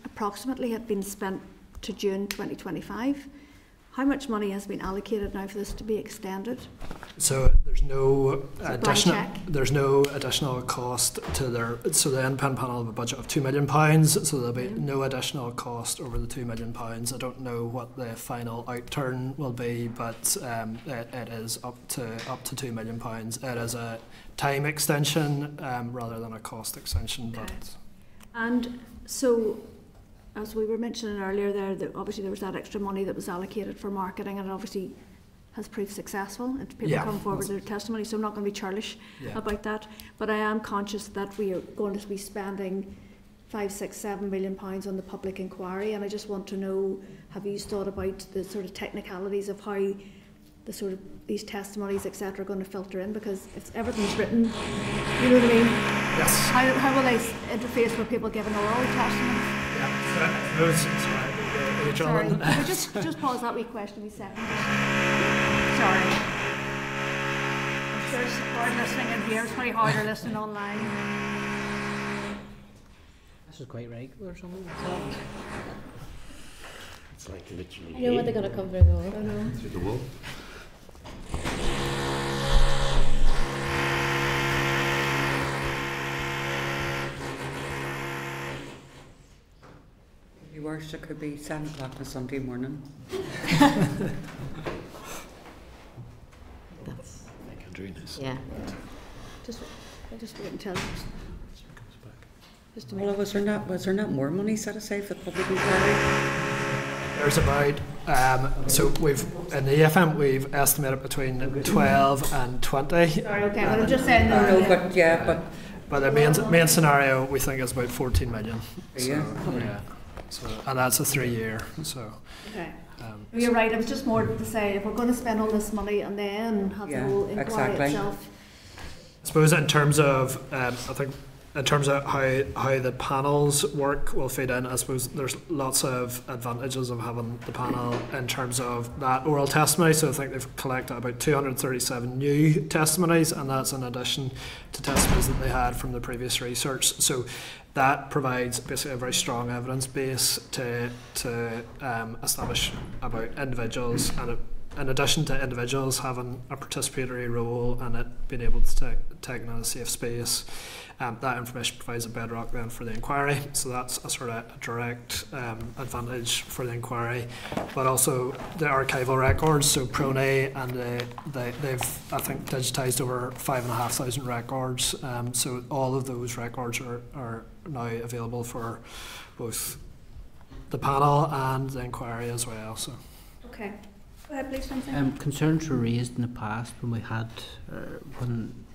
approximately had been spent to June 2025. How much money has been allocated now for this to be extended? So there's no additional cost to their. So the independent panel have a budget of £2 million. So there'll be no additional cost over the £2 million. I don't know what the final outturn will be, but it is up to £2 million. It is a time extension rather than a cost extension. Okay. But and so, as we were mentioning earlier, obviously there was that extra money that was allocated for marketing, and it obviously has proved successful. And people come forward with their testimony, so I'm not going to be churlish about that. But I am conscious that we are going to be spending £5, £6, £7 million on the public inquiry, and I just want to know: have you thought about the sort of technicalities of how the sort of these testimonies, etc., are going to filter in? Because if everything's written, you know what I mean? Yes. How will they interface with people giving oral testimonies? Sorry, can we just pause that wee question a wee second? Sorry. I'm sure it's hard listening in here. It's pretty harder listening online. This is quite regular or something. It's like literally. You know when they're going to come through the wall? I know. Through the wall. Worse, it could be 7 o'clock on Sunday morning. That's yeah. Just wait until. Just Well, was there not more money set aside for the public inquiry? There's about so we've in the EFM we've estimated between 12 and 20. Sorry, okay, but I'm just saying. But the main scenario we think is about 14 million. Yeah. So, and that's a 3-year. So. Okay. You're right. It was just more to say if we're going to spend all this money and then have the whole inquiry itself. I suppose in terms of I think in terms of how the panels work will feed in, I suppose there's lots of advantages of having the panel in terms of that oral testimony. So I think they've collected about 237 new testimonies, and that's in addition to testimonies that they had from the previous research. So that provides basically a very strong evidence base to establish about individuals, and in addition to individuals having a participatory role and it being able to take in a safe space. That information provides a bedrock then for the inquiry, so that's a sort of a direct advantage for the inquiry. But also the archival records, so PRONE, and they've I think digitised over 5,500 records. So all of those records are now available for both the panel and the inquiry as well. So. Okay. Go ahead, please. Something. Concerns were raised in the past when we had when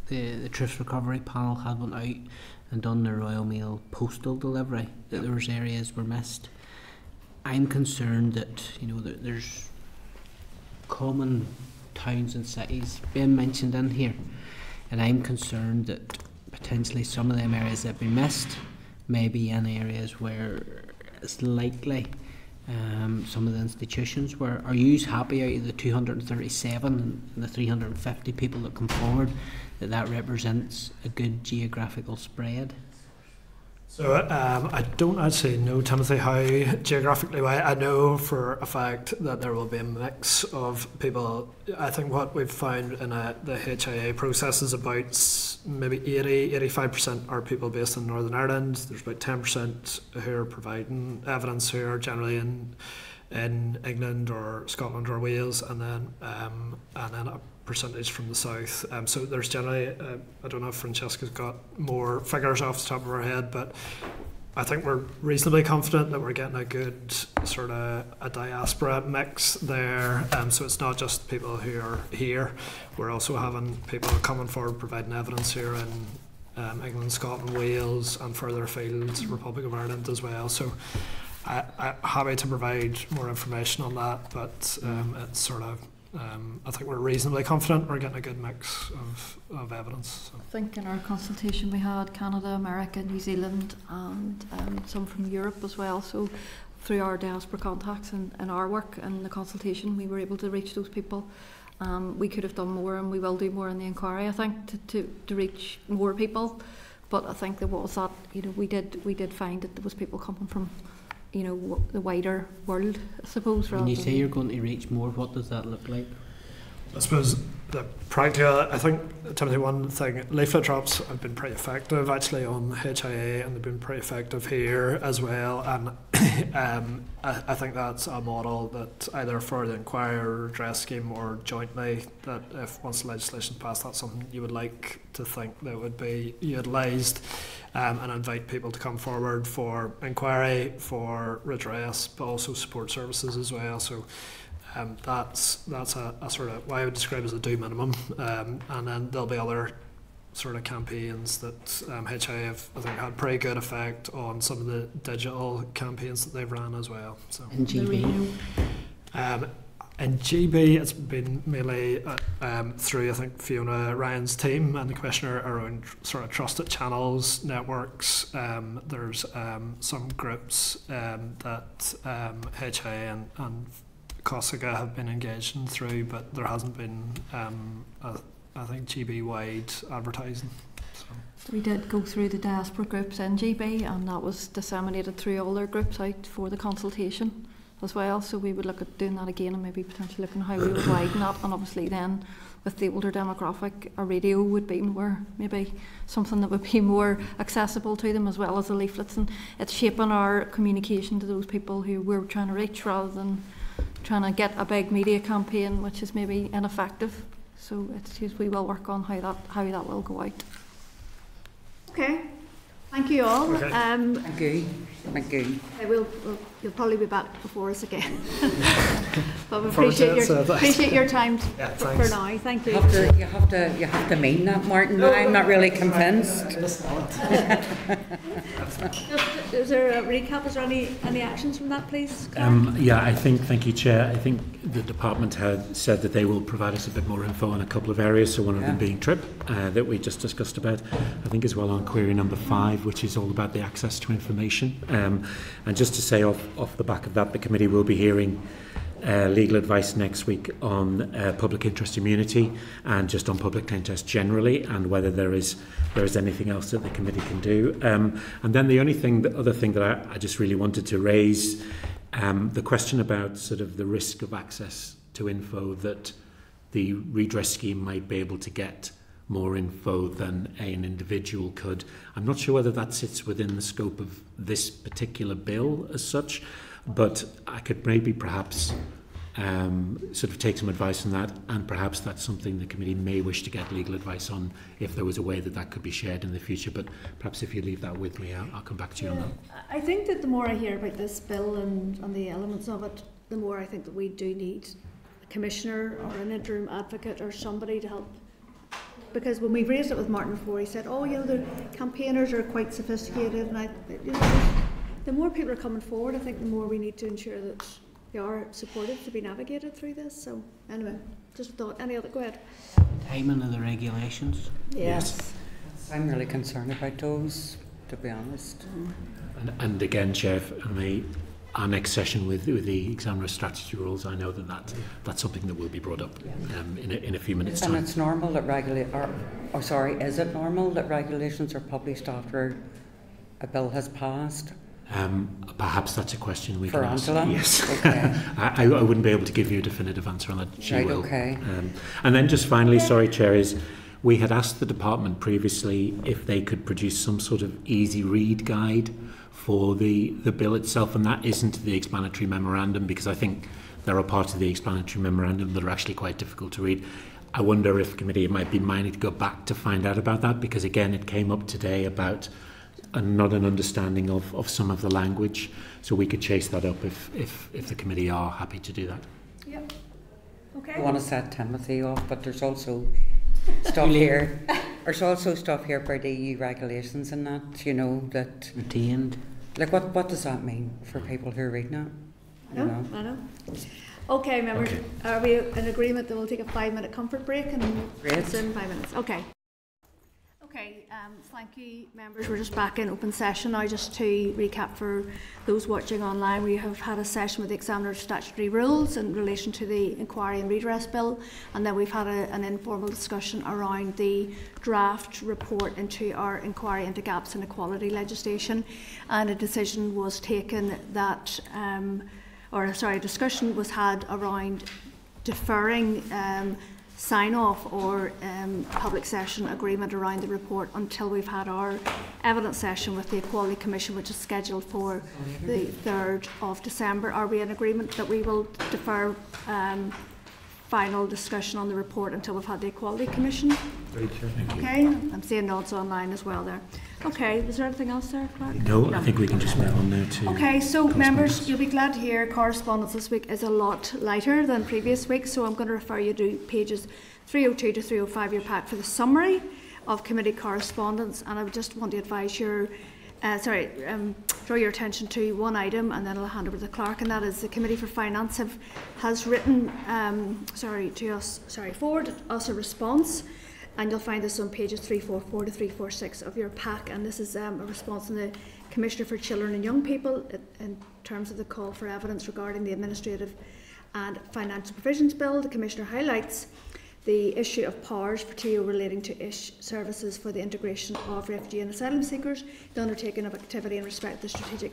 the Truth Recovery panel had went out and done the Royal Mail postal delivery, that there was areas were missed. I'm concerned that that there's common towns and cities being mentioned in here, and I'm concerned that potentially some of them areas that have been missed may be in areas where it's likely some of the institutions were. Are you happy out of the 237 and the 350 people that come forward that represents a good geographical spread? So I don't actually know, Timothy, how geographically wide. I know for a fact that there will be a mix of people. I think what we've found in the HIA process is about maybe 85% are people based in Northern Ireland. There's about 10% who are providing evidence who are generally in England or Scotland or Wales, and then a percentage from the south. So there's generally, I don't know if Francesca's got more figures off the top of her head, but I think we're reasonably confident that we're getting a good sort of a diaspora mix there. So it's not just people who are here. We're also having people coming forward providing evidence here in England, Scotland, Wales, and further afield, Republic of Ireland as well. So I'm happy to provide more information on that, but it's sort of I think we're reasonably confident we're getting a good mix of evidence. So. I think in our consultation we had Canada, America, New Zealand, and some from Europe as well. So through our diaspora contacts and our work and the consultation, we were able to reach those people. We could have done more, and we will do more in the inquiry, I think, to reach more people. But I think there was that, we did find that there was people coming from, the wider world, I suppose. When you say you're going to reach more, what does that look like? I suppose the practical, I think, Timothy, one thing, leaflet drops have been pretty effective actually on HIA, and they've been pretty effective here as well. And I think that's a model that either for the inquiry or redress scheme or jointly, that if once the legislation passed, that's something you would like to think that would be utilised, and invite people to come forward for inquiry, for redress, but also support services as well. So that's a sort of what I would describe as a do minimum, and then there'll be other sort of campaigns that HIA have, I think, had pretty good effect on some of the digital campaigns that they've ran as well. So in GB, in GB, it's been mainly through, I think, Fiona Ryan's team and the Commissioner around sort of trusted channels, networks. There's some groups that HIA and Corsica have been engaged in through, but there hasn't been, I think, GB-wide advertising. So. We did go through the diaspora groups in GB, and that was disseminated through all their groups out for the consultation as well. So we would look at doing that again, and maybe potentially looking at how we would widen that. And obviously then, with the older demographic, a radio would be more, maybe something that would be more accessible to them, as well as the leaflets. And it's shaping our communication to those people who we're trying to reach, rather than trying to get a big media campaign which is maybe ineffective. So it's just, we will work on how that will go out. Okay, thank you all. Okay. Thank you. Thank you. You'll probably be back before us again. But we appreciate your time for now. Thank you. You have to mean that, Martin. No, I'm not really convinced. Is there a recap? Is there any actions from that, please? Thank you, Chair. I think the department had said that they will provide us a bit more info on a couple of areas, so one of them being TRIP, that we just discussed about. I think as well on query number 5, which is all about the access to information. And just to say off the back of that, the committee will be hearing legal advice next week on public interest immunity, and just on public interest generally, and whether there is anything else that the committee can do. And then the other thing that I just really wanted to raise, the question about sort of the risk of access to info, that the redress scheme might be able to get more info than an individual could. I'm not sure whether that sits within the scope of this particular bill as such, but I could maybe perhaps sort of take some advice on that, and perhaps that's something the committee may wish to get legal advice on, if there was a way that could be shared in the future. But perhaps if you leave that with me, I'll come back to you on that. I think that the more I hear about this bill and the elements of it, the more I think that we do need a commissioner or an interim advocate or somebody to help. Because when we raised it with Martin before, he said, the campaigners are quite sophisticated, and the more people are coming forward, I think the more we need to ensure that they are supported to be navigated through this. So anyway, just a thought. Go ahead. Timing of the regulations. Yes. I'm really concerned about those, to be honest. And again, Chair, our next session with the examiner statutory rules, I know that's something that will be brought up in a few minutes' time. And it's normal that is it normal that regulations are published after a bill has passed? Perhaps that's a question we can ask. Angela? Yes. Okay. I wouldn't be able to give you a definitive answer on that. She right, will. Okay. And then just finally, sorry, Chair, we had asked the department previously if they could produce some sort of easy read guide for the bill itself, and that isn't the explanatory memorandum, because I think there are parts of the explanatory memorandum that are actually quite difficult to read. I wonder if the committee might be minded to go back to find out about that, because again, it came up today about not an understanding of some of the language, so we could chase that up if the committee are happy to do that. Yep. Okay. I want to set Timothy off, but there's also stuff here. There's also stuff here about EU regulations and that, that retained. Like what does that mean for people who are reading it? I know. Okay, members, are we in agreement that we'll take a 5-minute comfort break and resume 5 minutes? Okay. Okay. Thank you, members. We're just back in open session now. Just to recap for those watching online, we have had a session with the Examiner Statutory Rules in relation to the Inquiry and Redress Bill, and then we've had an informal discussion around the draft report into our Inquiry into Gaps in Equality legislation, and a decision was taken that, a discussion was had around deferring sign-off or public session agreement around the report until we've had our evidence session with the Equality Commission, which is scheduled for the 3rd of December. Are we in agreement that we will defer final discussion on the report until we've had the Equality Commission? Okay, I'm seeing nods online as well there. Okay, is there anything else there, Clark? No, I think we can just move on now to... Okay, so members, you'll be glad to hear correspondence this week is a lot lighter than previous weeks, so I'm going to refer you to pages 302 to 305 of your pack for the summary of committee correspondence, and I would just want to advise your draw your attention to one item, and then I'll hand over to the clerk, and that is the Committee for Finance has written forwarded us a response, and you'll find this on pages 344 to 346 of your pack, and this is a response from the Commissioner for Children and Young People in terms of the call for evidence regarding the Administrative and Financial Provisions Bill. The Commissioner highlights the issue of powers for TO relating to services for the integration of refugee and asylum seekers, the undertaking of activity in respect to the strategic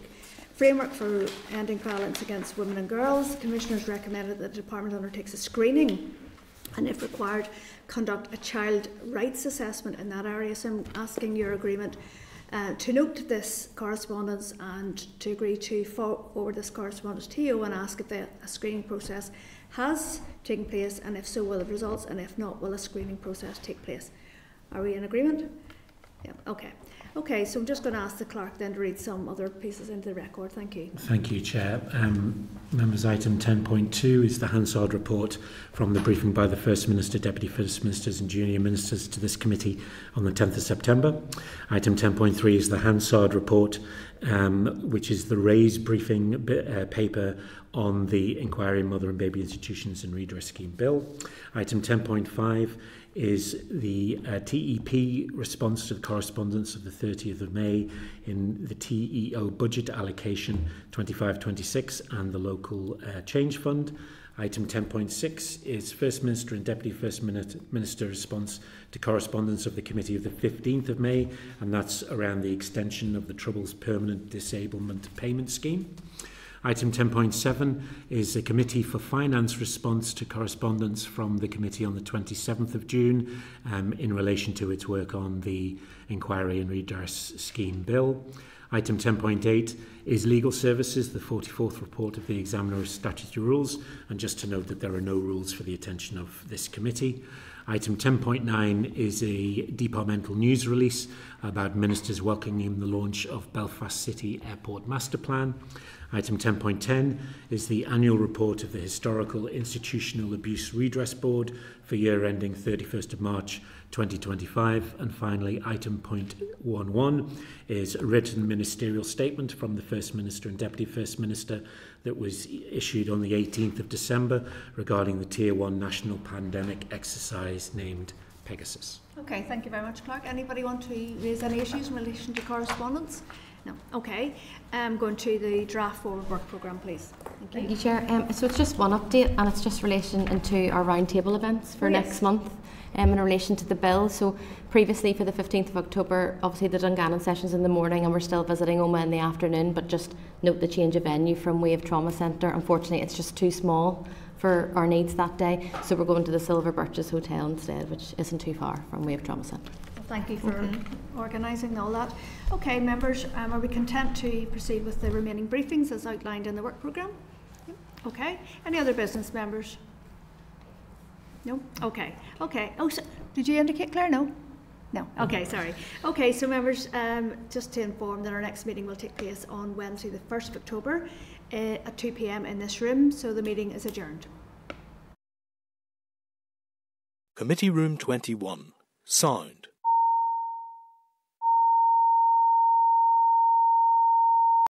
framework for ending violence against women and girls. The Commissioners recommended that the Department undertakes a screening and, if required, conduct a child rights assessment in that area. So I'm asking your agreement to note this correspondence and to agree to forward this correspondence to you and ask if a screening process has taken place, and if so, will it results, and if not, will a screening process take place? Are we in agreement? Yeah, okay. Okay, so I'm just going to ask the clerk then to read some other pieces into the record. Thank you. Thank you, Chair. Members, item 10.2 is the Hansard report from the briefing by the First Minister, Deputy First Ministers and Junior Ministers to this committee on the 10th of September. Item 10.3 is the Hansard report, which is the RAISE briefing paper on the Inquiry in Mother and Baby Institutions and Redress Scheme Bill. Item 10.5 is the TEP response to the correspondence of the 30th of May in the TEO budget allocation 25-26 and the local change fund. Item 10.6 is First Minister and Deputy First Minister response to correspondence of the committee of the 15th of May, and that's around the extension of the Troubles Permanent Disablement Payment Scheme. Item 10.7 is a Committee for Finance response to correspondence from the committee on the 27th of June in relation to its work on the Inquiry and Redress Scheme Bill. Item 10.8 is Legal Services, the 44th report of the Examiner of Statutory Rules, and just to note that there are no rules for the attention of this committee. Item 10.9 is a departmental news release about ministers welcoming the launch of Belfast City Airport Master Plan. Item 10.10 is the annual report of the Historical Institutional Abuse Redress Board for year ending 31st of March 2025. And finally, item 0.11 is a written ministerial statement from the First Minister and Deputy First Minister that was issued on the 18th of December regarding the Tier 1 National Pandemic Exercise named Pegasus. Okay, thank you very much, Clark. Anybody want to raise any issues in relation to correspondence? No. Okay. Going to the draft forward work programme, please. Thank you, Chair. So it's just one update, and it's just relation into our roundtable events for next month in relation to the bill. So previously for the 15th of October, obviously the Dungannon session's in the morning and we're still visiting Oma in the afternoon, but just note the change of venue from Wave Trauma Centre. Unfortunately, it's just too small for our needs that day, so we're going to the Silver Birches Hotel instead, which isn't too far from Wave Trauma Centre. Thank you for organising all that. Okay, members, are we content to proceed with the remaining briefings as outlined in the work programme? Yep. Okay. Any other business, members? No? Okay. Okay. Oh, so, did you indicate, Claire? No? No. Okay, sorry. Okay, so members, just to inform that our next meeting will take place on Wednesday, the 1st of October at 2 p.m. in this room, so the meeting is adjourned. Committee Room 21. Sound.